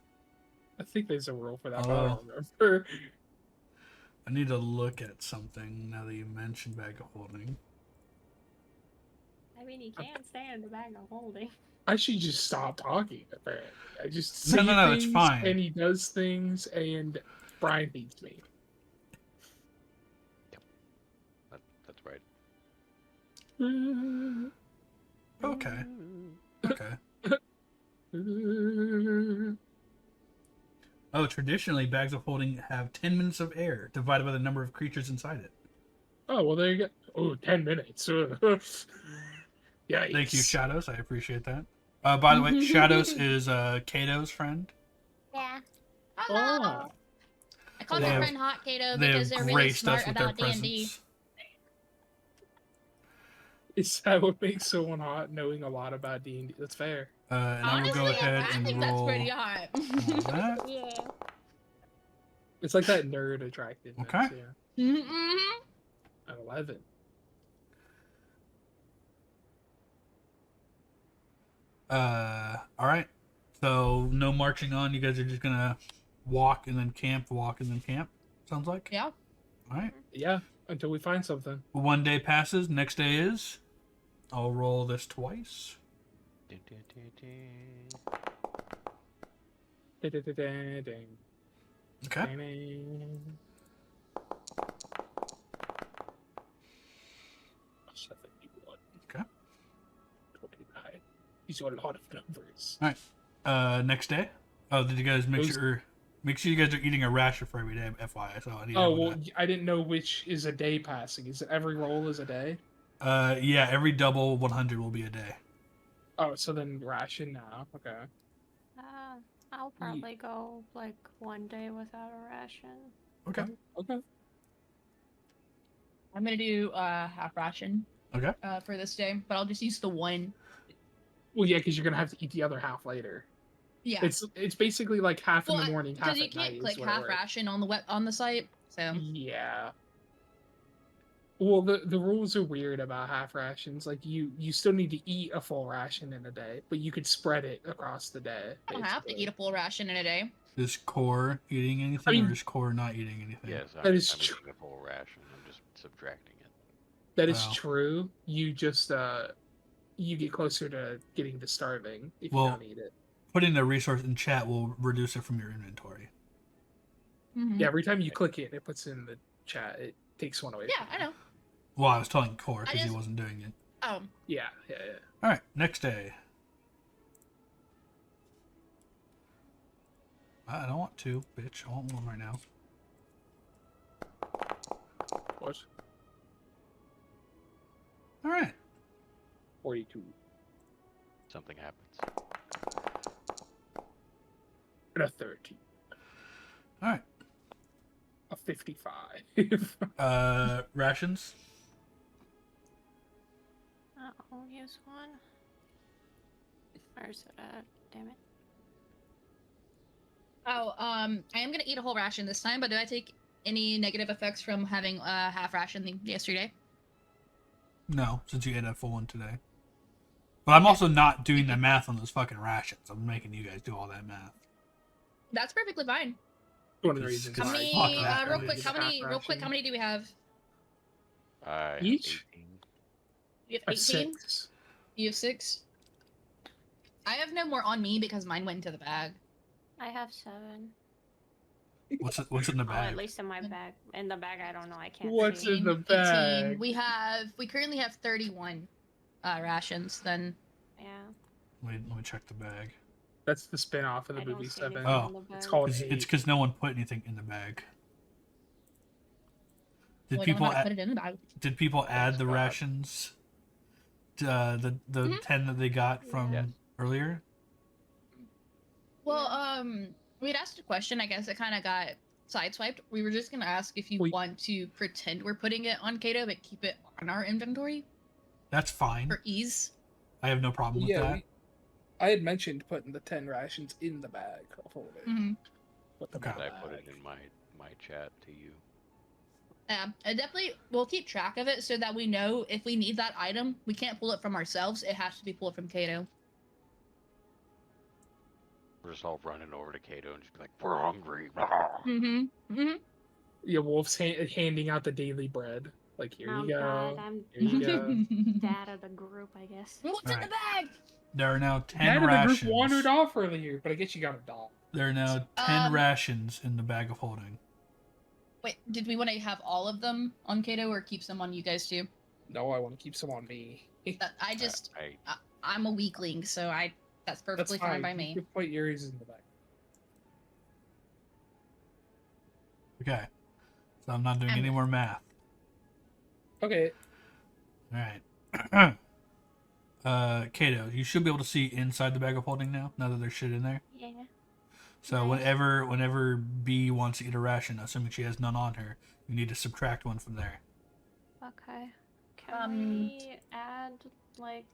I think there's a rule for that, but I Oh. don't remember. I need to look at something now that you mentioned bag of holding. I mean, he can't stay in the bag of holding. I should just stop talking, apparently. I just No, say no, it's things, fine. and he does things, and Brian beats me. That's right. Okay. Okay. Oh, traditionally, bags of holding have 10 minutes of air divided by the number of creatures inside it. Oh, well, there you go. Oh, 10 minutes. Yeah. Thank you, Shadows. I appreciate that. By the way, Shadows is Kato's friend. Yeah. Hello. Oh. I call They my have- friend Hot Kato They because have they're really graced us smart with their about D&D. presence. Is that what makes someone hot, knowing a lot about D&D? That's fair. And I will Honestly, go ahead I and think that's roll pretty hot. all that. Yeah. It's like that nerd attractiveness. Okay. Yeah. Mm-hmm. An 11. All right. So no marching on. You guys are just gonna walk and then camp, walk and then camp. Sounds like. Yeah. All right. Yeah, until we find something. 1 day passes. Next day is. I'll roll this twice. Dun, dun, dun, dun. Da-da-da-da-ding. Okay. Ding-ding. 71. Okay. 29. These are a lot of numbers. Next day. Oh, did you guys make Those- sure you guys are eating a ration for every day? FYI. So I need to Oh, know well, I didn't know which is a day passing. Is it every roll is a day? that. Yeah. Every double 100 will be a day. Oh, so then ration now. Okay. I'll probably go like 1 day without a ration. Okay. Okay. I'm gonna do half ration. Okay. For this day, but I'll just use the one. Well, yeah, because you're gonna have to eat the other half later. Yeah. It's basically like half in Well, the morning, half because you at night. can't is click what it half works. ration on the site. So Yeah. Well, the rules are weird about half rations. Like you still need to eat a full ration in a day, but you could spread it across the day. I don't have to eat a full ration in a day. Is Core eating anything, I mean- or is Core not eating anything? Yes, That I'm is eating true. a full ration. I'm just subtracting it. That is Wow. true. You just you get closer to getting to starving if Well- you don't eat it. Putting the resource in chat will reduce it from your inventory. Mhm. Yeah, every time you click it, it puts it in the chat. It takes one away. Yeah, from I you. know. Well, I was telling Core I because he just- wasn't doing it. Oh, Yeah. All right, next day. I don't want two, bitch. I want one right now. What? All right. 42. Something happens. And a 13. All right. A 55. Rations. I'll use one. Where's it at? Damn it. oh, I am gonna eat a whole ration this time, but do I take any negative effects from having a half ration yesterday? No, since you ate a full one today. But I'm also not doing the math on those fucking rations. I'm making you guys do all that math. That's perfectly fine. One of the Cause- reasons. cause How why I many? fuck that. Real That quick, is how many? half Real quick, how ration. many do we have? I have Each? 18. You A have 18. 6. You have 6. I have no more on me because mine went into the bag. I have 7. What's in the Oh, bag? at least in my bag. In the bag, I don't know. I can't What's see. in the bag? We currently have 31 rations. Then Yeah. Let me check the bag. That's the spin off of the I don't movie see 7. anything Oh, in the It's bag. called It's 8. because no one put anything in the bag. Did we don't people know how to add, put it in the bag. did people add the spot. rations? The Mhm. 10 that they got from Yes. earlier? Well, we'd asked a question. I guess it kind of got sideswiped. We were just gonna ask if you We- want to pretend we're putting it on Kato, but keep it on our inventory That's fine. for ease. I have no problem with Yeah, that. I had mentioned putting the 10 rations in the bag of holding. Mm-hmm. Put them Okay. in the I put it bag. in my chat to you. Yeah, I definitely we'll keep track of it so that we know if we need that item, we can't pull it from ourselves. It has to be pulled from Kato. We're just all running over to Kato and just be like, we're hungry. Blah. Mm-hmm. Mm-hmm. Yeah, Wolf's handing out the daily bread. Like, here I'm you go. bad. I'm Here you go. dad of the group, I guess. What's in the Alright. bag? There are now 10 None of the rations. group wandered off earlier, but I guess you got a dog. There are now 10 Um, rations in the bag of holding. Wait, did we want to have all of them on Kato or keep some on you guys too? No, I want to keep some on me. I just I I'm a weakling, so that's That's perfectly fine by You me. can put yours in the bag. Okay. So I'm not doing I'm- any more math. Okay. Alright. Kato, you should be able to see inside the bag of holding now that there's shit in there. Yeah. So Nice. whenever B wants to eat a ration, assuming she has none on her, you need to subtract one from there. Okay. Can we add like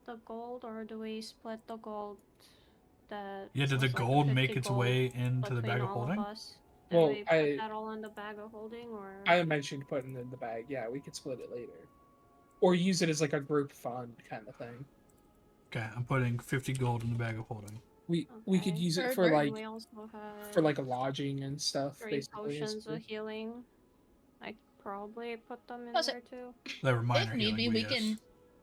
the gold, or do we split the gold? That Yeah, did the was, like, gold 50 make its gold way into the between bag of all holding? us? Did Well, we put I- that all in the bag of holding, or I mentioned putting it in the bag. Yeah, we could split it later. Or use it as like a group fund kind of thing. Okay, I'm putting 50 gold in the bag of holding. We could Okay. use it Or- for or like we also have for like a lodging and stuff. 3 Basically, potions of healing. I probably put them in Plus there too. They were minor If need be, healing, we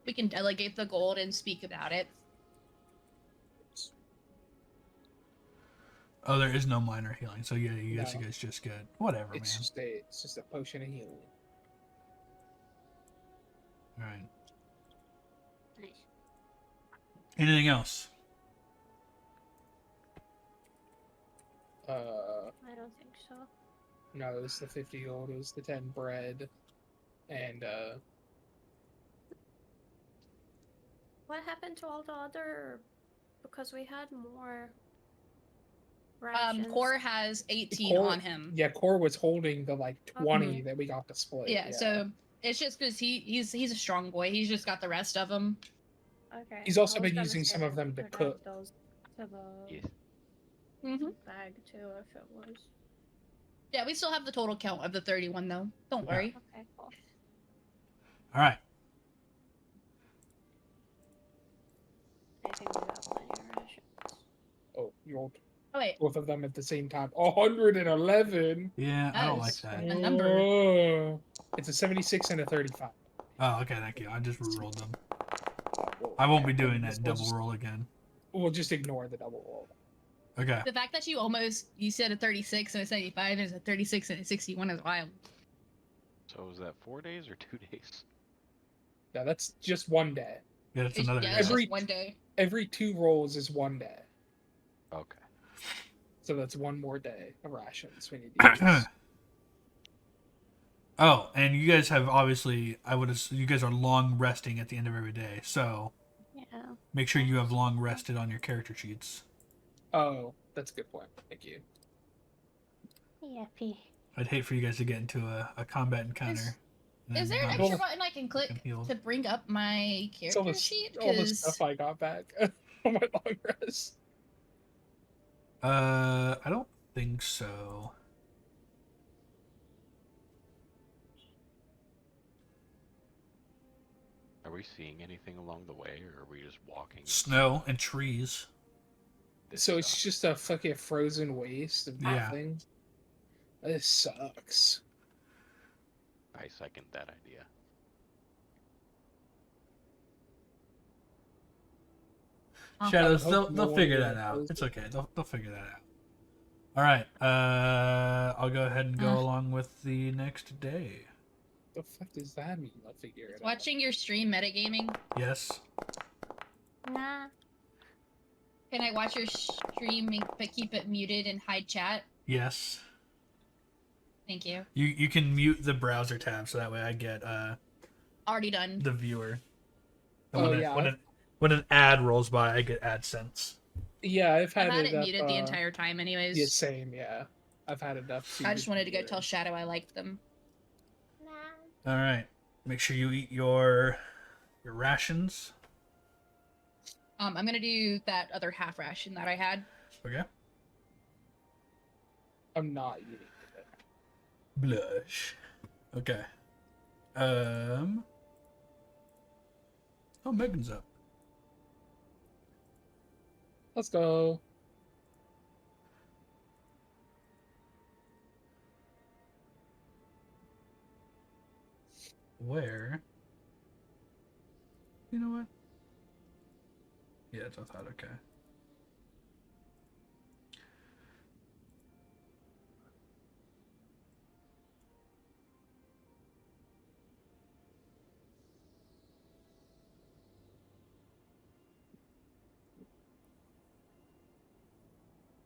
yes. can delegate the gold and speak about it. Oh, there is no minor healing, so yeah, you guys No. just get whatever, it's man. just a potion of healing. All right. Nice. Anything else? I don't think so. No, it was the 50 gold. It was the 10 bread, and What happened to all the other? Because we had more. Rations. Core has 18 Core- on him. yeah, Core was holding the like 20 Okay. that we got to split. Yeah, so it's just because he's a strong boy. He's just got the rest of them. Okay. He's also I was been gonna using say some of we them to could add cook. those to the yes. Mm-hmm. bag too, if it was. Yeah, we still have the total count of the 31 though. Don't Yeah. worry. Okay, cool. All right. I think we got plenty of rations. Oh, you rolled Oh wait, both of them at the same time. 111. Yeah, I don't like Nice. that. A number. Oh, it's a 76 and a 35. Oh, okay, thank you. I just re-rolled them. Well, I won't okay, be doing then that we'll double just- roll again. We'll just ignore the double roll. Okay. The fact that you said a 36 and a 75 is a 36 and a 61 is wild. So was that 4 days or 2 days? Yeah, that's just one day. Yeah, that's another Yeah, day. it's Every- just one day. Every 2 rolls is 1 day. Okay. So that's 1 more day of rations we need to use. Oh, and you guys have obviously, you guys are long resting at the end of every day, so Yeah. make sure you have long rested on your character sheets. Oh, that's a good point. Thank you. Yippee. I'd hate for you guys to get into a combat encounter. and Is then there an not extra be button I can click fucking healed. to bring up my It's all character the, sheet? all the 'Cause stuff I got back on my long rest. I don't think so. Are we seeing anything along the way, or are we just walking? Snow and trees. This So it's sucks. just a fucking frozen waste of Yeah. nothing. This sucks. I second that idea. Shadows, I would they'll hope no they'll one figure would that out. oppose It's it. okay. They'll figure that out. All right. I'll go ahead and go along with the next day. The fuck does that mean? I'll figure it out. watching your stream metagaming. Yes. Nah. Can I watch your stream but keep it muted and hide chat? Yes. Thank you. You can mute the browser tab so that way I get Already done. the viewer. Oh, when yeah. When an ad rolls by, I get AdSense. Yeah, I've I've had, had it up, muted the entire time, anyways. Yeah, same. Yeah, I've had it up. so I you just can wanted to go hear tell it. Shadow I liked them. Nah. All right. Make sure you eat your rations. I'm gonna do that other half ration that I had. Okay. I'm not eating it. Blush. Okay. Oh, Megan's up. Let's go. Where? You know what? Yeah, it's I thought. Okay.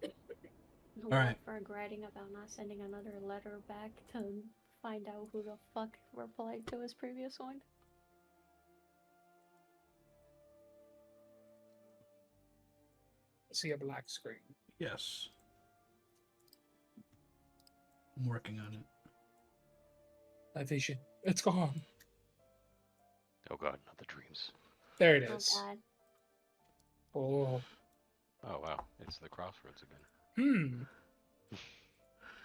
No All right. regretting about not sending another letter back to find out who the fuck replied to his previous one. See a black screen. Yes. I'm working on it. My vision. It's gone. Oh god, not the dreams. There it Oh is. god. Oh. Oh wow, it's the crossroads again. Hmm.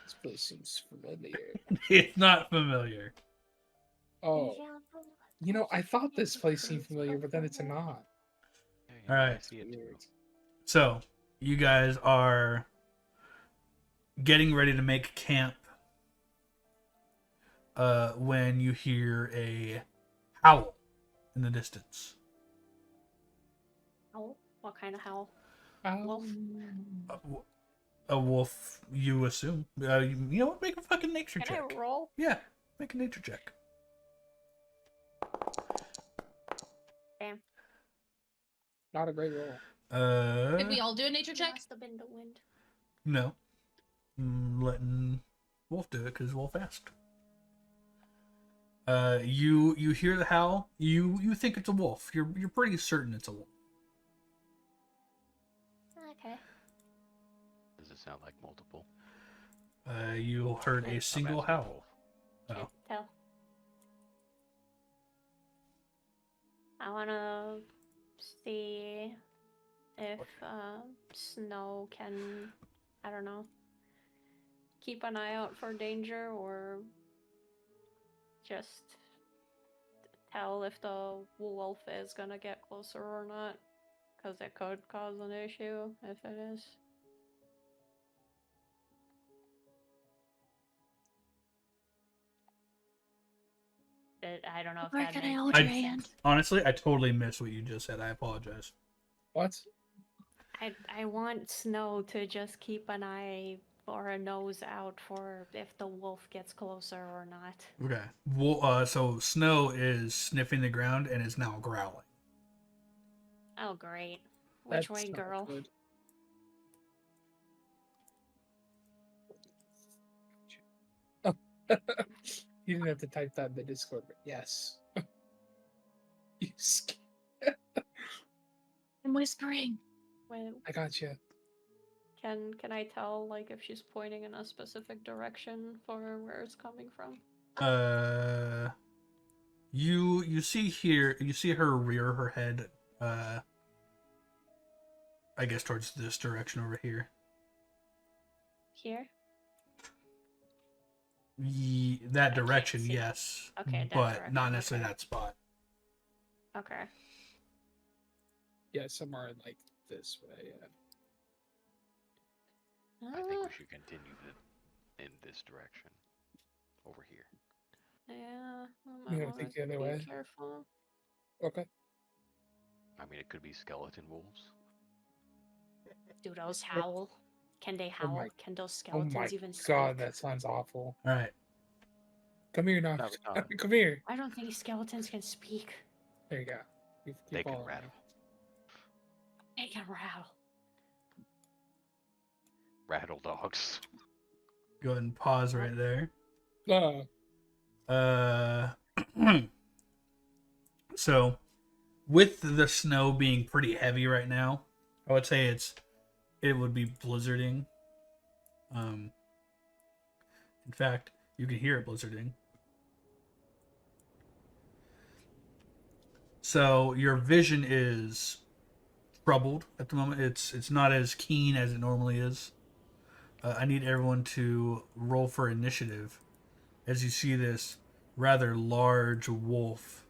This place seems familiar. It's not familiar. Oh. You know, I thought this place seemed familiar, but then it's not. Yeah, All I right. see it too. Weird. So, you guys are getting ready to make camp when you hear a howl in the distance. Howl? What kind of howl? Wolf. A wolf, you assume. You know what? Make a fucking nature Can check. I roll? Yeah, make a nature check. Damn. Not a great roll. Did we all do a nature It check? must have been the wind. No. Letting Wolf do it because Wolf asked. You hear the howl. You think it's a wolf. You're pretty certain it's a wolf. Okay. Does it sound like multiple? You heard a I'm single asking howl. both. Oh. Tell. I wanna see if Snow can, I don't know, keep an eye out for danger or just tell if the wolf is gonna get closer or not, because it could cause an issue if it is. I don't know if Where that can I makes hold I- your sense. hand? Honestly, I totally missed what you just said. I apologize. What? I want Snow to just keep an eye or a nose out for if the wolf gets closer or not. Okay. Well, so Snow is sniffing the ground and is now growling. Oh, great. Which That's way, not girl? good. Oh. You didn't have to type that in the Discord, but yes. You I'm whispering. Wait, I got you. can I tell like if she's pointing in a specific direction for where it's coming from? You see her rear her head, I guess towards this direction over here. Here? That I can't direction, see. yes. Okay, that but direction, not necessarily okay. that spot. Okay. Yeah, somewhere in like this way. Yeah. I think we should continue in this direction. Over here. Yeah. I You might wanna take want the to other be way? careful. Okay. I mean, it could be skeleton wolves. Do those howl? Can they Oh howl? my- Can those Oh skeletons my even speak? god, that sounds awful. All right. Come here now. Navitana. Come here. I don't think skeletons can speak. There you go. Keep They can following me. rattle. They can rattle. Rattle dogs. Go ahead and pause right there. So, with the snow being pretty heavy right now, I would say it would be blizzarding. In fact, you can hear it blizzarding. So your vision is troubled at the moment. It's not as keen as it normally is. I need everyone to roll for initiative as you see this rather large wolf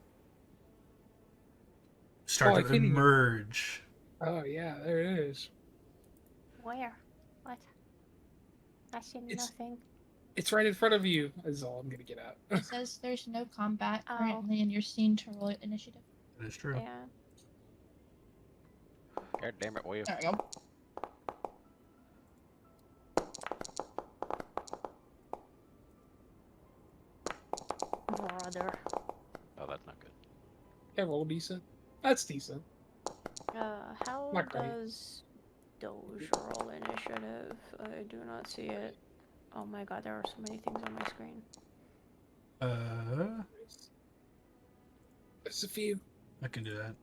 start I to can't even- emerge. Oh yeah, there it is. Where? What? I see It's- nothing. It's right in front of you. Is all I'm gonna get out. It says there's no combat Oh. currently, and you're seen to roll initiative. That is true. Yeah. God damn it, Wave. There we go. Brother. Oh, that's not good. Yeah, roll decent. That's decent. How Not great. does Doge roll initiative? I do not see it. Oh my god, there are so many things on my screen. There's a few. I can do that.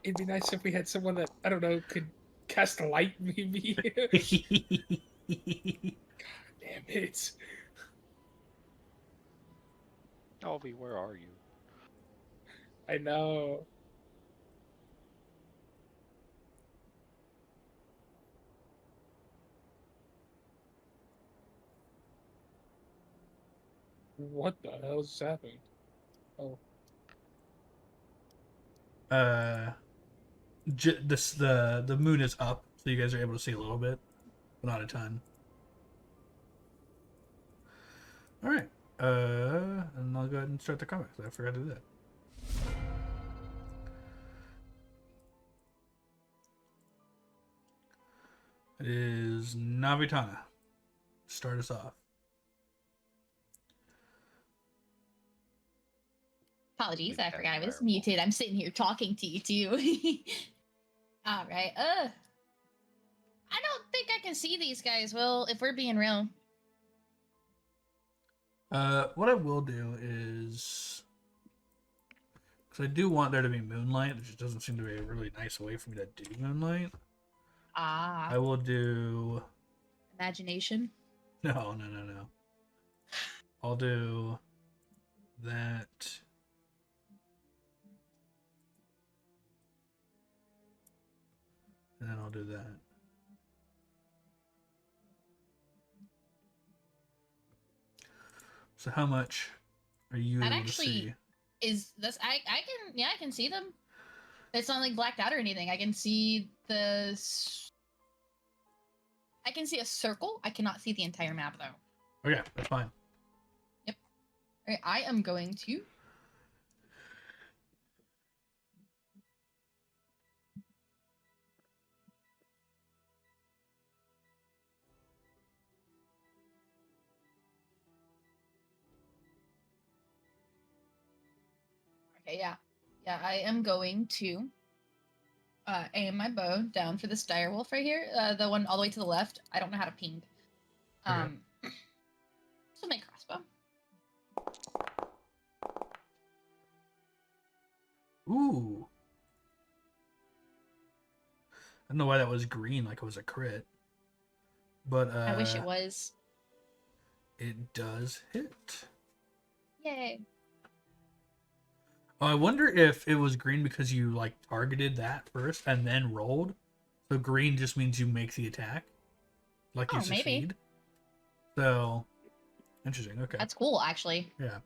It'd be nice if we had someone that I don't know could cast a light, maybe. Damn it! Alvy, where are you? I know. What the hell is happening? Oh, The moon is up, so you guys are able to see a little bit, but not a ton. All right. And I'll go ahead and start the combat. 'Cause I forgot to do that. It is Navitana. Start us off. Apologies, I We've got forgot I was Werewolf. muted. I'm sitting here talking to you too. All right. I don't think I can see these guys. Well, if we're being real. What I will do is, because I do want there to be moonlight, it just doesn't seem to be a really nice way for me to do moonlight. I will do. Imagination. No. I'll do that. And then I'll do that. So how much are you That able actually- to see? Is this I can see them. It's not like blacked out or anything. I can see I can see a circle. I cannot see the entire map though. Okay, that's fine. All right, I am going to. Okay, yeah. Yeah, I am going to aim my bow down for this direwolf right here. The one all the way to the left. I don't know how to ping. So my crossbow. Ooh. I don't know why that was green, like it was a crit. But I wish it was. It does hit. Yay. Oh, I wonder if it was green because you like targeted that first and then rolled. So green just means you make the attack, like you Oh, maybe. succeed. So interesting. Okay. That's cool, actually. Yeah.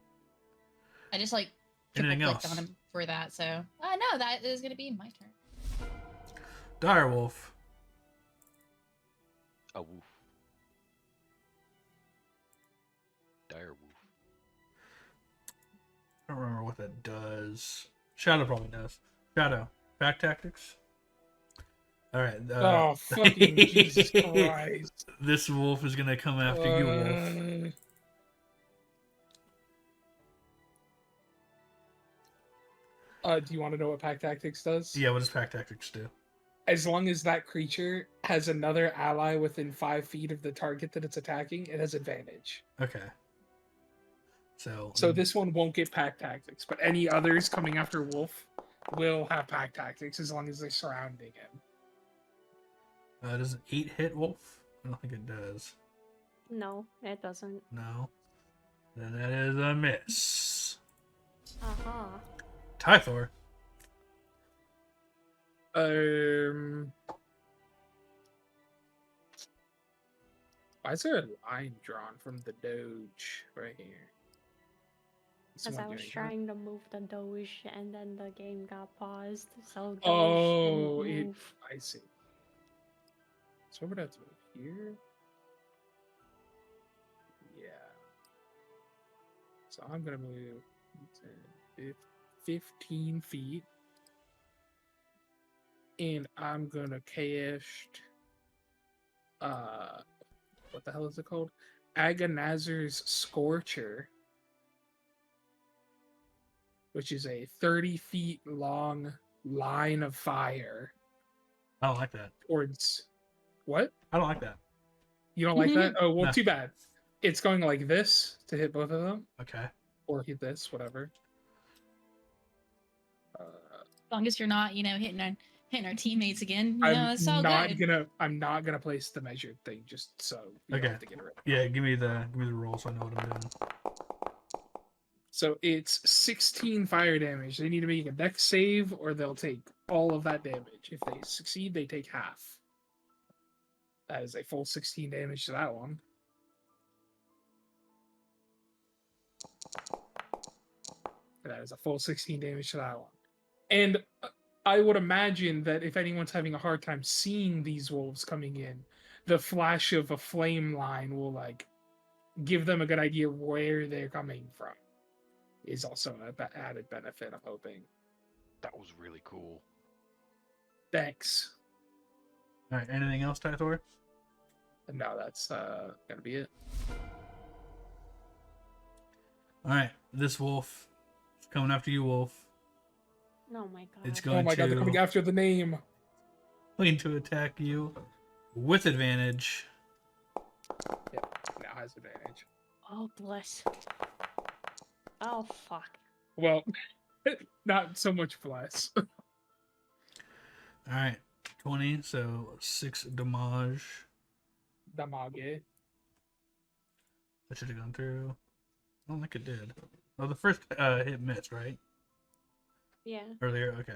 I just like triple Anything clicked else? on him for that, so no, that is gonna be my turn. Direwolf. A woof. Direwolf. I don't remember what that does. Shadow probably knows. Shadow. Back tactics. All right. Oh, fucking Jesus Christ. This wolf is gonna come after you, wolf. Do you want to know what Pack Tactics does? Yeah, what does pack tactics do? As long as that creature has another ally within 5 feet of the target that it's attacking, it has advantage. Okay. So this one won't get Pack Tactics, but any others coming after Wolf will have Pack Tactics as long as they're surrounding him. Does an 8 hit wolf? I don't think it does. No, it doesn't. No. Then that is a miss. Uh-huh. Tythor. Why is there a line drawn from the Doge right here? Because I was trying to move the Doge and then the game got paused, so Doge Oh, didn't move. I see. So we're gonna have to move here. Yeah. So I'm gonna move 15 feet. And I'm gonna cast what the hell is it called? Agonazer's Scorcher, which is a 30 feet long line of fire I don't like that. towards what? I don't like that. You don't like that? Oh, well, No. too bad. It's going like this to hit both of them, Okay. or hit this, whatever. As long as you're not, hitting our teammates again, it's all good. I'm not gonna place the measured thing just so you Okay. don't have to get it right. Yeah, give me the roll so I know what I'm doing. So it's 16 fire damage. They need to make a dex save, or they'll take all of that damage. If they succeed, they take half. That is a full 16 damage to that one. That is a full 16 damage to that one. And I would imagine that if anyone's having a hard time seeing these wolves coming in, the flash of a flame line will give them a good idea of where they're coming from. Is also an added benefit, I'm hoping. That was really cool. Thanks. All right. Anything else, Tythor? No, that's gonna be it. All right. This wolf is coming after you, wolf. Oh my god. It's going Oh my god, they're coming after the name. going to attack you with advantage. Yep, now has advantage. Oh, bless. Oh, fuck. Well, not so much bless. All right. 20, so 6 damage. Damage. That should have gone through. I don't think it did. Oh, the first hit missed, right? Yeah. Earlier? Okay.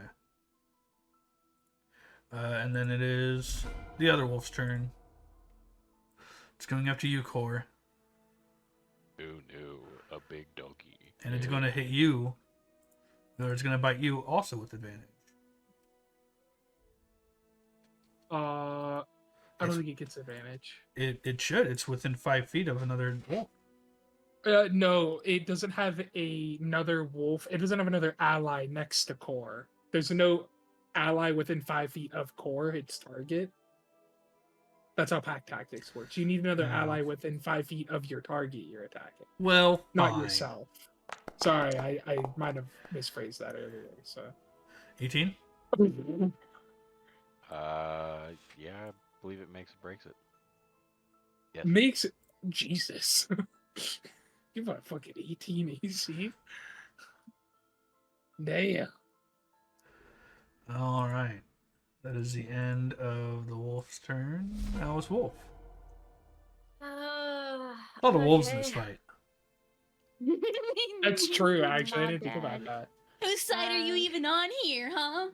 And then it is the other wolf's turn. It's going after you, Core. No, a big doggy. And it's going to hit you. Or it's going to bite you also with advantage. I don't It's- think it gets advantage. It should. It's within 5 feet of another wolf. No, it doesn't have another wolf. It doesn't have another ally next to core. There's no ally within 5 feet of core, its target. That's how pack tactics works. You need another Oh. ally within 5 feet of your target you're attacking, Well, not fine. yourself. Sorry, I might have misphrased that earlier. So 18. Yeah, I believe it makes or breaks it. Yes. makes Jesus. You got fucking 18 AC. Damn. All right. That is the end of the wolf's turn. Now it's wolf. A lot of wolves in this fight. That's true, actually. I My didn't think about bad. that. Whose side are you even on here, huh?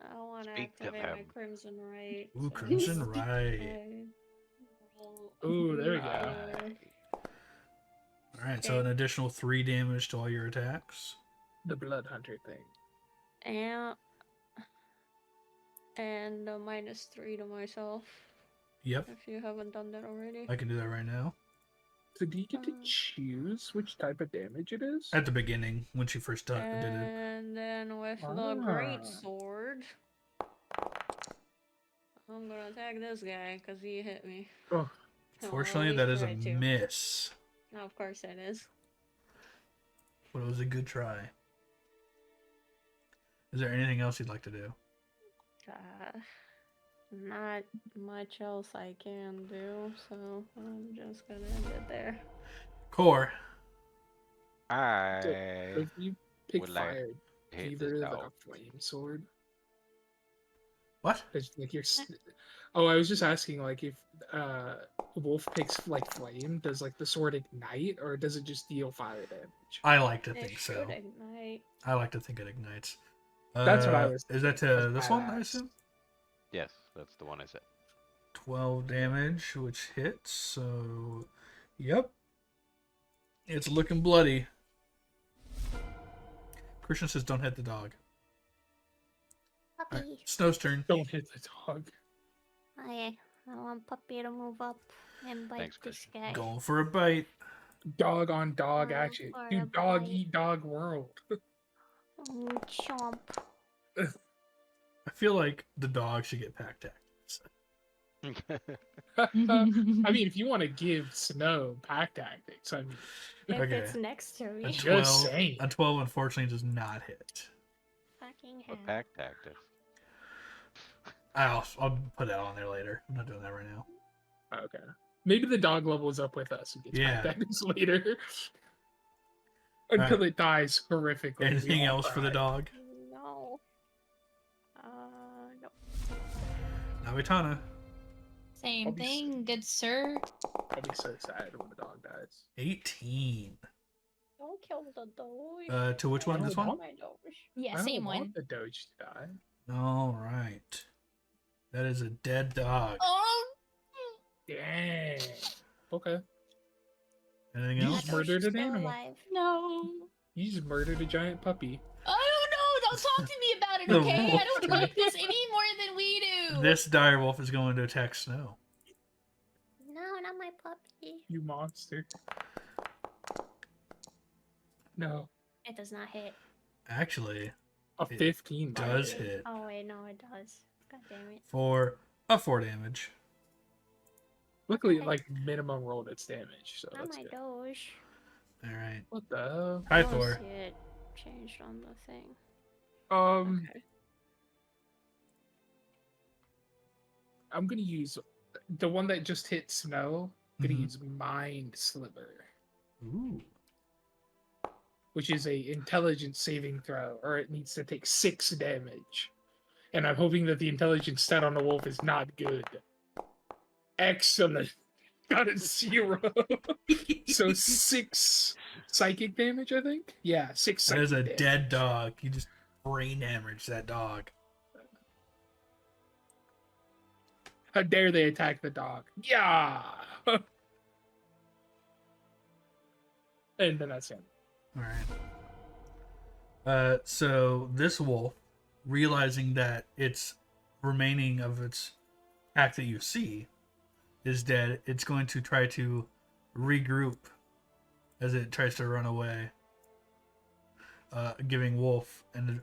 I want to Speak to activate my them. Crimson Right. Ooh, so Crimson I Right. roll Ooh, there we go. Right. All right, so an additional 3 damage to all your attacks. The Blood Hunter thing. And a -3 to myself. Yep, If you haven't done that already. I can do that right now. So do you get to choose which type of damage it is? At the beginning, when she first did it. And then with the great sword, I'm gonna attack this guy because he hit me. Oh, Fortunately, I'll that is a try to. miss. No, of course it is. But it was a good try. Is there anything else you'd like to do? Not much else I can do, so I'm just gonna end it there. Core. I if you pick would like fire, hit either this like a dog. flame sword. What? It's like Oh, I was just asking, like, if wolf picks like flame, does like the sword ignite, or does it just deal fire damage? I like to It think should so. ignite. I like to think it ignites. That's what I was Is that thinking. to That's this one, I badass. assume? Yes, that's the one I said. 12 damage, which hits, so... Yep. It's looking bloody. Christian says don't hit the dog. Puppy. Alright, Snow's turn. Don't hit the dog. I want Puppy to move up and bite Thanks, this Christian. guy. Going for a bite. Dog on dog Oh, action. for a Dude, dog bite. eat dog world. Chomp. I feel like the dog should get pack tactics. I mean, if you want to give Snow pack tactics, I mean, If Okay. it's next to A me. Just 12, saying. a 12 unfortunately does not hit. Fucking hell. What pack tactics? I'll put that on there later. I'm not doing that right now. Okay. Maybe the dog levels up with us and gets Yeah. pack tactics later. Until it dies horrifically. We Anything all else for the cry. dog? No. No. Navitana. Same I'll be thing, good sir. I'll be so sad when the dog dies. 18. Don't kill the doge. To which one? I This don't one? My doge. Yeah, I don't same one. want the Doge to die. All right. That is a dead dog. Oh, Dang. Okay. Anything You else? just murdered an Still animal. alive. no. You just murdered a giant puppy. I don't know. Don't talk to me about it, The okay? I don't wolf. like this any more than we do. This direwolf is going to attack Snow. No, not my puppy. You monster. No. It does not hit. Actually, A It 15 does might hit Oh wait, no, it does. God damn it. for a 4 damage. Luckily, it, like minimum rolled its damage, so Not that's my good. doge. All right. What the? Hi, I don't Thor. see it changed on the thing. Okay. Okay. I'm gonna use the one that just hit Snow. I'm gonna Mhm. use Mind Sliver, Ooh. which is a intelligence saving throw, or it needs to take 6 damage. And I'm hoping that the intelligence stat on the wolf is not good. Excellent. Got a 0. So 6 psychic damage, I think. Yeah, 6 That psychic is a damage. dead dog. You just brain hemorrhage that dog. How dare they attack the dog? Yeah. And then that's him. All right. So this wolf, realizing that its remaining of its pack that you see is dead, it's going to try to regroup as it tries to run away, giving Wolf an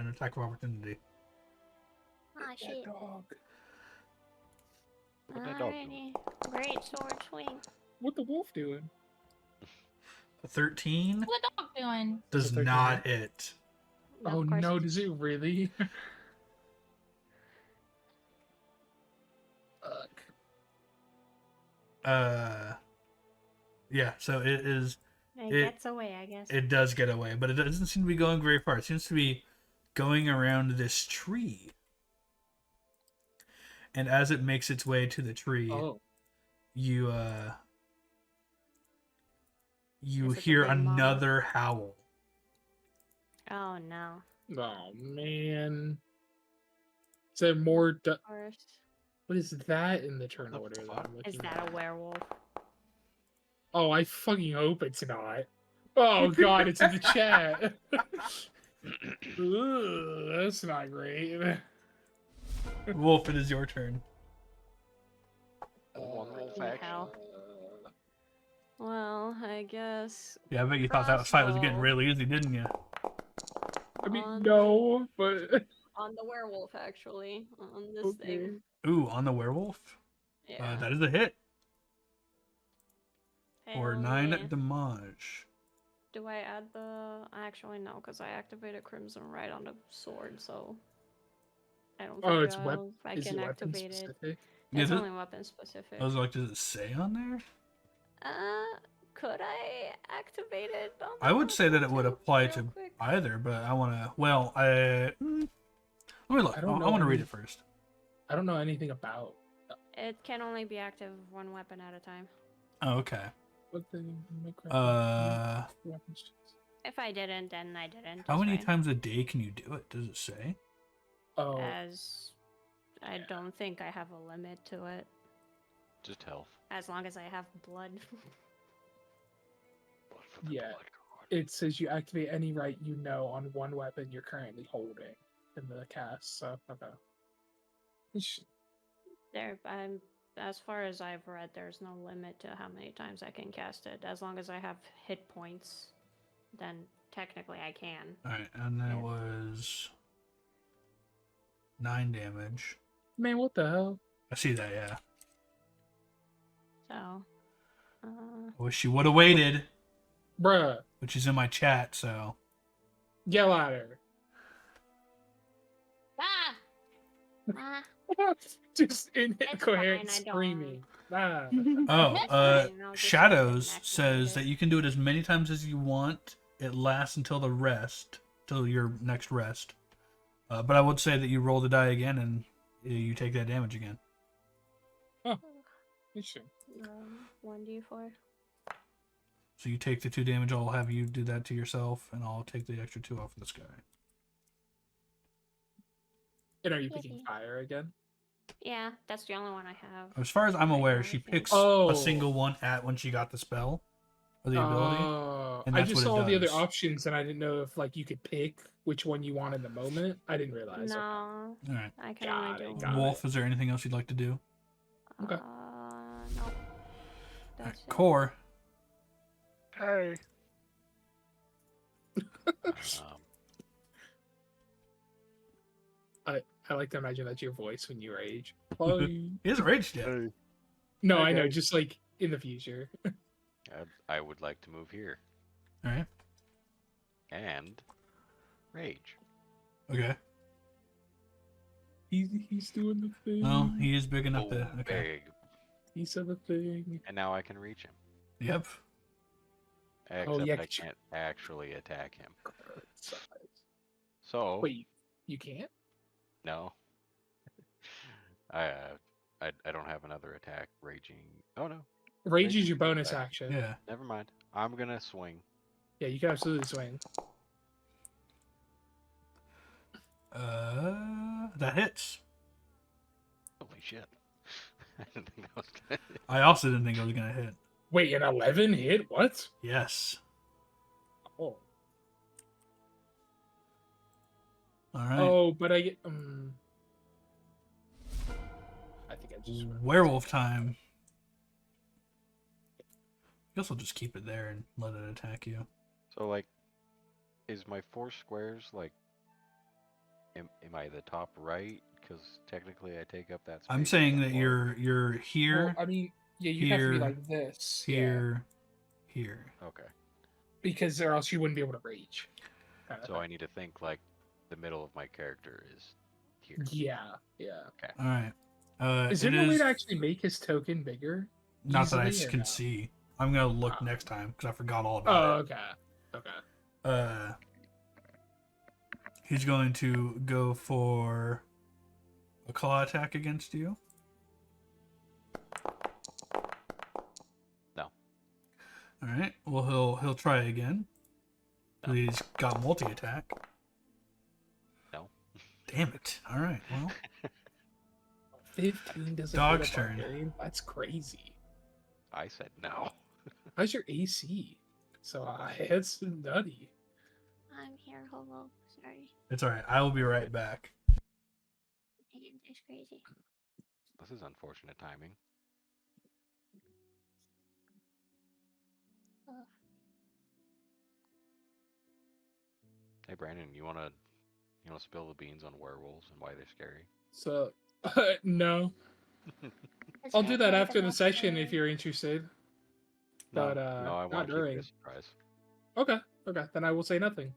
attack of opportunity. Ah, That shit. dog. What that dog do? Alrighty. Great sword swing. What the wolf doing? A 13 What's the dog doing? does It's a 13, not right? hit. No, Oh of course no, it's- does it really? Fuck. Yeah, so it is. It It- gets away, I guess. It does get away, but it doesn't seem to be going very far. It seems to be going around this tree. And as it makes its way to the tree, Oh, you Is it the hear big mama? another howl. Oh no. oh man. Is there more? Of course. What is that in the turn What order? the That fuck? I'm Is looking that at? a werewolf? Oh, I fucking hope it's not. Oh god, it's in the chat. Ugh, that's not great. Wolf, it is your turn. One wolf Fucking action. hell. Well, I guess. Yeah, I bet you thought that fight was getting Crossbow. really easy, didn't you? I mean, On- no, but On the werewolf, actually. On this okay. thing. Ooh, on the werewolf. Yeah. That is a hit for Hell 9 yeah. damage. Do I add the? Actually, no, because I activated Crimson right on the sword, so. I don't think Oh, it's I is it can weapon activate it. specific? Yeah, It's this- only weapon specific. I was like, does it say on there? Could I activate it? On the I would say that it weapon would too, apply real to quick? either, but I want to. Well, let me look. I I, don't know want to read any- it first. I don't know anything about It can only be active one weapon at a time. Oh, okay. what the weapons. If I didn't, then I didn't. How it's many fine. times a day can you do it? Does it say? Oh, As I don't think I have a limit to it. Just health. As long as I have blood. Blood for the Yeah. blood god. it says you activate any right you know on one weapon you're currently holding in the cast. So okay. There, as far as I've read, there's no limit to how many times I can cast it. As long as I have hit points, then technically I can. All right, and then Yeah. it was 9 damage. Man, what the hell? I see that. Yeah. So, I wish you would have waited, Bruh, which is in my chat. So yell at her. ah, ah. Just fine, incoherent I don't- screaming. Ah. oh, That's fine, I'll just Shadows activate says it. that you can do it as many times as you want. It lasts until the rest, till your next rest. But I would say that you roll the die again and you take that damage again. Interesting. 1d4. So you take the 2 damage. I'll have you do that to yourself, and I'll take the extra 2 off of this guy. And are you picking Yippee. fire again? Yeah, that's the only one I have. As far as I'm Right, aware, now she I think. picks Oh. a single one at when she got the spell or the ability. And I that's just what it saw the other does. options and I didn't know if like you could pick which one you want in the moment. I didn't realize. No, All right, I can Got only it, do got one. Wolf. Is there anything else you'd like to do? Okay. No. All right, That's it. Core. Hey. I like to imagine that's your voice when you rage. Hi. He hasn't raged yet. No, Hi, I know, guys. just like in the future. I would like to move here All right. and rage. Okay. He's doing the thing. Well, he is big enough to. Oh, Okay. big. He said the thing. And now I can reach him. Yep. Except Oh, yeah, I 'cause you- can't actually attack him. So Wait, you can't? no. I don't have another attack. Raging. Oh no. Rage is your bonus Okay. action. Yeah. Never mind. I'm gonna swing. Yeah, you can absolutely swing. That hits. Holy shit. I didn't think that was gonna hit. I also didn't think it was gonna hit. Wait, an 11 hit? What? Yes. Oh. All right. Oh, but I get. I think I just Werewolf time. I guess I'll just keep it there and let it attack you. So, like, is my 4 squares, like, am I the top right? Because technically I take up that space. I'm saying on that board. you're well, here, I mean, yeah, you'd have to be here, like this, yeah, here, here. Okay. because or else you wouldn't be able to reach. So I need to think, like, the middle of my character is here. Yeah. All right. Is there it no way is to actually make his token bigger? not that I easily, or can no? see. I'm gonna look Oh. next time because I forgot all Oh, about okay. it. He's going to go for a claw attack against you. No. All right. Well, he'll try again. No. He's got multi attack. No. Damn it! All right. Well, 15 doesn't Dog's hit a turn. barbarian? That's crazy. I said no. How's your AC? So it's nutty. I'm here. Hello. Sorry. it's all right. I will be right back. It's crazy. This is unfortunate timing. Ugh. Hey, Brandon, you wanna spill the beans on werewolves and why they're scary? So no, It's I'll gonna do that play after the next session game. if you're interested. No, But no, I want not to keep it during. a surprise. Okay, then I will say nothing.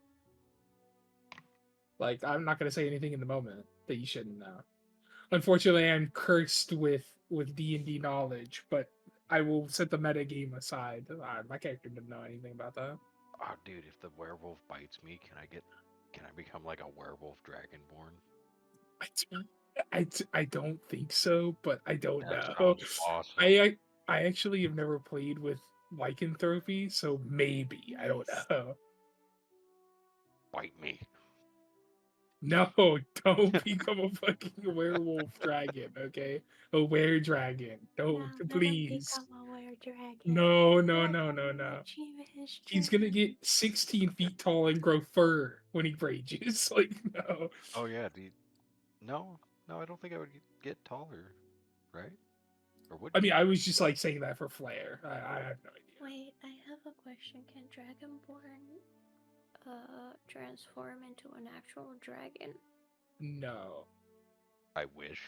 Like I'm not gonna say anything in the moment that you shouldn't know. Unfortunately, I'm cursed with D&D knowledge, but I will set the meta game aside. My character didn't know anything about that. Oh, dude, if the werewolf bites me, can I become like a werewolf dragonborn? I don't think so, but I don't That know. sounds awesome. I actually have never played with lycanthropy, so maybe I don't Nice. know. Bite me. No, don't become a fucking werewolf dragon, okay? A were-dragon. Don't, No, let him please. become a were-dragon. No. Let him achieve his He's gonna dream. get 16 feet tall and grow fur when he rages. Like, no. Oh yeah, dude. No, I don't think I would get taller, right? Or would I you? mean, I was just like saying that for flair. I have no idea. Wait, I have a question. Can Dragonborn transform into an actual dragon? No. I wish.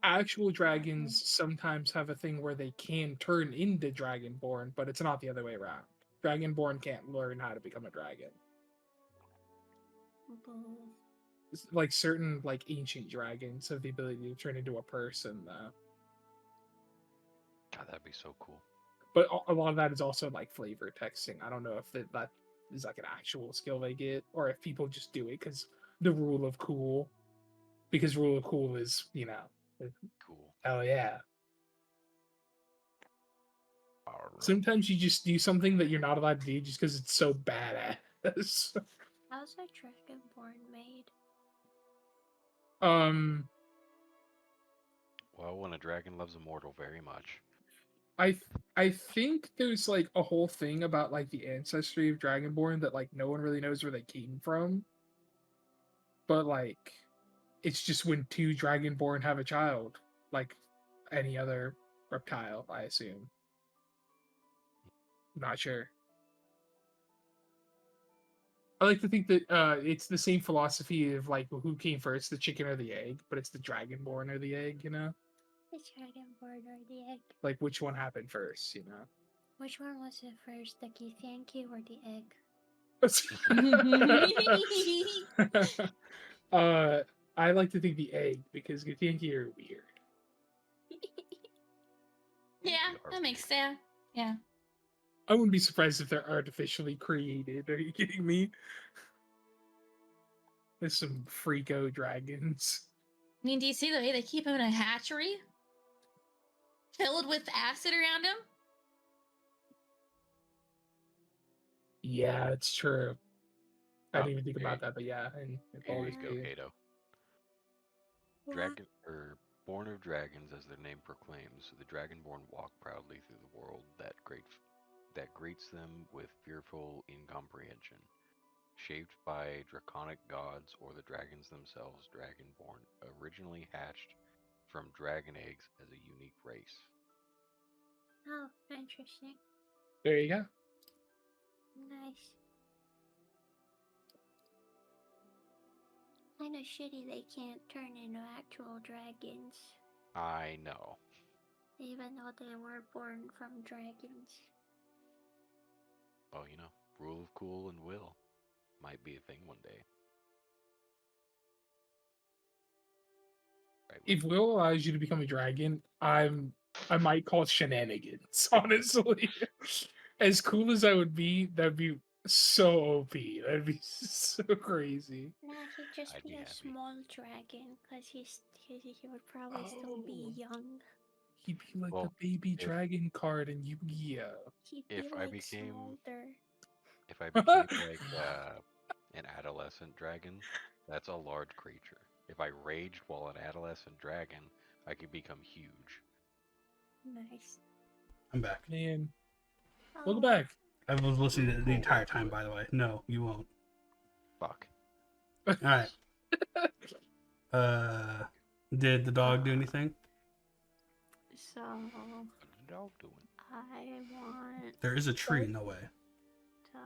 Actual dragons sometimes have a thing where they can turn into Dragonborn, but it's not the other way around. Dragonborn can't learn how to become a dragon. It's like certain like ancient dragons have the ability to turn into a person, though. God, that'd be so cool. But a lot of that is also like flavor texting. I don't know if that is like an actual skill they get, or if people just do it because the rule of cool. Because rule of cool is, Cool. hell yeah. Alright. Sometimes you just do something that you're not allowed to do just because it's so badass. How's a Dragonborn made? Well, when a dragon loves a mortal very much. I think there's like a whole thing about like the ancestry of Dragonborn that like no one really knows where they came from. But like it's just when two Dragonborn have a child, like any other reptile, I assume. Not sure. I like to think that it's the same philosophy of like who came first, the chicken or the egg, but it's the Dragonborn or the egg, The Dragonborn or the egg? Like which one happened first, Which one was it first, the Githyanki or the egg? I like to think the egg because Githyanki are weird. Yeah, that makes sense. Yeah. I wouldn't be surprised if they're artificially created. Are you kidding me? There's some freako dragons. I mean, do you see the way they keep him in a hatchery? Filled with acid around him? Yeah, it's true. I didn't even think Okay. about that, but yeah, and Here always you go, do. Kato. Born of dragons, as their name proclaims, the dragonborn walk proudly through the world that greets them with fearful incomprehension. Shaped by draconic gods or the dragons themselves, dragonborn originally hatched from dragon eggs as a unique race. Oh, interesting. There you go. Nice. Kinda shitty they can't turn into actual dragons, I know. even though they were born from dragons. Well, rule of cool and will might be a thing one day. Right, If Will allows you to become a dragon, I might call it shenanigans, honestly. As cool as I would be, that'd be so OP. That'd be so crazy. Nah, he'd just I'd be be a happy. small dragon, because he would probably still be Oh. young. He'd be like Well, the baby if- dragon card in Yu-Gi-Oh! He'd be If I like became- Smolder. If I became like an adolescent dragon, that's a large creature. If I raged while an adolescent dragon, I could become huge. Nice. I'm back. Man, Oh, welcome back. I was listening to it the entire time, by the way. No, you won't. Fuck. All right. Did the dog do anything? So, What's the dog doing? I want There is a tree in the way. to...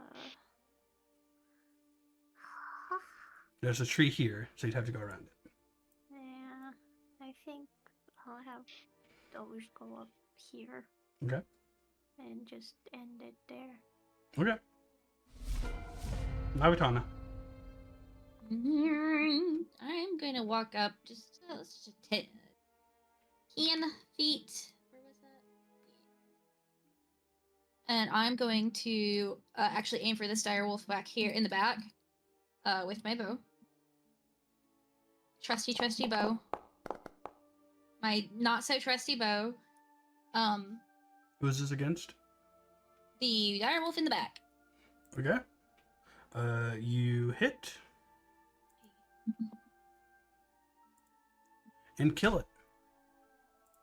There's a tree here, so you'd have to go around it. Yeah, I think I'll have those go up here. Okay. And just end it there. Okay. Navitana. I'm going to walk up just, let's just 10 feet. Where was that? And I'm going to actually aim for this direwolf back here in the back with my bow. Trusty bow. My not so trusty bow. Who is this against? The direwolf in the back. Okay. You hit. And kill it.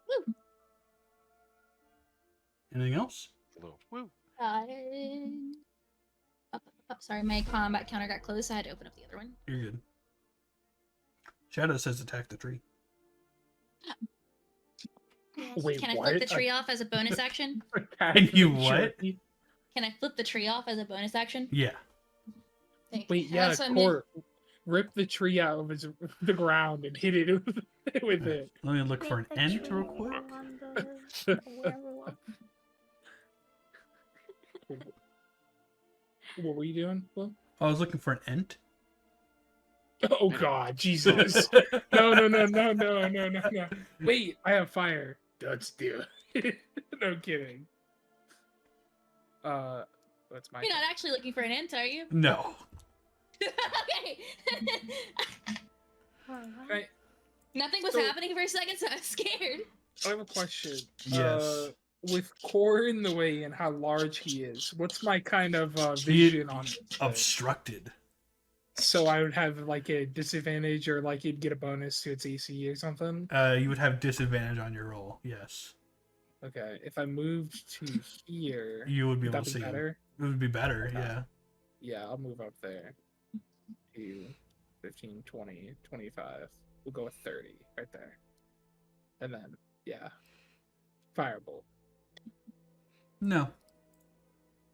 Woo. Anything else? A little woo. Sorry, my combat counter got closed, so I had to open up the other one. You're good. Shadow says attack the tree. Yes. Wait, Can I what? flip the tree off as a bonus action? And you what? Can I flip the tree off as a bonus action? Yeah. Thank- Wait, yeah, that's what I meant. Court. Rip the tree out of the ground and hit it with it. Let me look for an Make the ent tree real quick. on the werewolf. What were you doing, Will? I was looking for an ent. Oh God, Jesus! No! Wait, I have fire. Let's do it. No kidding. That's my. You're not actually looking for an ent, are you? No. Okay. Right. Nothing was So- happening for a second, so I was scared. I have a question. Yes. With Core in the way and how large he is, what's my kind of He- vision on this thing? Obstructed. So I would have like a disadvantage, or like you'd get a bonus to its AC or something. You would have disadvantage on your roll. Yes. Okay, if I moved to here, You would be would able that to be see him. better? It would be better, Okay. yeah. Yeah, I'll move up there to 15, 20, 25. We'll go with 30 right there. And then, yeah. Firebolt. No.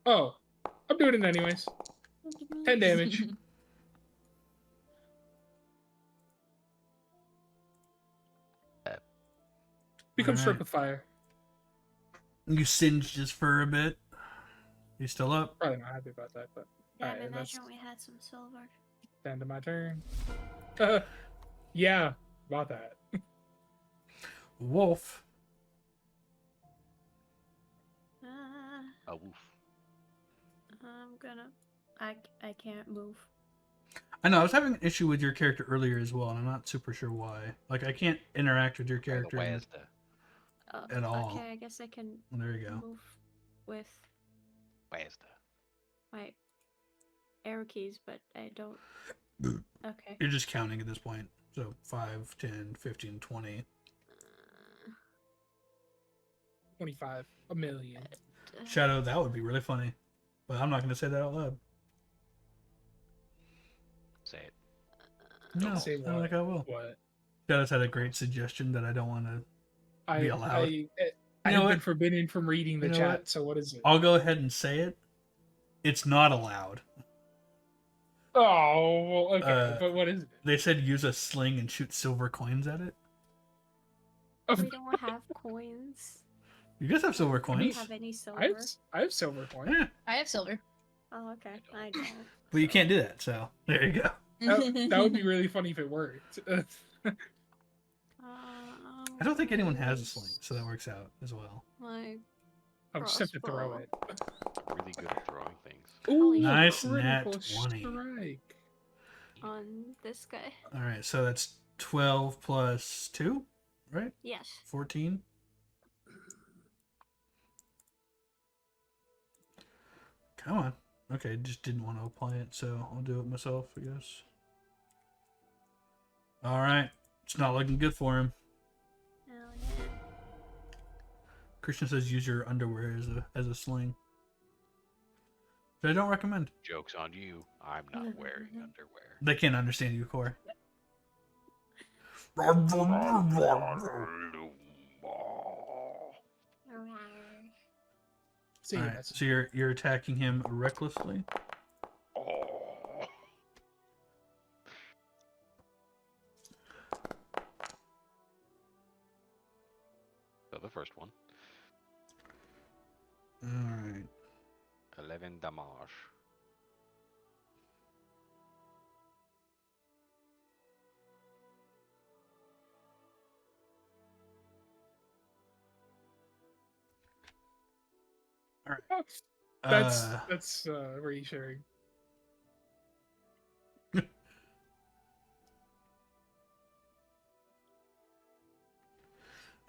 Oh, I'm doing it anyways. 10 damage. Become struck Alright. with fire. You singed just for a bit. You still up? Probably not happy about that, but Damn, Alright, that's- imagine we had some silver. end of my turn. Yeah, about that. Wolf. A woof. I'm gonna. I can't move. I know, I was having an issue with your character earlier as well, and I'm not super sure why. Like, I can't interact with your Or the character. and- Wazda. At all. Okay, I guess I can There you go. move with Wazda. my arrow keys, but I don't. Okay. You're just counting at this point. So 5, 10, 15, 20. 25. A million. Shadow, that would be really funny. But I'm not going to say that out loud. Say it. No, Say I don't what? think I will. What? Shadows had a great suggestion that I don't want to be allowed. I You have know been what? forbidden from reading the You know chat. what? So what is it? I'll go ahead and say it. It's not allowed. Oh, well, okay. But what is it? They said use a sling and shoot silver coins at it. We don't have coins. You guys have silver We don't coins. have any silver. I have silver coins. Yeah, I have silver. Oh, okay. I don't. but you can't do that. So there you go. That would be really funny if it worked. I don't think anyone has a sling, so that works out as well. Like, I'm just have to throw Crossbow. it. I'm really good at throwing things. Ooh, Nice critical nat 20. strike. on this guy. All right, so that's 12 plus 2, right? Yes. 14. Come on. Okay, just didn't want to apply it, so I'll do it myself, I guess. All right, it's not looking good for him. Hell yeah. Christian says use your underwear as a sling. Which I don't recommend. Joke's on you. I'm not wearing underwear. They can't understand you, Core. See, All right, that's so you're attacking him recklessly. Oh. So the first one. All right. 11 damage. that's reassuring.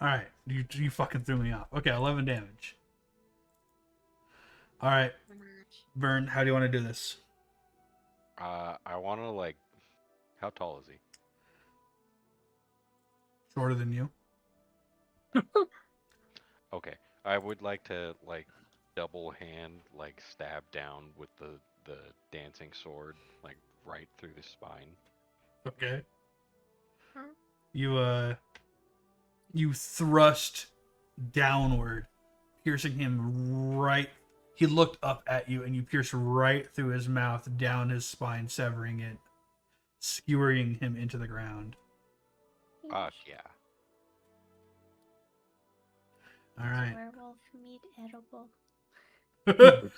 All right, you fucking threw me off. Okay, 11 damage. All right, Vern, how do you want to do this? I want to, like... How tall is he? Shorter than you. Okay. I would like to, like, double hand, like, stab down with the dancing sword, like, right through the spine. Okay. Huh? You thrust downward, piercing him right. He looked up at you, and you pierced right through his mouth, down his spine, severing it, skewering him into the ground. Yeah. All right. Werewolf meat edible. It's a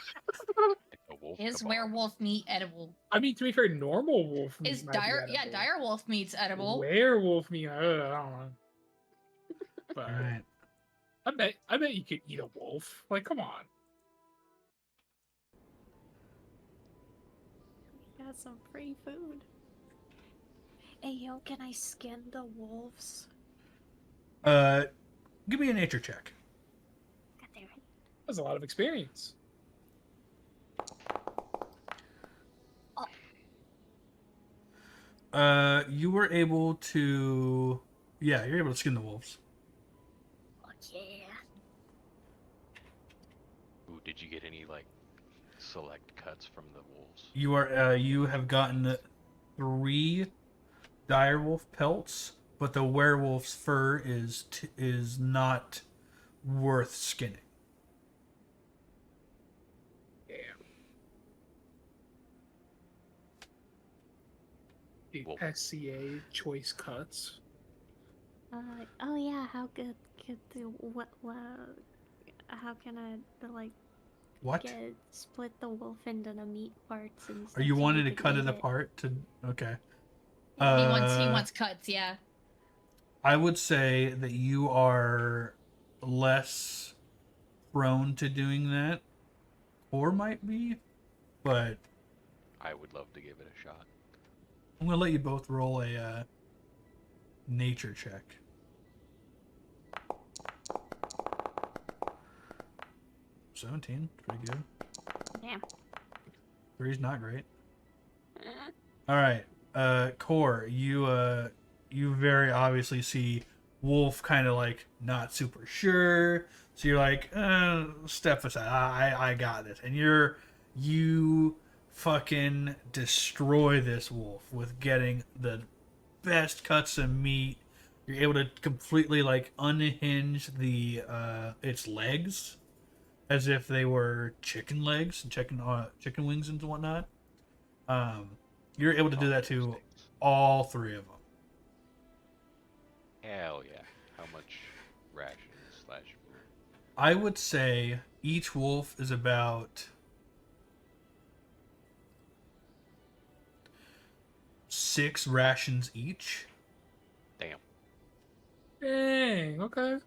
wolf Is kebab. werewolf meat edible? I mean, to be fair, normal wolf meat Is might be edible. direwolf meat's edible. Werewolf meat, I don't know. But All right. I bet you could eat a wolf. Like, come on. Got some free food. Hey yo, can I skin the wolves? Give me a nature check. God damn it. That's a lot of experience. You were able to. Yeah, you're able to skin the wolves. Fuck yeah. Ooh, did you get any, like, select cuts from the wolves? You have gotten 3 direwolf pelts, but the werewolf's fur is not worth skinning. Damn. The Wolf. SCA choice cuts. Oh yeah, how good the what how can I like What? split the wolf into the meat parts and stuff Are you so wanting we to could cut eat it apart? Okay. He wants cuts, yeah. I would say that you are less prone to doing that, or might be, but I would love to give it a shot. I'm gonna let you both roll a nature check. 17, pretty good. Yeah. 3's not great. Uh, All right, Core, you very obviously see Wolf kind of like not super sure, so you're like, step aside. I got this, and you fucking destroy this wolf with getting the best cuts of meat You're able to completely like unhinge the its legs, as if they were chicken legs and chicken wings and whatnot. You're able to do that to Instincts. all three of them. Hell yeah. How much rations / food? I would say each wolf is about 6 rations each. Damn. Dang. Okay.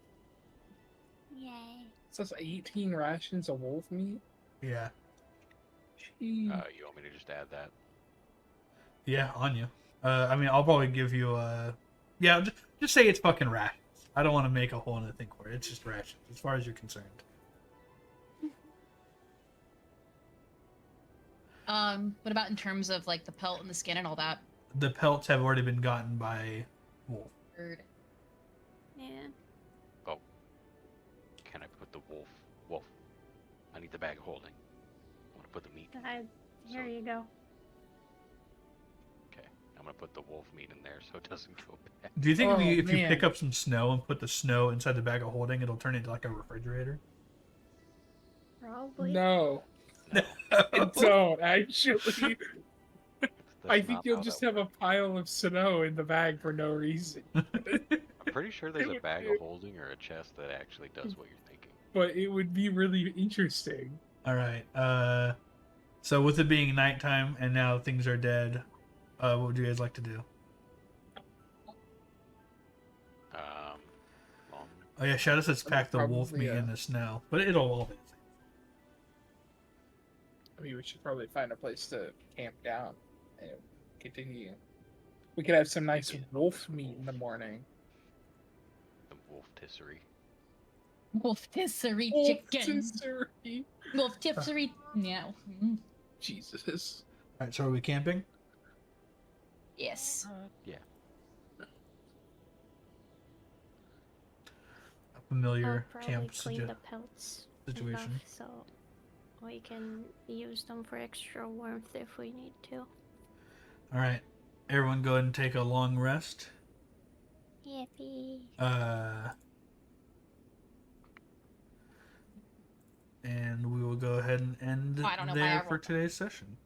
Yay. So that's 18 rations of wolf meat. Yeah, Jeez. You want me to just add that? yeah, on you. I mean, I'll probably give you yeah. Just say it's fucking rations. I don't want to make a whole other thing for it. It's just rations, as far as you're concerned. What about in terms of like the pelt and the skin and all that? The pelts have already been gotten by wolf. Bird. Yeah. Oh. Can I put the wolf? Wolf. I need the bag of holding. I want to put the meat. Here So- you go. Okay. I'm gonna put the wolf meat in there so it doesn't go bad. Do you think Oh, if you man. pick up some snow and put the snow inside the bag of holding, it'll turn into like a refrigerator? Probably. No, No. I don't actually. That's I think not you'll how just that have a works. pile of snow in the bag for no reason. I'm pretty sure there's a would bag be- of holding or a chest that actually does what you're thinking. But it would be really interesting. All right. So with it being nighttime and now things are dead, what would you guys like to do? Long. Oh yeah, Shadow says pack the wolf Probably, meat in the snow, but it'll all be the same. I mean, we should probably find a place to camp down and continue. We could have some nice wolf meat in the morning. The wolf tisserie. Wolf tisserie Wolf chicken. tisserie. Wolf tisserie. No. Mm. Jesus. All right, so are we camping? Yes. Yeah. A familiar I'll probably camp clean the pelts situation. enough so we can use them for extra warmth if we need to. All right, everyone, go ahead and take a long rest. Yippee. And we will go ahead and end Oh, I don't know why I there for rolled. today's session.